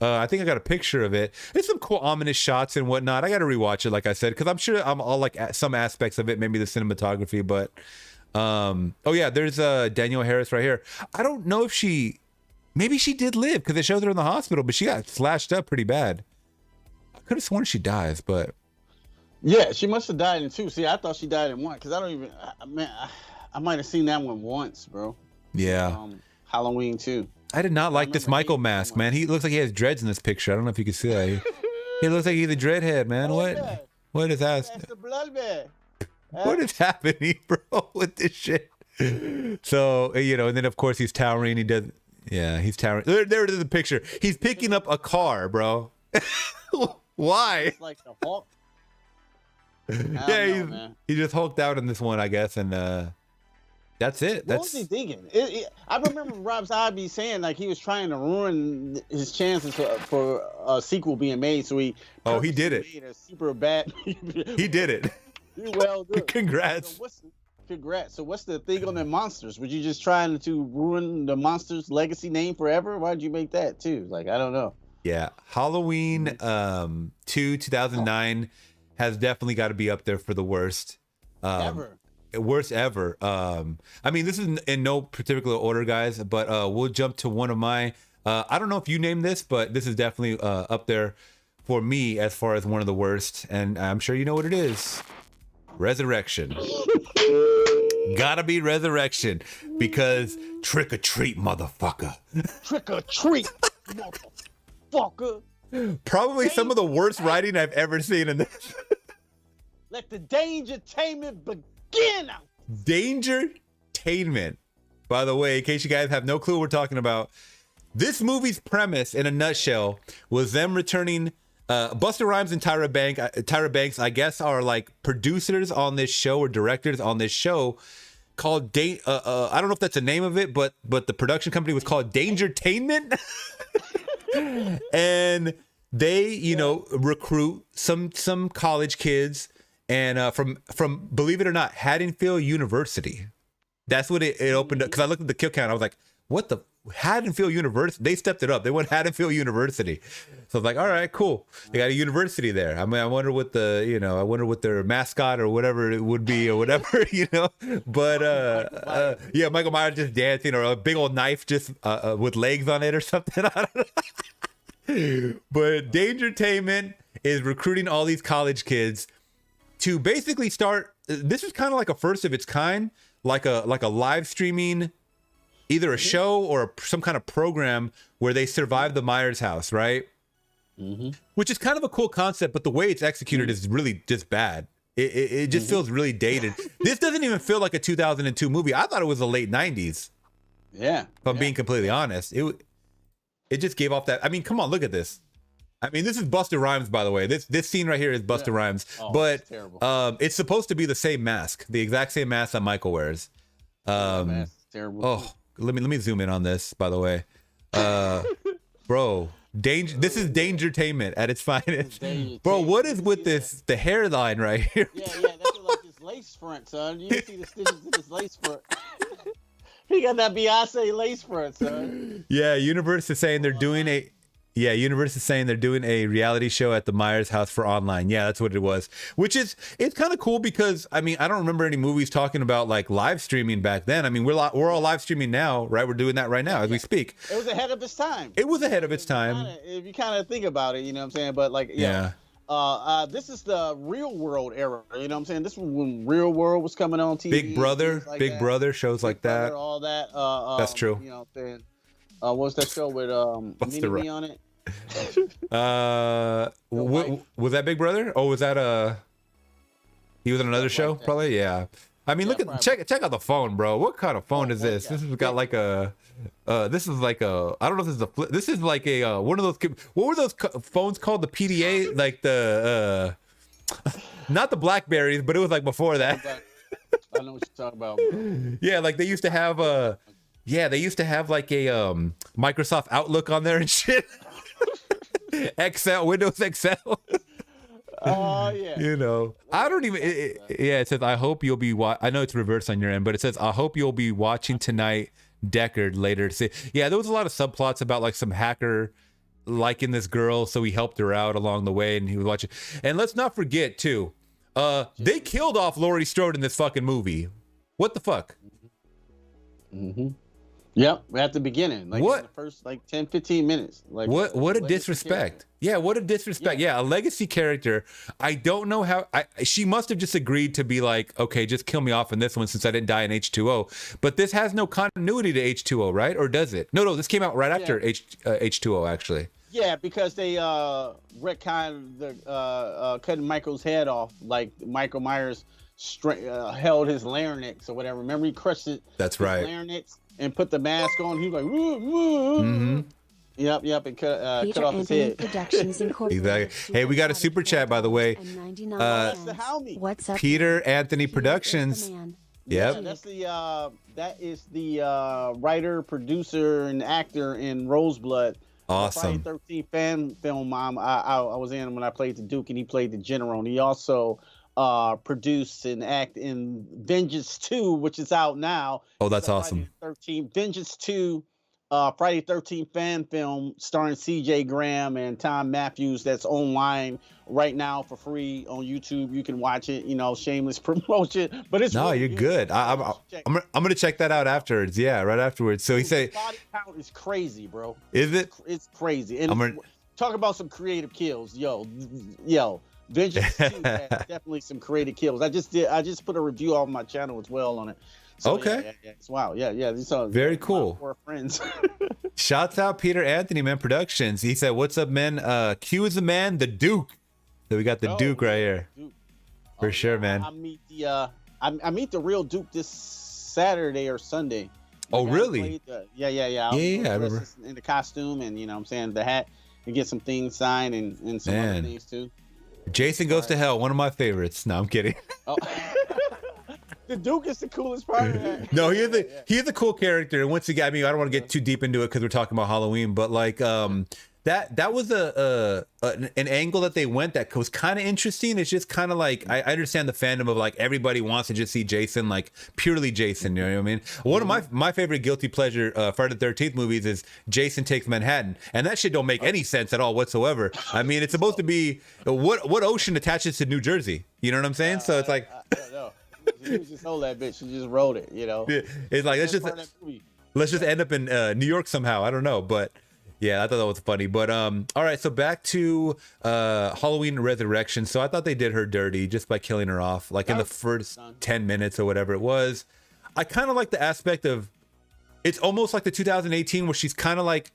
I think I got a picture of it. It's some cool ominous shots and whatnot. I got to rewatch it, like I said, because I'm sure I'm all like some aspects of it, maybe the cinematography. But oh yeah, there's Danielle Harris right here. I don't know if maybe she did live because it shows her in the hospital, but she got slashed up pretty bad. I could have sworn she dies, but. Yeah, she must have died in 2. See, I thought she died in 1 because I might have seen that one once, bro. Yeah. Halloween 2. I did not like this Michael mask, man. He looks like he has dreads in this picture. I don't know if you can see that. He looks like he's a dreadhead, man. What is that? That's the blood bag. What is happening, bro, with this shit? So, you know, and then of course he's towering. He's towering. There it is, the picture. He's picking up a car, bro. Why? It's like the Hulk. He just hulked out in this one, I guess, and that's it. What was he thinking? I remember Rob Zombie saying like he was trying to ruin his chances for a sequel being made, so he did it. Made a super bad. He did it. Well, good. Congrats. Congrats. So what's the thing on the monsters? Were you just trying to ruin the monsters' legacy name forever? Why'd you make that too? Like, I don't know. Yeah, Halloween 2009 has definitely got to be up there for the worst. Worst ever. I mean, this is in no particular order, guys, but we'll jump to one of my I don't know if you named this, but this is definitely up there for me as far as one of the worst, and I'm sure you know what it is. Resurrection. Gotta be Resurrection, because trick or treat, motherfucker. Trick or treat, motherfucker. Probably some of the worst writing I've ever seen in this. Let the dangertainment begin. Dangertainment. By the way, in case you guys have no clue what we're talking about, this movie's premise in a nutshell was them returning Busta Rhymes and Tyra Banks, I guess, are like producers on this show or directors on this show called I don't know if that's the name of it, but the production company was called Dangertainment. And they, you know, recruit some college kids and from believe it or not, Haddonfield University. That's what it opened up, because I looked at the kill count. I was like, what the Haddonfield University? They stepped it up. They went Haddonfield University. So I was like, all right, cool. They got a university there. I mean, I wonder what their mascot or whatever it would be or whatever, you know. But yeah, Michael Myers just dancing, or a big old knife just with legs on it or something. I don't know. But Dangertainment is recruiting all these college kids to basically start. This is kind of like a first of its kind, like a live streaming, either a show or some kind of program where they survive the Myers house, right? which is kind of a cool concept, but the way it's executed is really just bad. It just feels really dated. This doesn't even feel like a 2002 movie. I thought it was the late 90s. Yeah. If I'm being completely honest, it just gave off that. I mean, come on, look at this. I mean, this is Busta Rhymes, by the way. This scene right here is Busta Rhymes, but it's supposed to be the same mask, the exact same mask that Michael wears. Terrible. Oh, let me zoom in on this, by the way. Bro, danger. This is Dangertainment at its finest. Bro, what is with the hairline right here? Yeah, that's like this lace front, son. You see the stitches in this lace front. He got that Beyonce lace front, son. Yeah, Universe is saying they're doing a reality show at the Myers house for online. Yeah, that's what it was. Which is, it's kind of cool because, I mean, I don't remember any movies talking about like live streaming back then. I mean, we're all live streaming now, right? We're doing that right now as we speak. It was ahead of its time. It was ahead of its time. If you kind of think about it, you know what I'm saying? But like, this is the Real World era. You know what I'm saying? This was when Real World was coming on TV. Big Brother, like Big Brother shows like that. Brother, all that. That's true. You know what I'm saying? What's that show with Mini on it? Was that Big Brother? Oh, was that he was on another show? Like probably, yeah. I mean, check out the phone, bro. What kind of phone is this? This has got like a this is like a, I don't know if this is a flip. This is like a one of those, what were those phones called? The PDA, like the not the Blackberries, but it was like before that. I know what you're talking about, bro. Yeah, like they used to have like a Microsoft Outlook on there and shit. Excel, Windows Excel. Oh yeah. You know, I don't even. It says, "I hope you'll be." I know it's reversed on your end, but it says, "I hope you'll be watching tonight." Deckard later to say, yeah, there was a lot of subplots about like some hacker liking this girl, so he helped her out along the way, and he was watching. And let's not forget too, they killed off Laurie Strode in this fucking movie. What the fuck? Mm-hmm. Yep, at the beginning, like what? In the first like 10-15 minutes. Like what a disrespect. Yeah, what a disrespect. Yeah, a legacy character. I don't know how she must have just agreed to be like, okay, just kill me off in this one since I didn't die in H2O. But this has no continuity to H2O, right? Or does it? No, this came out right after H2O actually. Yeah, because they retconned the cutting Michael's head off, like Michael Myers held his larynx or whatever. Remember, he crushed it. That's right. Larynx. And put the mask on. He was like, woo, woo. Mm-hmm. Yep, and cut off his head. Exactly. Hey, we got a super chat, by the way. What's up? Peter Anthony Productions. Yep. Yeah, that is the writer, producer, and actor in Roseblood. Awesome. Friday 13th fan film I was in when I played the Duke, and he played the General. And he also produced and act in Vengeance 2, which is out now. Oh, that's awesome. Vengeance 2, Friday 13th fan film starring CJ Graham and Tom Matthews. That's online right now for free on YouTube. You can watch it. You know, shameless promotion, but it's you're good. I'm gonna check that out afterwards. Yeah, right afterwards. So he said, body count is crazy, bro. Is it? It's crazy. And talk about some creative kills, yo. Vengeance 2 has definitely some creative kills. I just put a review on my channel as well on it. So, okay. Yeah, it's wow. Yeah. These are very cool. We're friends. Shouts out Peter Anthony, man. Productions. He said, "What's up, man? Q is the man, the Duke." So we got the Duke right here. Duke. For sure, man. I meet the real Duke this Saturday or Sunday. Oh, really? Yeah. Yeah, I remember. In the costume and you know what I'm saying, the hat, and get some things signed and some other things too. Jason Goes to Hell, one of my favorites. No, I'm kidding. Oh. The Duke is the coolest part of that. No, he is a cool character. And once again, I mean, I don't want to get too deep into it because we're talking about Halloween, but like that was an angle that they went that was kind of interesting. It's just kind of like I understand the fandom of like everybody wants to just see Jason, like purely Jason. You know what I mean? One of my favorite guilty pleasure Friday the 13th movies is Jason Takes Manhattan, and that shit don't make any sense at all whatsoever. I mean, it's supposed to be what ocean attaches to New Jersey? You know what I'm saying? So it's like I don't know. He just stole that bitch. He just wrote it. You know? It's like let's just end up in New York somehow. I don't know, but. Yeah, I thought that was funny. But all right, so back to Halloween Resurrection. So I thought they did her dirty just by killing her off, like in the first 10 minutes or whatever it was. I kind of like the aspect of it's almost like the 2018 where she's kind of like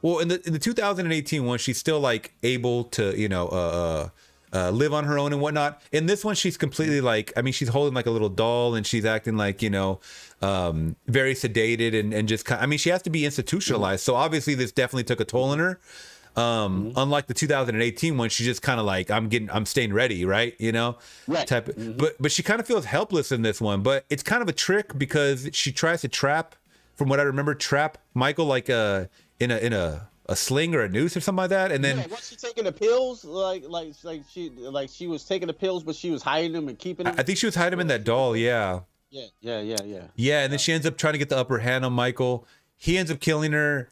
Well, in the 2018 one, she's still like able to, live on her own and whatnot. In this one, she's completely like, I mean, she's holding like a little doll and she's acting like, very sedated and just kind. I mean, she has to be institutionalized. So obviously, this definitely took a toll on her. Unlike the 2018 one, she's just kind of like, I'm staying ready, right? Right. Type. But she kind of feels helpless in this one. But it's kind of a trick because she tries to trap, from what I remember, Michael like in a sling or a noose or something like that, and then was she taking the pills? Like she was taking the pills, but she was hiding them and keeping them. I think she was hiding them in that doll. Yeah. Yeah. And then she ends up trying to get the upper hand on Michael. He ends up killing her,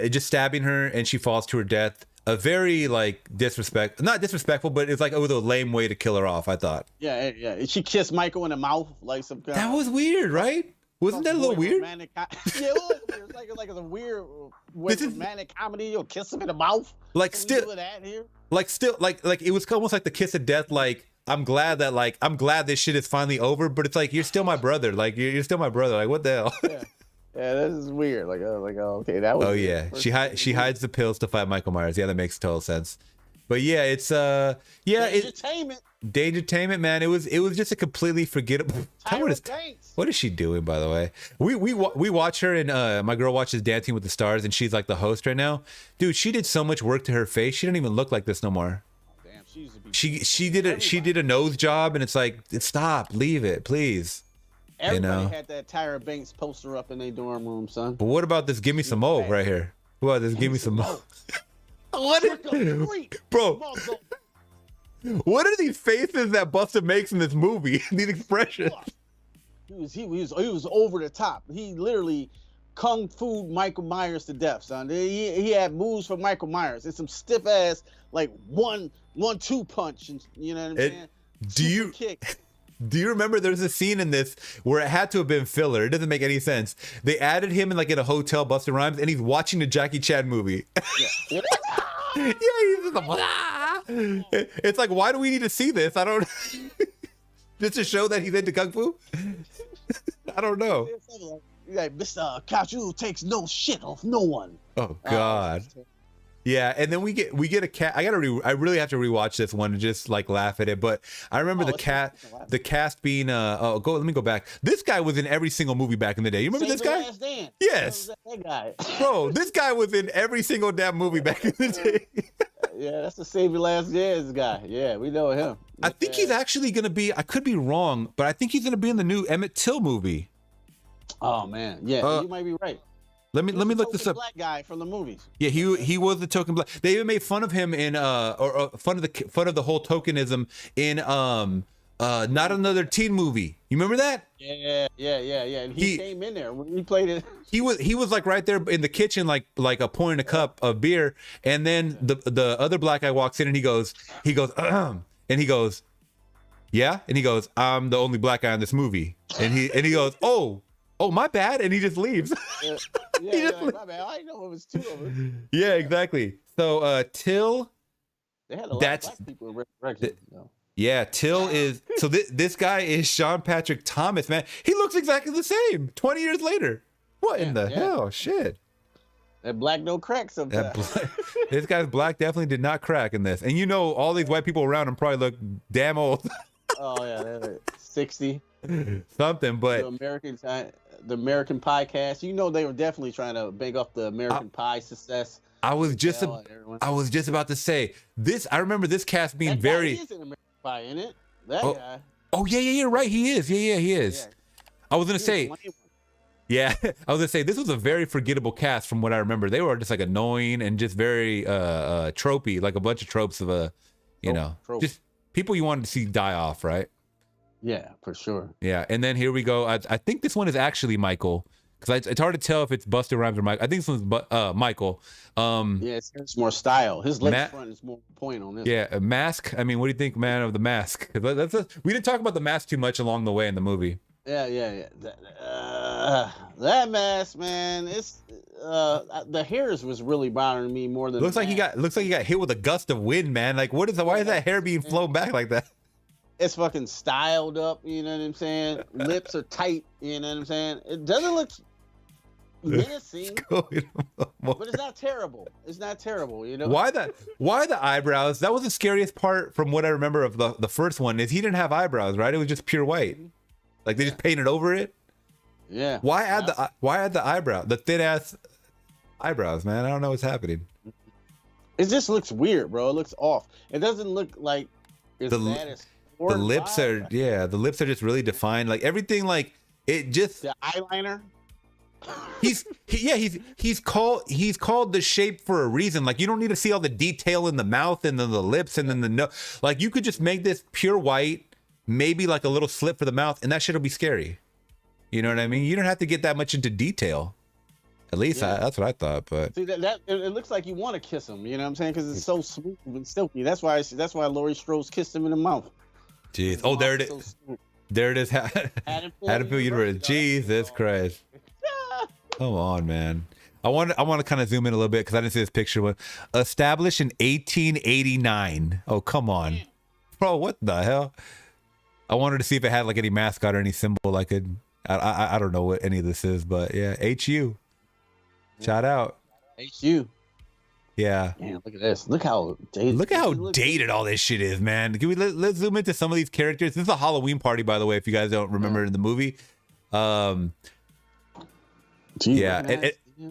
just stabbing her, and she falls to her death. A very like not disrespectful, but it's like, a lame way to kill her off, I thought. Yeah. She kissed Michael in the mouth like some kind. That was weird, right? Wasn't that a little weird? Yeah, it was weird. It's like a weird romantic comedy. You'll kiss him in the mouth. Like Can still, we do that here? like still, like it was almost like the kiss of death. Like I'm glad this shit is finally over, but it's like, you're still my brother. Like you're still my brother. Like what the hell? Yeah, this is weird. Okay, that was. Oh yeah, she hides the pills to fight Michael Myers. Yeah, that makes total sense. But yeah, it's Dangertainment, man. It was just a completely forgettable. What is she doing, by the way? We watch her, and my girl watches Dancing with the Stars, and she's like the host right now. Dude, she did so much work to her face. She didn't even look like this no more. Damn, she did a nose job, and it's like, stop, leave it, please. Everybody had that Tyra Banks poster up in their dorm room, son. But what about this? Give me some more right here. What about this? Give me some more. Bro? What are these faces that Busta makes in this movie? These expressions. He was over the top. He literally kung fu Michael Myers to death, son. He had moves for Michael Myers. It's some stiff ass like 1-2 punch, and you know what I'm saying? Do you remember there's a scene in this where it had to have been filler? It doesn't make any sense. They added him in a hotel, Busta Rhymes, and he's watching the Jackie Chan movie. Yeah. Yeah, he's just like, it's like, why do we need to see this? I don't. Just to show that he's into kung fu. I don't know. Like Mr. Kaiju takes no shit off no one. Oh God. Yeah, and then we get a cat. I really have to rewatch this one and just like laugh at it. But I remember the cast being let me go back. This guy was in every single movie back in the day. You remember this guy? Yes. That guy. Bro, this guy was in every single damn movie back in the day. Yeah, that's the Save Your Last Dance guy. Yeah, we know him. I think he's actually gonna be. I could be wrong, but I think he's gonna be in the new Emmett Till movie. Oh man, yeah, you might be right. Let me look this up. Black guy from the movies. Yeah, he was the token black. They even made fun of him in or fun of the whole tokenism in Not Another Teen Movie. You remember that? Yeah. And he came in there when he played it. He was like right there in the kitchen, like pouring a cup of beer, and then the other black guy walks in and he goes, and he goes, yeah, and he goes, I'm the only black guy in this movie, and he goes, oh, my bad, and he just leaves. My bad. I didn't know it was two of them. Yeah, exactly. So Till, they had a lot of black people in Resurrection. Yeah, Till is so. This guy is Sean Patrick Thomas, man. He looks exactly the same 20 years later. What in the hell? Shit. That black don't crack sometimes. This guy's black definitely did not crack in this, and all these white people around him probably look damn old. Oh yeah, they're like 60 something, but the American Pie cast. They were definitely trying to bank off the American Pie success. I was just about to say this. I remember this cast being that guy is in American Pie, isn't it? That guy. Oh yeah, right. He is. Yeah, he is. Yeah. I was gonna say. Yeah, I was gonna say this was a very forgettable cast from what I remember. They were just like annoying and just very tropey, like a bunch of tropes of just people you wanted to see die off, right? Yeah, for sure. Yeah, and then here we go. I think this one is actually Michael, because it's hard to tell if it's Busta Rhymes or Michael. I think this one's Michael. Yeah, it's more style. His left front is more point on this. Yeah, a Mask. I mean, what do you think, man, of the Mask? We didn't talk about the Mask too much along the way in the movie. Yeah. That mask, man. It's the hairs was really bothering me more than. Looks like he got hit with a gust of wind, man. Like, why is that hair being flown back like that? It's fucking styled up, you know what I'm saying? Lips are tight, you know what I'm saying? It doesn't look menacing. But it's not terrible. It's not terrible, you know. Why the eyebrows? That was the scariest part from what I remember of the first one. Is he didn't have eyebrows, right? It was just pure white. Like they just painted over it. Yeah. Why add the eyebrow? The thin ass eyebrows, man. I don't know what's happening. It just looks weird, bro. It looks off. It doesn't look like as bad as the lips are the lips are just really defined. Like everything, like it just the eyeliner. He's called the shape for a reason. Like you don't need to see all the detail in the mouth and then the lips and then the nose. Like you could just make this pure white, maybe like a little slit for the mouth, and that shit'll be scary. You know what I mean? You don't have to get that much into detail. At least that's what I thought. But see that it looks like you want to kiss him. You know what I'm saying? Because it's so smooth and silky. That's why Laurie Strode kissed him in the mouth. Jeez. Oh, there it is. There it is. Haddonfield University. Jesus Christ. Come on, man. I want to kind of zoom in a little bit because I didn't see this picture. Established in 1889. Oh, come on, bro. What the hell? I wanted to see if it had like any mascot or any symbol I could. I don't know what any of this is, but yeah, HU. Shout out. HU. Yeah. Man, look at this. Look how dated. Look at how dated all this shit is, man. Can we let's zoom into some of these characters? This is a Halloween party, by the way. If you guys don't remember in the movie, yeah,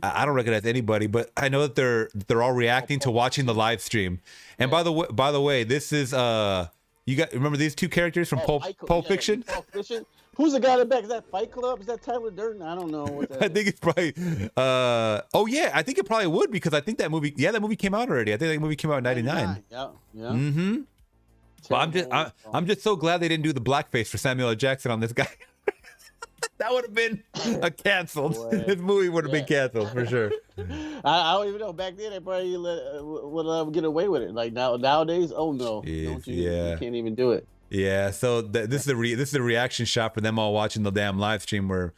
I don't recognize anybody, but I know that they're all reacting to watching the live stream. And by the way, this is you got remember these two characters from Pulp Fiction? Pulp Fiction. Who's the guy in the back? Is that Fight Club? Is that Tyler Durden? I don't know what that I think it's probably oh yeah, I think it probably would because I think that movie came out already. I think that movie came out in 99. Yeah. Mm-hmm. But I'm just so glad they didn't do the blackface for Samuel L. Jackson on this guy. That would have been canceled. This movie would have been canceled for sure. I don't even know. Back then, they probably would get away with it. Like nowadays, oh no, you can't even do it. Yeah. So this is a reaction shot for them all watching the damn live stream where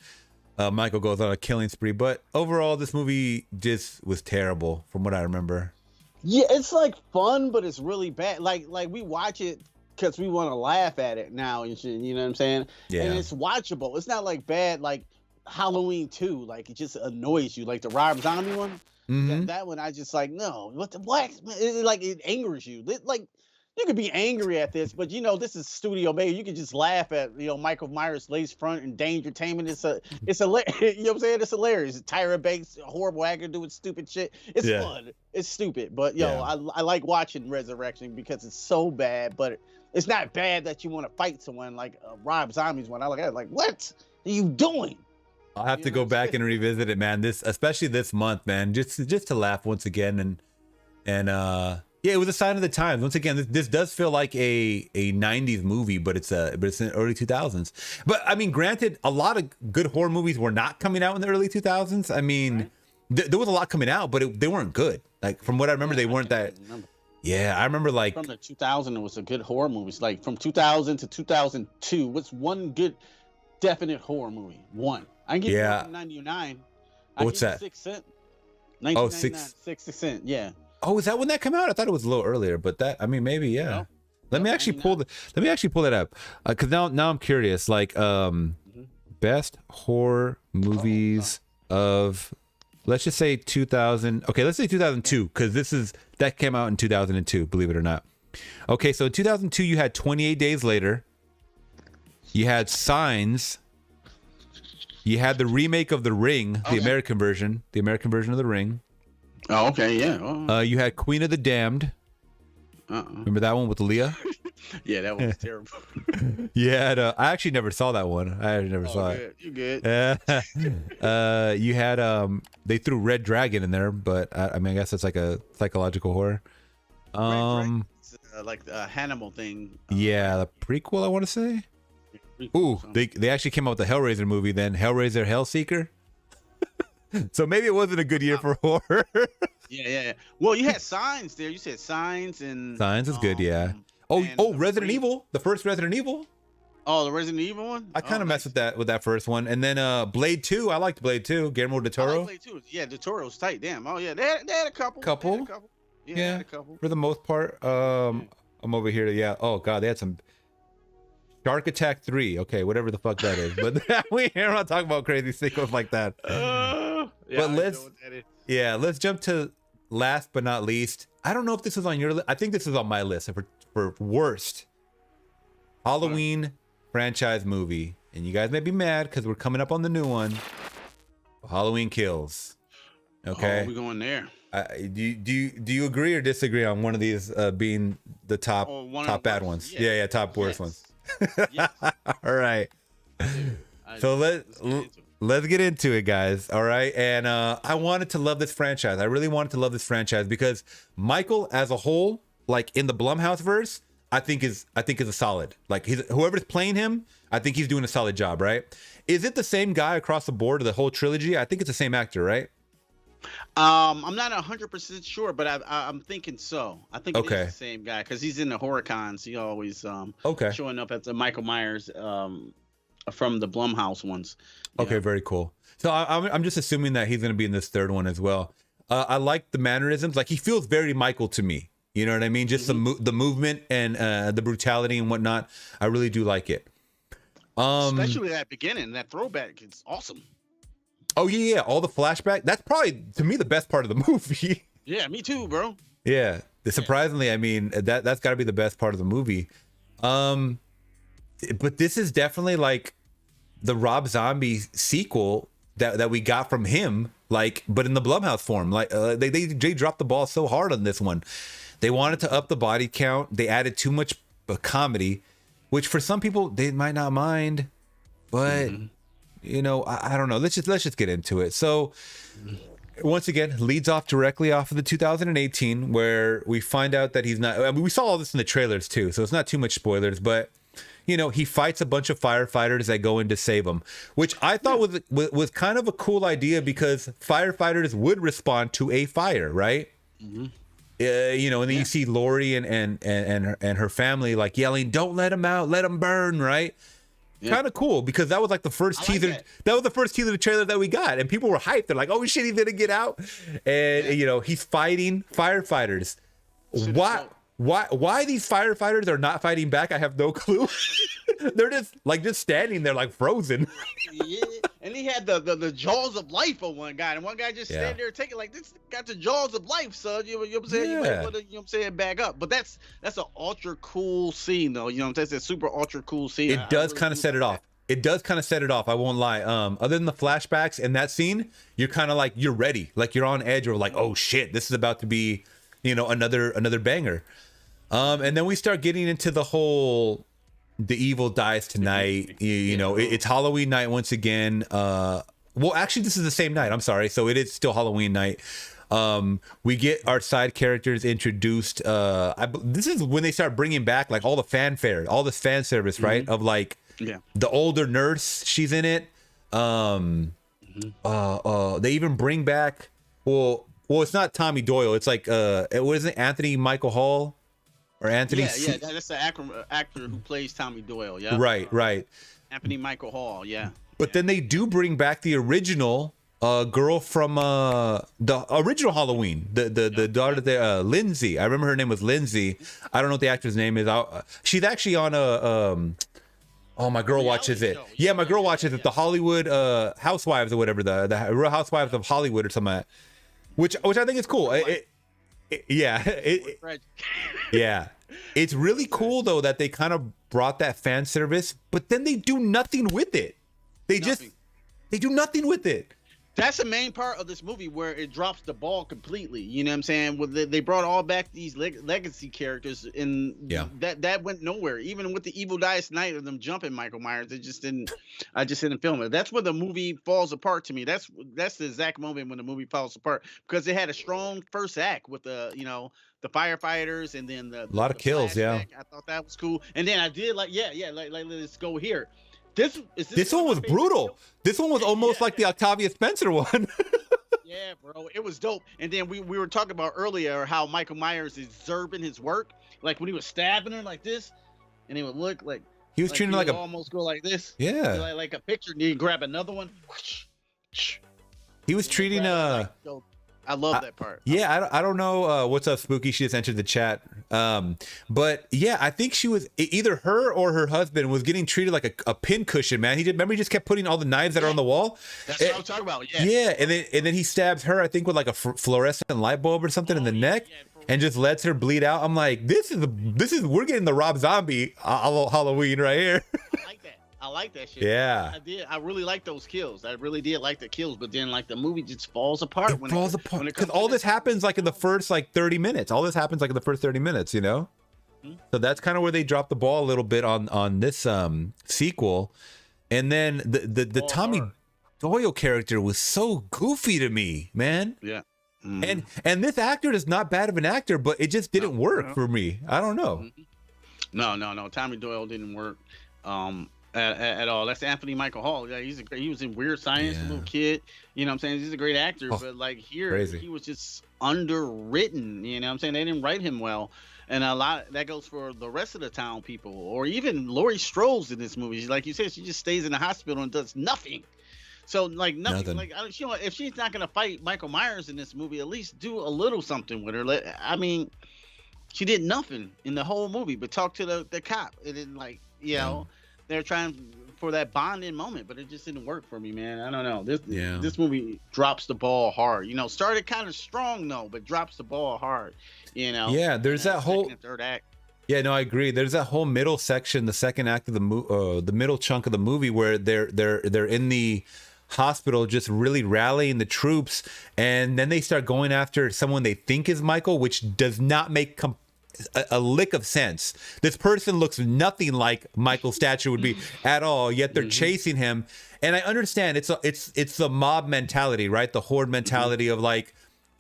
Michael goes on a killing spree. But overall, this movie just was terrible from what I remember. Yeah, it's like fun, but it's really bad. Like we watch it because we want to laugh at it now and shit, you know what I'm saying? Yeah. And it's watchable. It's not like bad like Halloween 2. Like it just annoys you. Like the Rob Zombie one. Mm-hmm. That one I just like, no. What? It angers you. Like you could be angry at this, but you know this is studio made. You could just laugh at Michael Myers lace front and Dangertainment. It's you know what I'm saying? It's hilarious. Tyra Banks, horrible actor doing stupid shit. It's fun. It's stupid, but I like watching Resurrection because it's so bad, but it's not bad that you want to fight someone like Rob Zombie's one. I look at it like, what are you doing? I'll have to go back and revisit it, man. Especially this month, man. Just to laugh once again and yeah, it was a sign of the times. Once again, this does feel like a 90s movie, but it's in the early 2000s. But I mean, granted, a lot of good horror movies were not coming out in the early 2000s. I mean, there was a lot coming out, but they weren't good. Like from what I remember, they weren't that. Yeah, I remember like from the 2000 it was a good horror movies. Like from 2000 to 2002, what's one good definite horror movie? One. I can give you 1999. What's that? 6 Cent. 1999. 6 Cent. Yeah. Oh, is that when that came out? I thought it was a little earlier, but that I mean maybe yeah. Let me actually pull that up because now I'm curious. Like best horror movies of let's just say 2000. Okay, let's say 2002 because that came out in 2002. Believe it or not. Okay, so in 2002 you had 28 Days Later. You had Signs. You had the remake of The Ring, the American version of The Ring. Oh, okay, yeah. You had Queen of the Damned. Remember that one with Leah? Yeah, that one was terrible. You had I actually never saw that one. I actually never saw it. You good? You had they threw Red Dragon in there, but I mean I guess it's like a psychological horror. Like the Hannibal thing. Yeah, the prequel I want to say. Ooh, they actually came out with the Hellraiser movie then, Hellraiser Hellseeker. So maybe it wasn't a good year for horror. Yeah. Well, you had Signs there. You said Signs and Signs is good, yeah. Resident Evil, the first Resident Evil. Oh, the Resident Evil one. I kind of messed with that first one, and then Blade 2. I liked Blade 2. Guillermo del Toro. I like Blade 2. Yeah, del Toro's tight. Damn. Oh yeah, they had a couple. Yeah, they had a couple. For the most part. I'm over here to Oh god, they had some. Shark Attack 3. Okay, whatever the fuck that is, but we're not talking about crazy sequels like that. But I don't know what that is. let's jump to last but not least. I don't know if this was on your list. I think this is on my list for worst Halloween franchise movie. And you guys may be mad because we're coming up on the new one. Halloween Kills. Okay. Oh, we going there. Do you agree or disagree on one of these being the top bad ones? Yeah, top worst ones. Yes. All right. So let's get into it, guys. All right. And I wanted to love this franchise. I really wanted to love this franchise because Michael as a whole, like in the Blumhouse verse, I think is a solid. Like whoever's playing him, I think he's doing a solid job, right? Is it the same guy across the board of the whole trilogy? I think it's the same actor, right? I'm not 100% sure, but I'm thinking so. I think it is the same guy because he's in the horror cons. He always showing up as the Michael Myers from the Blumhouse ones. Okay, very cool. So I'm just assuming that he's going to be in this third one as well. I like the mannerisms. Like he feels very Michael to me. You know what I mean? Just the movement and the brutality and whatnot. I really do like it. Especially that beginning, that throwback is awesome. Oh yeah, all the flashback. That's probably to me the best part of the movie. Yeah, me too, bro. Yeah, surprisingly, I mean that's got to be the best part of the movie. But this is definitely like the Rob Zombie sequel that we got from him, like, but in the Blumhouse form. Like they dropped the ball so hard on this one. They wanted to up the body count. They added too much comedy, which for some people they might not mind, but. You know, I don't know. Let's just get into it. So, once again, leads off directly off of the 2018, where we find out that he's not. I mean, we saw all this in the trailers too, so it's not too much spoilers. But you know, he fights a bunch of firefighters that go in to save him, which I thought was kind of a cool idea because firefighters would respond to a fire, right? You know, and then you see Lori and her family like yelling, "Don't let him out! Let him burn!" Right? Kind of cool because that was like the first teaser. That was the first teaser trailer that we got, and people were hyped. They're like, "Oh shit, he's gonna get out!" And you know, he's fighting firefighters. Why these firefighters are not fighting back? I have no clue. They're just standing there like frozen. Yeah, and he had the jaws of life on one guy, and one guy just stand there taking like this. Got the jaws of life, son. You know what I'm saying? You might want to, you know what I'm saying, back up. But that's an ultra cool scene, though. You know what I'm saying? It's a super ultra cool scene. It does kind of set it off. It does kind of set it off. I won't lie. Other than the flashbacks in that scene, you're kind of like you're ready, like you're on edge, or like, oh shit, this is about to be, you know, another banger. And then we start getting into the whole. The evil dies tonight. You know, it's Halloween night once again. Well, actually, this is the same night. I'm sorry. So it is still Halloween night. We get our side characters introduced. This is when they start bringing back like all the fanfare, all this fan service, right? Of like the older nurse. She's in it. They even bring back. Well, it's not Tommy Doyle. It's like what is it? Anthony Michael Hall. Or Anthony. Yeah, that's the actor who plays Tommy Doyle. Yeah. Right. Anthony Michael Hall. Yeah. But then they do bring back the original girl from the original Halloween, the daughter there, Lindsay. I remember her name was Lindsay. I don't know what the actress name is. She's actually on a. My girl watches it. Yeah, my girl watches it. The Hollywood Housewives or whatever, the Real Housewives of Hollywood or something like that. Which I think is cool. Yeah. It's really cool though that they kind of brought that fan service, but then they do nothing with it. They do nothing with it. That's the main part of this movie where it drops the ball completely. You know what I'm saying? They brought all back these legacy characters, and that went nowhere. Even with the Evil Dies Tonight of them jumping Michael Myers, I just didn't film it. That's where the movie falls apart to me. That's the exact moment when the movie falls apart because it had a strong first act with the firefighters and then a lot of kills. Flashback. I thought that was cool, and then I did like let's go here. This one was brutal. This one was almost like the Octavia Spencer one. Yeah, bro, it was dope. And then we were talking about earlier how Michael Myers is observing his work, like when he was stabbing her like this, and he would look like he was treating like almost go like this. Yeah, like a picture. And he'd grab another one. He was treating I love that part. Yeah, I don't know what's up, Spooky. She just entered the chat. But yeah, I think she was either her or her husband was getting treated like a pin cushion, man. He just kept putting all the knives that are on the wall. That's what I'm talking about. Yeah. Yeah, and then he stabs her, I think, with like a fluorescent light bulb or something in the neck, and just lets her bleed out. I'm like, this is we're getting the Rob Zombie Halloween right here. I like that shit. Yeah, I did. I really like those kills. I really did like the kills, but then like the movie just falls apart. It falls apart because all this happens like in the first like 30 minutes. All this happens like in the first 30 minutes, you know. Mm-hmm. So that's kind of where they dropped the ball a little bit on this sequel, and then the Tommy Doyle character was so goofy to me, man. Yeah. Mm-hmm. And this actor is not bad of an actor, but it just didn't work for me. I don't know. No. Tommy Doyle didn't work. At all. That's Anthony Michael Hall. Yeah, he was in Weird Science, a little kid. You know what I'm saying? He's a great actor, but like here, he was just underwritten. You know what I'm saying? They didn't write him well. And a lot that goes for the rest of the town people, or even Laurie Strode's in this movie. Like you said, she just stays in the hospital and does nothing. So like nothing. Like you know, if she's not gonna fight Michael Myers in this movie, at least do a little something with her. I mean, she did nothing in the whole movie, but talk to the cop. And then like know. They're trying for that bonding moment, but it just didn't work for me, man. I don't know. This movie drops the ball hard. You know, started kind of strong though, but drops the ball hard. You know. Yeah, there's that whole third act. Yeah, no, I agree. There's that whole middle section, the second act of the middle chunk of the movie where they're in the hospital just really rallying the troops, and then they start going after someone they think is Michael, which does not make a lick of sense. This person looks nothing like Michael's stature would be at all, yet they're chasing him. And I understand it's the mob mentality, right? The horde mentality of like,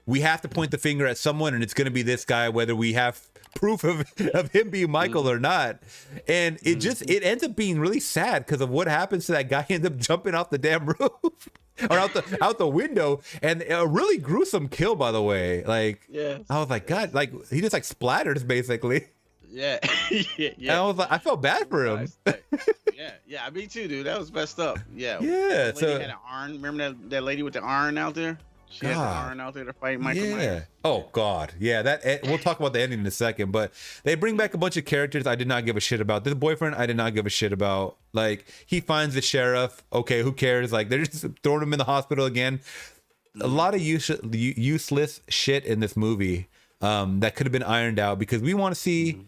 we have to point the finger at someone and it's going to be this guy, whether we have proof of him being Michael or not. And it ends up being really sad because of what happens to that guy. He ends up jumping off the damn roof or out the window, and a really gruesome kill, by the way. Like, I was like, God, like he just like splatters basically. Yeah. And I was like, I felt bad for him. Yeah, me too, dude. That was messed up. Yeah. Yeah. So had an iron. Remember that lady with the iron out there? She had the iron out there to fight Michael Myers. Oh God. Yeah. We'll talk about the ending in a second, but they bring back a bunch of characters I did not give a shit about. This boyfriend I did not give a shit about. Like, he finds the sheriff. Okay, who cares? Like, they're just throwing him in the hospital again. A lot of useless shit in this movie that could have been ironed out, because we want to see,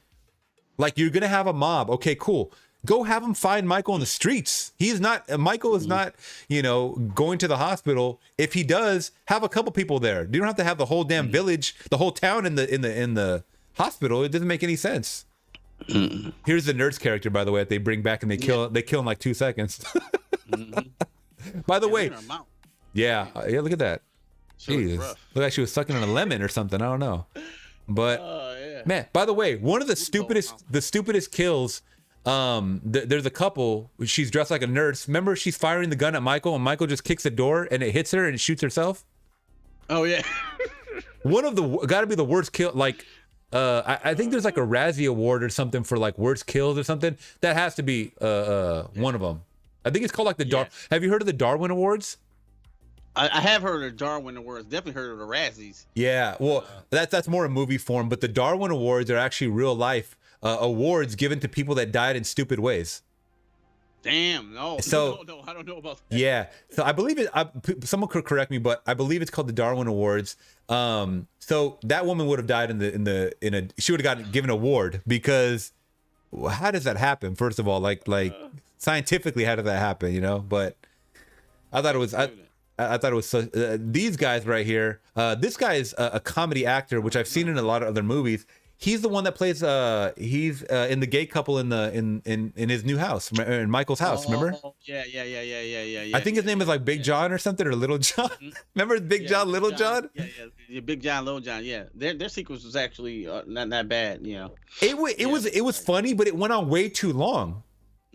like, you're gonna have a mob. Okay, cool. Go have him find Michael in the streets. Michael is not, going to the hospital. If he does, have a couple people there. You don't have to have the whole damn village, the whole town in the hospital. It doesn't make any sense. Here's the nurse character, by the way, that they bring back and they kill in like 2 seconds. By the way, yeah, look at that. Jeez, look like she was sucking on a lemon or something. I don't know, but man, by the way, one of the stupidest kills. There's a couple. She's dressed like a nurse. Remember, she's firing the gun at Michael, and Michael just kicks the door, and it hits her, and shoots herself. Oh yeah. One of the gotta be the worst kill. Like, I think there's like a Razzie Award or something for like worst kills or something. That has to be one of them. I think it's called like the Have you heard of the Darwin Awards? I have heard of the Darwin Awards. Definitely heard of the Razzies. Yeah, well, that's more a movie form, but the Darwin Awards are actually real life awards given to people that died in stupid ways. Damn, no. So no, I don't know about that. Yeah, so I believe it. Someone could correct me, but I believe it's called the Darwin Awards. So that woman would have died she would have gotten given an award, because how does that happen? First of all, like scientifically, how does that happen? But I thought it was. I thought it was these guys right here. This guy is a comedy actor, which I've seen in a lot of other movies. He's the one that plays. He's in the gay couple in his new house, in Michael's house. Remember? Yeah. I think his name is like Big John or something, or Little John. Remember Big John, Little John? Yeah, Big John, Little John. Yeah, their sequence was actually not that bad. It was funny, but it went on way too long.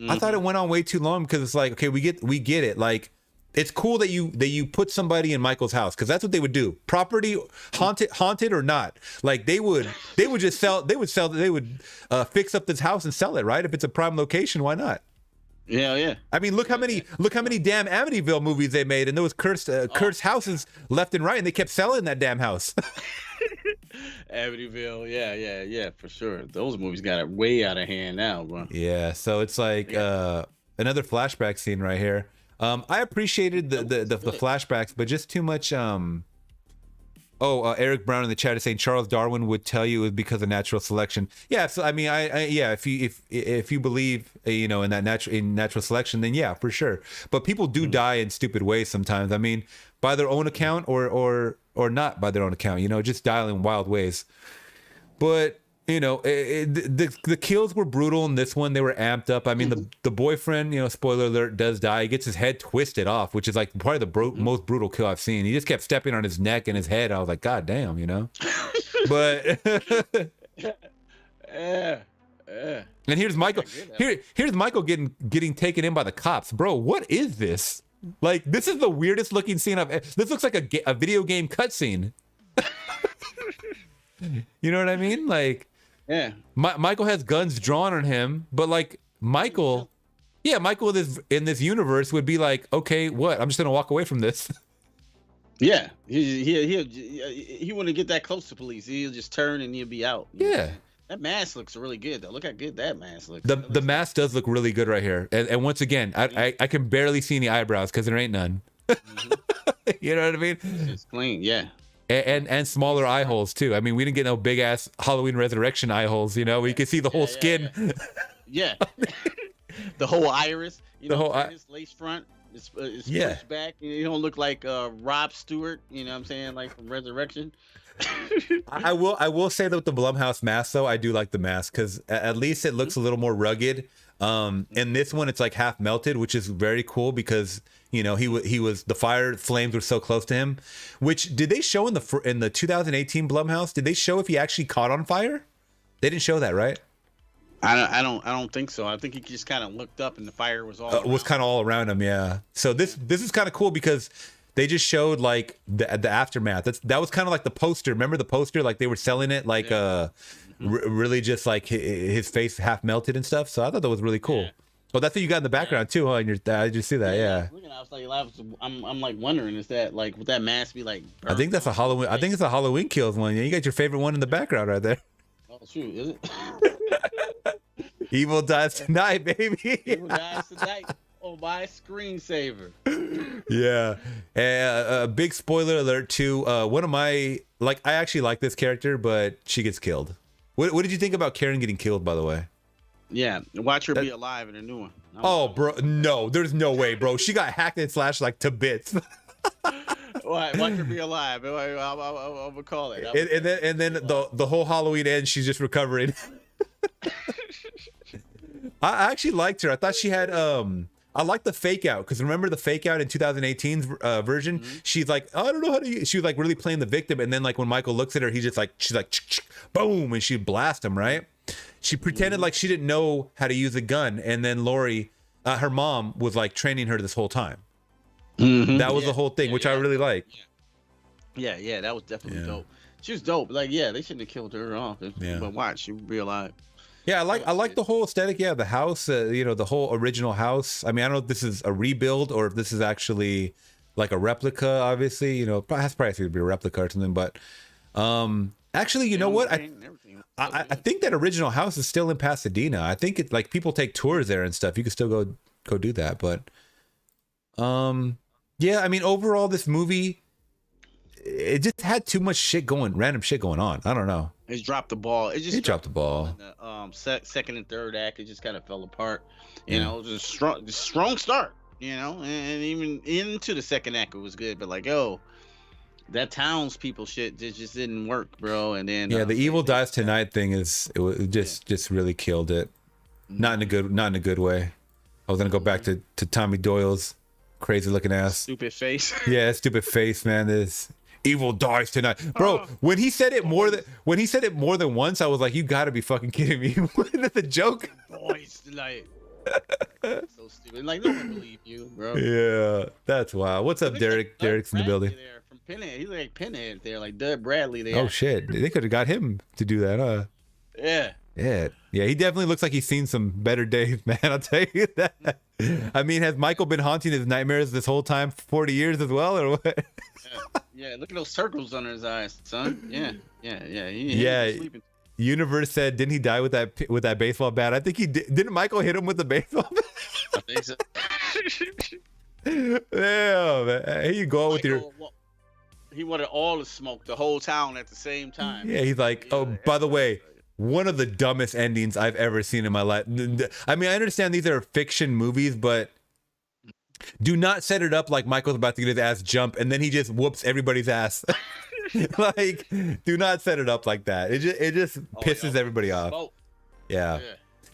I thought it went on way too long, because it's like, okay, we get it. Like, it's cool that you put somebody in Michael's house, because that's what they would do. Property, haunted or not, like they would fix up this house and sell it, right? If it's a prime location, why not? Yeah, yeah. I mean, look how many damn Amityville movies they made, and there was cursed houses left and right, and they kept selling that damn house. Amityville, yeah, for sure. Those movies got it way out of hand now, bro. Yeah, so it's like another flashback scene right here. I appreciated the flashbacks, but just too much. Eric Brown in the chat is saying Charles Darwin would tell you it was because of natural selection. Yeah, so I mean, if you believe in that natural selection, then yeah, for sure. But people do die in stupid ways sometimes. I mean, by their own account or not by their own account. Just die in wild ways. But the kills were brutal in this one. They were amped up. I mean, the boyfriend, spoiler alert, does die. He gets his head twisted off, which is like probably the most brutal kill I've seen. He just kept stepping on his neck and his head. I was like, God damn, But yeah. And here's Michael. Here's Michael getting taken in by the cops, bro. What is this? Like, this is the weirdest looking scene This looks like a video game cutscene. You know what I mean? Like. Yeah, Michael has guns drawn on him, but like Michael in this universe would be like, okay, what? I'm just gonna walk away from this. Yeah, he wouldn't get that close to police. He'll just turn and he'll be out. Yeah, that mask looks really good though. Look how good that mask looks. The mask does look really good right here, and once again, I can barely see any eyebrows because there ain't none. You know what I mean? It's clean, yeah. And smaller eye holes too. I mean, we didn't get no big ass Halloween Resurrection eye holes, where you can see the whole skin. Yeah. The whole iris, the whole lace front is pushed back. You don't look like Rob Stewart, you know what I'm saying, like from Resurrection. I will say that with the Blumhouse mask though, I do like the mask because at least it looks a little more rugged. In this one, it's like half melted, which is very cool because he was the fire flames were so close to him. Which did they show in the 2018 Blumhouse? Did they show if he actually caught on fire? They didn't show that, right? I don't think so. I think he just kind of looked up and the fire was all around him. Yeah. So this is kind of cool because they just showed like the aftermath. That was kind of like the poster. Remember the poster? Like they were selling it like really just like his face half melted and stuff. So I thought that was really cool. Yeah. Oh, that's what you got in the background too, huh? I just see that. Yeah. I was like, I'm like wondering, is that like would that mask be like? I think that's a Halloween. I think it's a Halloween Kills one. Yeah, you got your favorite one in the background right there. Oh shoot, is it? Evil dies tonight, baby. Evil dies tonight. Oh, my screensaver. Yeah. A big spoiler alert too. One of my I actually like this character, but she gets killed. What did you think about Karen getting killed, by the way? Yeah, watch her be alive in a new one. Oh, bro, no, there's no way, bro. She got hacked and slashed like to bits. Watch her be alive. I'll recall it. And then the whole Halloween ends. She's just recovering. I actually liked her. I thought she had I like the fake out because remember the fake out in 2018's version. Mm-hmm. She's like, oh, I don't know how to. She was like really playing the victim, and then like when Michael looks at her, she's like, boom, and she blasts him. Right? She pretended like she didn't know how to use a gun, and then Lori, her mom, was like training her this whole time. Mm-hmm. That was the whole thing, which I really like. Yeah, that was definitely dope. She was dope. Like, yeah, they shouldn't have killed her off. But watch, she would be alive. Yeah, I like the whole aesthetic. Yeah, the house, the whole original house. I mean, I don't know if this is a rebuild or if this is actually like a replica. Obviously, it has probably to be a replica or something. But actually, you know what? I think that original house is still in Pasadena. I think it's like people take tours there and stuff. You can still go do that. But yeah, I mean, overall, this movie, it just had too much random shit going on. I don't know. It dropped the ball. It dropped the ball. In the second and third act, it just kind of fell apart. You know, it was a strong start. And even into the second act, it was good. But like, that townspeople shit just didn't work, bro. And then the Evil Dies Tonight thing just really killed it. Not in a good way. I was gonna go back to Tommy Doyle's crazy looking ass, stupid face. Yeah, stupid face, man. This Evil Dies Tonight, bro. When he said it more than once, I was like, you gotta be fucking kidding me. That's a joke. Boys tonight. So stupid. Like, no one believe you, bro. Yeah, that's wild. What's up, Derek? Derek's in the building. From Pinhead. He's like Pinhead there, like Doug Bradley there. Oh shit, they could have got him to do that, huh? Yeah, Yeah, he definitely looks like he's seen some better days, man. I'll tell you that. I mean, has Michael been haunting his nightmares this whole time for 40 years as well, or what? Yeah. Look at those circles under his eyes, son. Yeah. Yeah. He sleeping. Universe said, didn't he die with that baseball bat? I think he did. Didn't Michael hit him with the baseball bat? I think so. Damn, man. Here you go with your. He wanted all the smoke, the whole town at the same time. Yeah, he's like, oh, by the way, one of the dumbest endings I've ever seen in my life. I mean, I understand these are fiction movies, but do not set it up like Michael's about to get his ass jumped and then he just whoops everybody's ass. Like, do not set it up like that. It just pisses everybody off. Yeah.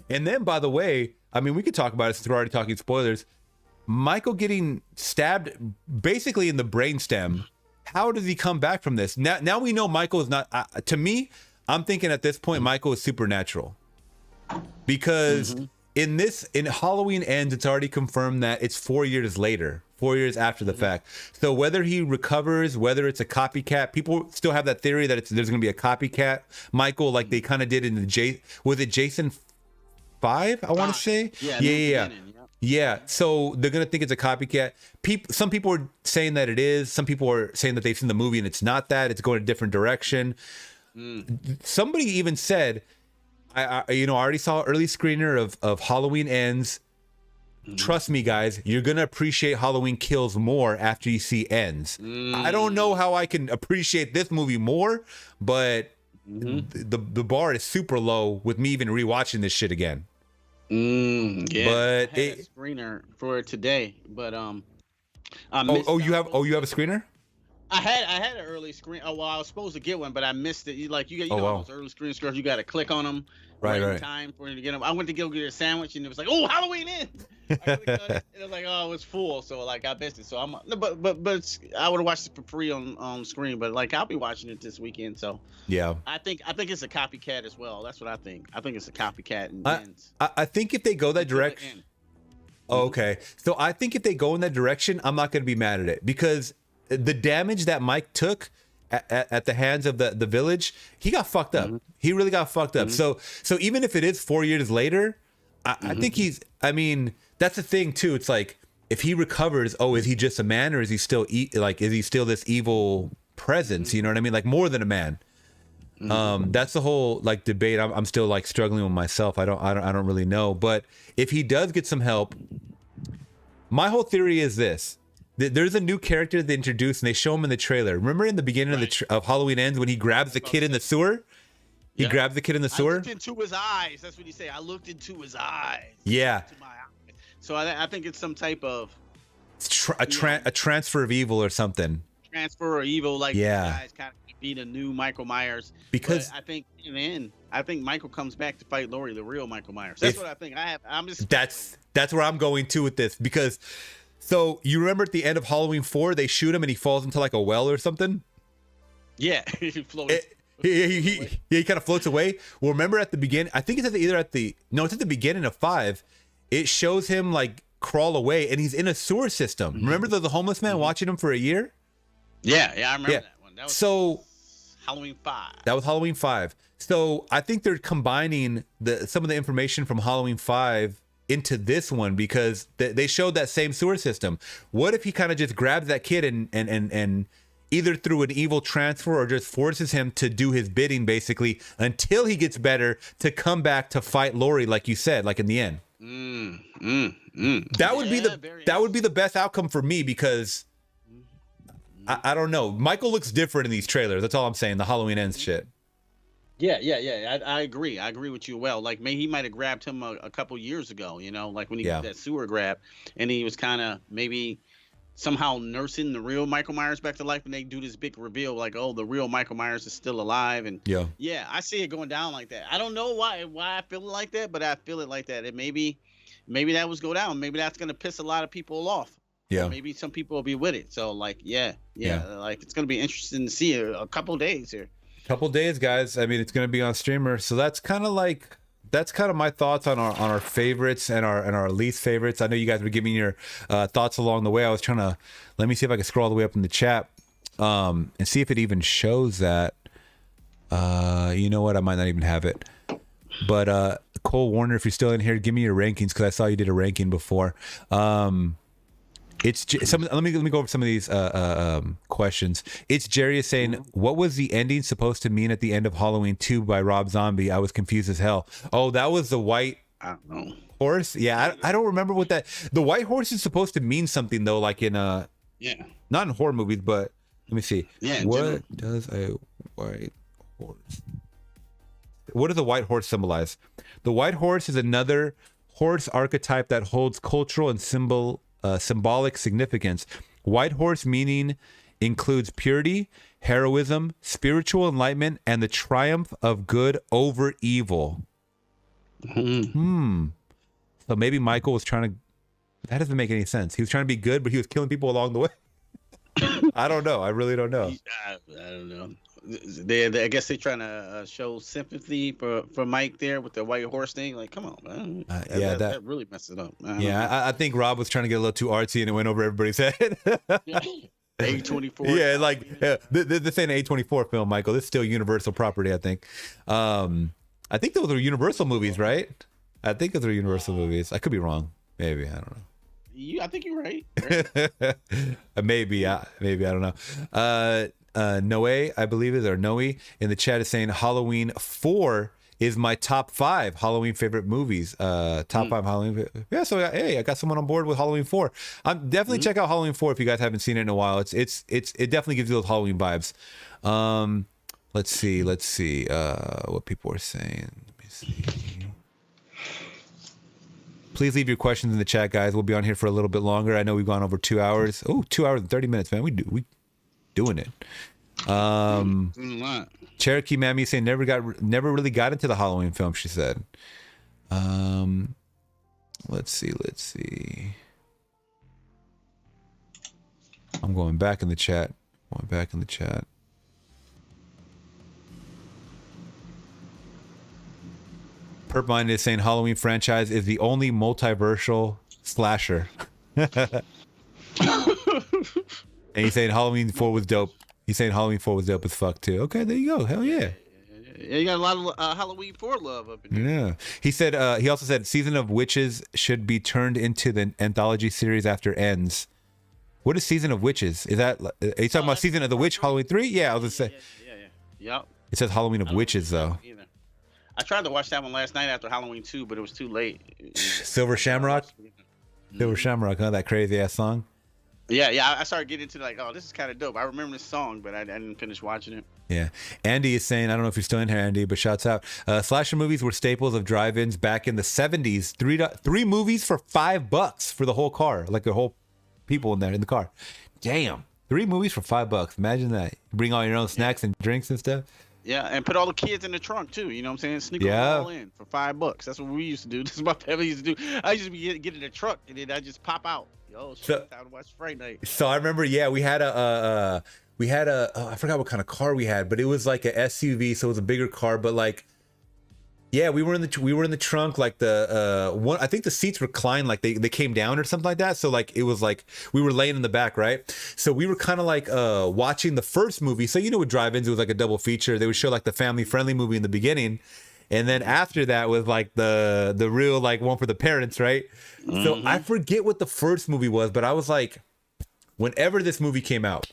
And then, by the way, I mean, we could talk about it since we're already talking spoilers. Michael getting stabbed basically in the brainstem. How does he come back from this? Now we know Michael is not. To me, I'm thinking at this point Michael is supernatural, because in Halloween Ends, it's already confirmed that it's 4 years later, 4 years after the fact. So whether he recovers, whether it's a copycat, people still have that theory that there's going to be a copycat Michael, like they kind of did in the was it Jason 5? I want to say. Yeah. So they're gonna think it's a copycat. Some people are saying that it is. Some people are saying that they've seen the movie and it's not that. It's going a different direction. Somebody even said, I already saw an early screener of Halloween Ends. Trust me, guys, you're gonna appreciate Halloween Kills more after you see Ends. I don't know how I can appreciate this movie more, but the bar is super low with me even rewatching this shit again. Yeah, but I had a screener for today, but you have a screener? I had an early screen. Oh well, I was supposed to get one, but I missed it. You know those early screen scores, you got to click on them right. Time for you to get them. I went to go get a sandwich and it was like, oh, Halloween Ends. I clicked on it, and it was like, oh, it's full, so like I missed it. So but I would have watched it for free on screen, but like I'll be watching it this weekend. So yeah, I think it's a copycat as well. That's what I think. I think it's a copycat. I think if they go that direction, okay. So I think if they go in that direction, I'm not going to be mad at it, because the damage that Mike took at the hands of the village, he got fucked up. He really got fucked up. So even if it is 4 years later, I think I mean, that's the thing too. It's like, if he recovers, is he just a man, or is he still is he still this evil presence? You know what I mean? Like, more than a man. That's the whole like debate. I'm still like struggling with myself. I don't really know. But if he does get some help, my whole theory is this. There's a new character they introduced and they show him in the trailer. Remember in the beginning of Halloween Ends when he grabs the kid in the sewer? He grabs the kid in the sewer. I looked into his eyes. That's what he said. I looked into his eyes. Yeah. So I think it's some type of a transfer of evil or something. Transfer or evil, like guys kind of be the new Michael Myers. Because I think in the end, Michael comes back to fight Laurie, the real Michael Myers. That's what I think. I'm just. That's where I'm going to with this, because. So you remember at the end of Halloween 4, they shoot him and he falls into like a well or something? Yeah, he floats. He kind of floats away. Well, remember at the beginning, I think it's at the beginning of 5. It shows him like crawl away and he's in a sewer system. Remember the homeless man watching him for a year? Yeah, I remember that one. That was Halloween 5. That was Halloween 5. So I think they're combining some of the information from Halloween 5 into this one, because they showed that same sewer system. What if he kind of just grabs that kid and either through an evil transfer or just forces him to do his bidding, basically, until he gets better to come back to fight Laurie, like you said, like in the end. That would be the best outcome for me, because I don't know. Michael looks different in these trailers. That's all I'm saying. The Halloween Ends shit. Yeah. I agree. I agree with you. Well, like maybe he might have grabbed him a couple years ago, like when he did that sewer grab, and he was kind of maybe somehow nursing the real Michael Myers back to life, and they do this big reveal like, oh, the real Michael Myers is still alive. And I see it going down like that. I don't know why I feel it like that, but I feel it like that. And maybe that was go down. Maybe that's going to piss a lot of people off. Yeah. Or maybe some people will be with it. So like, like it's going to be interesting to see a couple of days here. Couple days, guys. I mean, it's going to be on streamer, so that's kind of my thoughts on our favorites and our least favorites. I know you guys were giving your thoughts along the way. I was trying to let me see if I can scroll all the way up in the chat and see if it even shows that. You know what? I might not even have it. But Cole Warner, if you're still in here, give me your rankings because I saw you did a ranking before. Let me go over some of these questions. It's Jerry is saying, what was the ending supposed to mean at the end of Halloween 2 by Rob Zombie? I was confused as hell. Oh, that was the white horse. Yeah, I don't remember what that. The white horse is supposed to mean something though, like in not in horror movies, but let me see. Yeah. What does a white horse? What does a white horse symbolize? The white horse is another horse archetype that holds cultural and symbolic significance. White horse meaning includes purity, heroism, spiritual enlightenment, and the triumph of good over evil. So maybe Michael was trying to. That doesn't make any sense. He was trying to be good, but he was killing people along the way. I don't know. I really don't know. I don't know. I guess they're trying to show sympathy for Mike there with the white horse thing. Like, come on, man. That really messed it up. I think Rob was trying to get a little too artsy and it went over everybody's head. A24. Yeah, like this ain't an A24 film, Michael. This is still Universal property, I think. I think those are Universal movies, right? I think those are Universal movies. I could be wrong. Maybe. I don't know. I think you're right. Maybe I don't know. Noe, I believe is, or Noe in the chat is saying Halloween 4 is my top 5 Halloween favorite movies. Top 5 Halloween. Yeah, so I got someone on board with Halloween 4. I'm definitely check out Halloween 4 if you guys haven't seen it in a while. It definitely gives you those Halloween vibes. Let's see what people are saying. Let me see. Please leave your questions in the chat, guys. We'll be on here for a little bit longer. I know we've gone over 2 hours. Oh, 2 hours and 30 minutes, man. We doing it. Cherokee Mammy saying never really got into the Halloween film, she said. Let's see. I'm going back in the chat. Perpmine is saying Halloween franchise is the only multiversal slasher. And he's saying Halloween 4 was dope. He's saying Halloween 4 was dope as fuck too. Okay, there you go. Hell yeah. Yeah, you got a lot of Halloween 4 love up in here. Yeah. He said. He also said Season of Witches should be turned into the anthology series after ends. What is Season of Witches? Is that? Are you talking about Season of the Witch, Halloween 3? Yeah, I was gonna say. Yeah. It says Halloween of Witches though. I tried to watch that one last night after Halloween 2, but it was too late. Silver Shamrock. Silver Shamrock, huh? That crazy ass song. Yeah. I started getting into like, oh, this is kind of dope. I remember this song, but I didn't finish watching it. Yeah. Andy is saying, I don't know if you're still in here, Andy, but shouts out. Slasher movies were staples of drive-ins back in the 70s. Three movies for $5 for the whole car, like the whole people in there in the car. Damn. 3 movies for $5. Imagine that. You bring all your own snacks and drinks and stuff. Yeah, and put all the kids in the trunk too. You know what I'm saying? Sneak them all in for $5. That's what we used to do. This is what my family used to do. I used to get in the truck and then I just pop out. Yo, shit, time to watch Friday night. So I remember, we had I forgot what kind of car we had, but it was like a SUV, so it was a bigger car. But like, yeah, we were in the trunk, like the one. I think the seats reclined, like they came down or something like that. So like it was like we were laying in the back, right? So we were kind of like watching the first movie. So with drive-ins, it was like a double feature. They would show like the family-friendly movie in the beginning, and then after that was like the real like one for the parents, right? Mm-hmm. So I forget what the first movie was, but I was like, whenever this movie came out.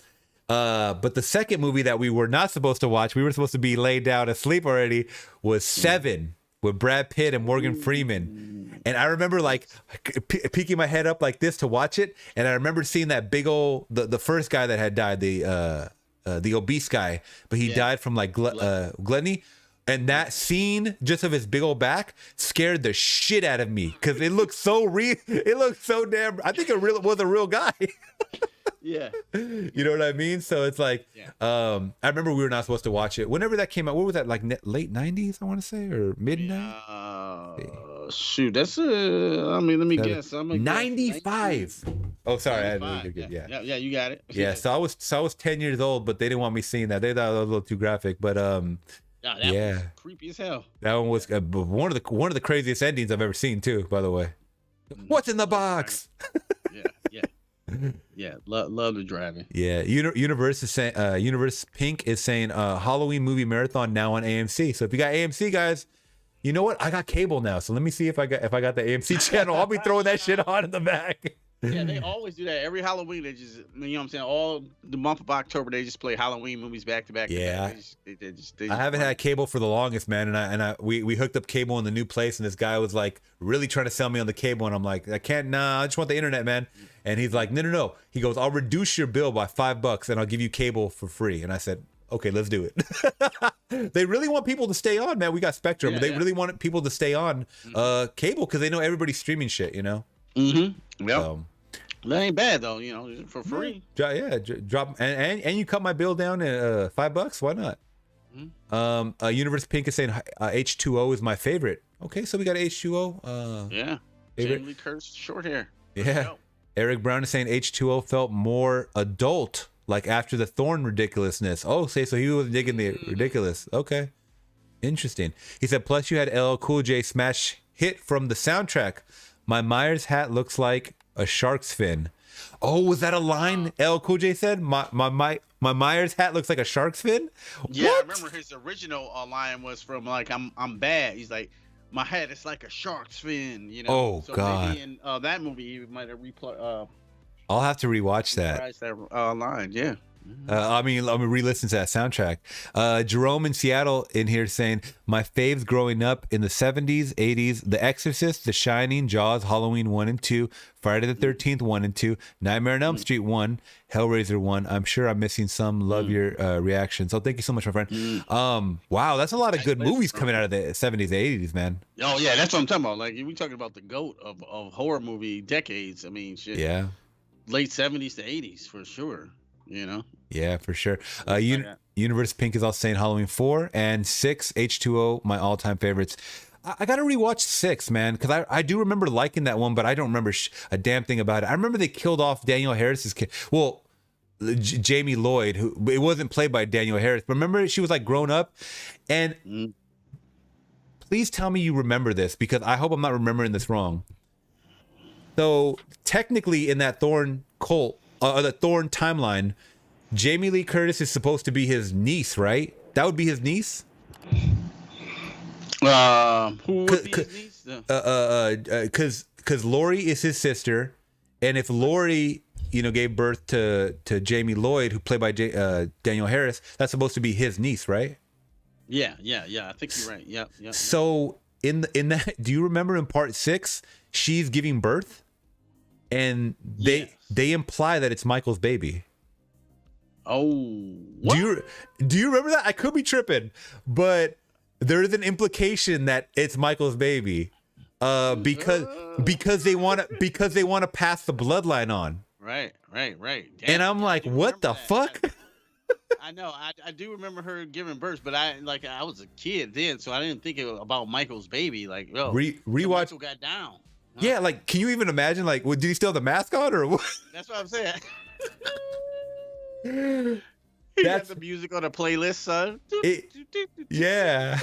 But the second movie that we were not supposed to watch, we were supposed to be laid down asleep already, was Seven with Brad Pitt and Morgan Freeman. And I remember like peeking my head up like this to watch it. And I remember seeing that big old, the first guy that had died, the obese guy, but he died from like gluttony. And that scene just of his big old back scared the shit out of me because it looked so real. It looked so damn. I think it was a real guy. Yeah. You know what I mean? So it's like, I remember we were not supposed to watch it. Whenever that came out, what was that, like late 90s, I want to say, or mid-90s? Shoot, that's let me guess. 95. Oh, sorry. 95. Yeah, you got it. Yeah, so I was 10 years old, but they didn't want me seeing that. They thought it was a little too graphic, but that was creepy as hell. That one was one of the craziest endings I've ever seen too, by the way. What's in the box? Yeah, love the driving. Yeah, Universe is saying, Universe Pink is saying, Halloween movie marathon now on AMC. So if you got AMC, guys, You know what? I got cable now, so let me see if I got the AMC channel. I'll be throwing that shit on in the back. Yeah, they always do that. Every Halloween, they just, you know what I'm saying? All the month of October, they just play Halloween movies back to back. Yeah. They just I haven't had cable for the longest, man. And we hooked up cable in the new place, and this guy was like really trying to sell me on the cable. And I'm like, I can't, nah, I just want the internet, man. And he's like, no. He goes, I'll reduce your bill by $5 and I'll give you cable for free. And I said, okay, let's do it. They really want people to stay on, man. We got Spectrum. They really want people to stay on cable because they know everybody's streaming shit, you know? Mm-hmm. Yep. That ain't bad though, you know, for free. Yeah, drop and you cut my bill down to $5. Why not? Mm-hmm. Universe Pink is saying H2O is my favorite. Okay, so we got H2O. Yeah. Jamie Lee Curtis, short hair. Yeah. Eric Brown is saying H2O felt more adult, like after the Thorn ridiculousness. Oh, so he was digging the ridiculous. Okay, interesting. He said, plus you had LL Cool J smash hit from the soundtrack. My Myers hat looks like a shark's fin. Oh, was that a line LL Cool J said? My Myers hat looks like a shark's fin? Yeah, what? I remember his original line was from like I'm bad. He's like, my hat is like a shark's fin, you know. Oh, so God. Maybe in that movie he might have I'll have to rewatch that. That line, yeah. I'm gonna re-listen to that soundtrack. Jerome in Seattle in here saying my faves growing up in the 70s, 80s: The Exorcist, The Shining, Jaws, Halloween 1 and 2, Friday the 13th 1 and 2, Nightmare on Elm Street 1, Hellraiser 1. I'm sure I'm missing some. Love your reaction. So thank you so much, my friend. Wow, that's a lot of good movies coming out of the 70s, 80s, man. Oh yeah, that's what I'm talking about. Like we talking about the GOAT of horror movie decades. I mean, shit. Yeah. Late 70s to 80s for sure. You know. Yeah, for sure. Universe Pink is also saying Halloween 4 and 6, H2O, my all-time favorites. I got to rewatch 6, man, because I do remember liking that one, but I don't remember a damn thing about it. I remember they killed off Daniel Harris's kid. Well, Jamie Lloyd, who it wasn't played by Daniel Harris, but remember she was like grown up. And please tell me you remember this, because I hope I'm not remembering this wrong. So technically in that Thorn cult, the Thorn timeline, Jamie Lee Curtis is supposed to be his niece, right? That would be his niece. Who would be his niece? Because Lori is his sister, and if Lori, gave birth to Jamie Lloyd, who played by Daniel Harris, that's supposed to be his niece, right? Yeah. I think you're right. Yeah. So in that, do you remember in part 6, she's giving birth? And they imply that it's Michael's baby. Oh, what? Do you remember that? I could be tripping, but there is an implication that it's Michael's baby, because they want to pass the bloodline on. Right. Damn, and I'm like, what the fuck? I know. I do remember her giving birth, but I was a kid then, so I didn't think about Michael's baby. Like, rewatch. Michael got down. Huh? Yeah, like, can you even imagine? Like, did he still have the mask on, or what? That's what I'm saying. He got the music on a playlist, son. Yeah.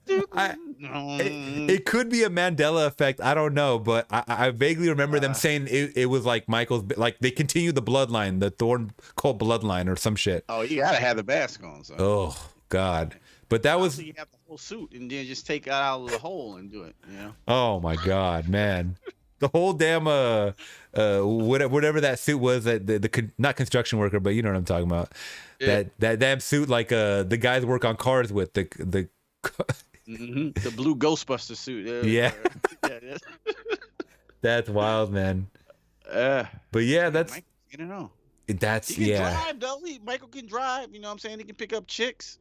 It could be a Mandela effect. I don't know, but I vaguely remember them saying it was like Michael's, like they continued the bloodline, the Thorn cult bloodline or some shit. Oh, you gotta have the mask on, son. Oh God. But that was, you have the whole suit and then just take it out of the hole and do it, Oh my God, man. The whole damn whatever that suit was, that the not construction worker, but you know what I'm talking about. Yeah. That damn suit, like the guys work on cars with the the blue Ghostbuster suit. Yeah. That's wild, man. But yeah, that's that's he can drive, though. Michael can drive, you know what I'm saying? He can pick up chicks.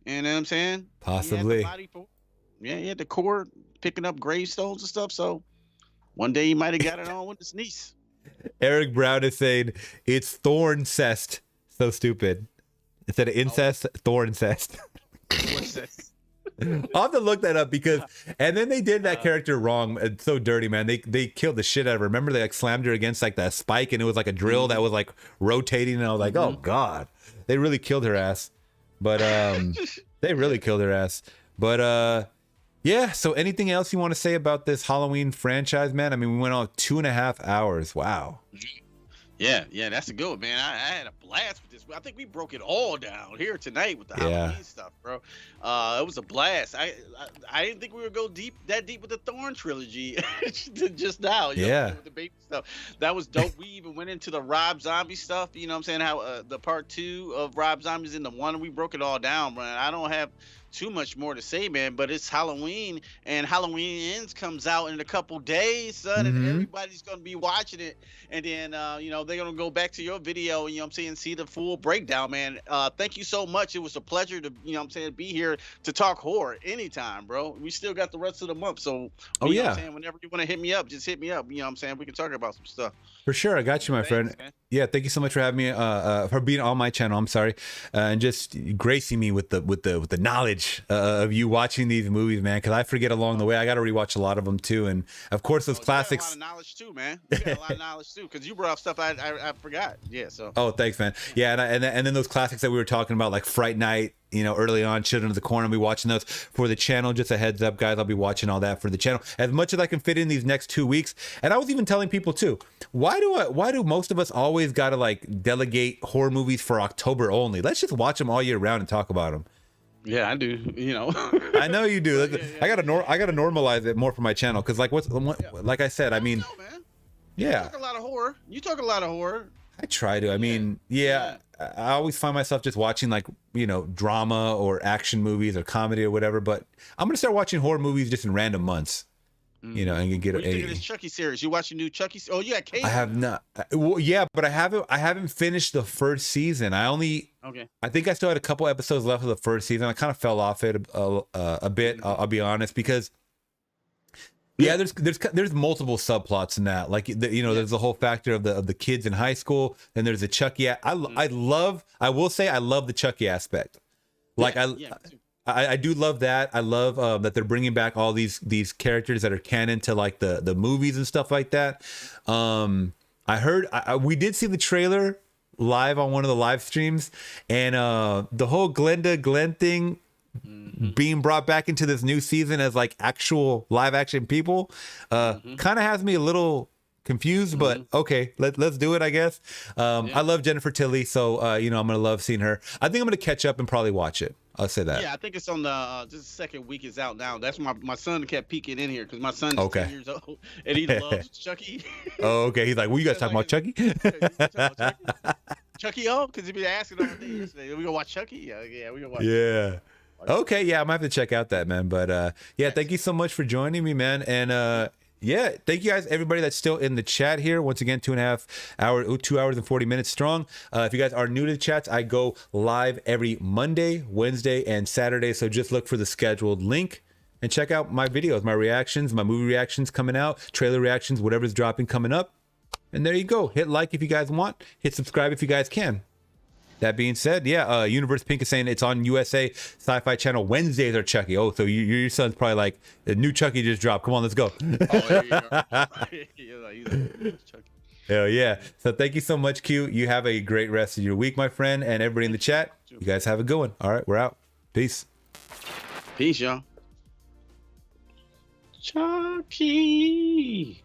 You know what I'm saying? Possibly. He had the core picking up gravestones and stuff. So one day he might have got it on with his niece. Eric Brown is saying it's Thorncest. So stupid. Instead of incest, Thorncest. What's that? I'll have to look that up and then they did that character wrong. It's so dirty, man. They killed the shit out of her. Remember they like slammed her against like that spike and it was like a drill that was like rotating and I was like, oh God. They really killed her ass. But they really killed her ass. But yeah, so anything else you want to say about this Halloween franchise, man? I mean, we went on 2.5 hours. Wow. Yeah, that's a good one, man. I had a blast with this. I think we broke it all down here tonight with the Yeah. Halloween stuff, bro. It was a blast. I didn't think we would go that deep with the Thorn trilogy just now. You know, Yeah. with the baby stuff. That was dope. We even went into the Rob Zombie stuff. You know what I'm saying? How the part 2 of Rob Zombie's in the one. We broke it all down, man. I don't have too much more to say, man, but it's Halloween, and Halloween Ends comes out in a couple days, son, and everybody's gonna be watching it, and then they're gonna go back to your video, you know what I'm saying, see the full breakdown, man. Thank you so much. It was a pleasure to, you know what I'm saying, be here to talk horror anytime, bro. We still got the rest of the month, so Oh, you know yeah. what I'm saying, whenever you want to hit me up, just hit me up. You know what I'm saying? We can talk about some stuff. For sure, I got you, my Thanks, friend. man. Yeah, thank you so much for having me, for being on my channel. I'm sorry, and just gracing me with the knowledge of you watching these movies, man. Because I forget along the way. I got to rewatch a lot of them too, and of course those classics. You got a lot of knowledge too, man. You got a lot of knowledge too, because you brought up stuff I forgot. Yeah, so. Oh, thanks, man. Yeah, and then those classics that we were talking about, like Fright Night. You know, early on, Children of the Corn. I'll be watching those for the channel. Just a heads up, guys. I'll be watching all that for the channel as much as I can fit in these next 2 weeks. And I was even telling people too, why do most of us always gotta like delegate horror movies for October only? Let's just watch them all year round and talk about them. Yeah, I do. You know. I know you do. I gotta normalize it more for my channel because like like I said, I mean, man. yeah. You talk a lot of horror. You talk a lot of horror. I try to. I mean, yeah, I always find myself just watching like, you know, drama or action movies or comedy or whatever. But I'm gonna start watching horror movies just in random months, you know, and get What do you think of this Chucky series? You watching new Chucky? Oh, yeah, Cave. I have not. Well, yeah, but I haven't finished the first season. Okay. I think I still had a couple episodes left of the first season. I kind of fell off it a bit. I'll be honest because. Yeah, there's multiple subplots in that. Like there's the whole factor of the kids in high school, and there's the Chucky. I will say I love the Chucky aspect. Like I do love that. I love that they're bringing back all these characters that are canon to like the movies and stuff like that. I heard we did see the trailer live on one of the live streams, and the whole Glenda Glenn thing. Being brought back into this new season as like actual live action people kind of has me a little confused, but okay, let's do it, I guess. I love Jennifer Tilly, so I'm gonna love seeing her. I think I'm gonna catch up and probably watch it. I'll say that. Yeah, I think it's on the this second week is out now. That's my son kept peeking in here because my son is 10 years old and he loves Chucky. Oh, okay. He's like, well, you guys talking about Chucky? Chucky, because he been asking all day yesterday. We gonna watch Chucky? Yeah, we gonna watch. Yeah. Okay, yeah, I might have to check out that, man. But yeah, thank you so much for joining me, man. And yeah, thank you guys, everybody that's still in the chat here. Once again, 2 hours and 40 minutes strong. If you guys are new to the chats, I go live every Monday, Wednesday, and Saturday. So just look for the scheduled link and check out my videos, my reactions, my movie reactions coming out, trailer reactions, whatever's dropping coming up. And there you go. Hit like if you guys want. Hit subscribe if you guys can. That being said, yeah, Universe Pink is saying it's on USA Sci-Fi Channel. Wednesdays are Chucky. Oh, so your son's probably like, the new Chucky just dropped. Come on, let's go. Oh, there you go. Hell yeah. So thank you so much, Q. You have a great rest of your week, my friend. And everybody in the chat, you guys have a good one. All right, we're out. Peace. Peace, y'all. Chucky.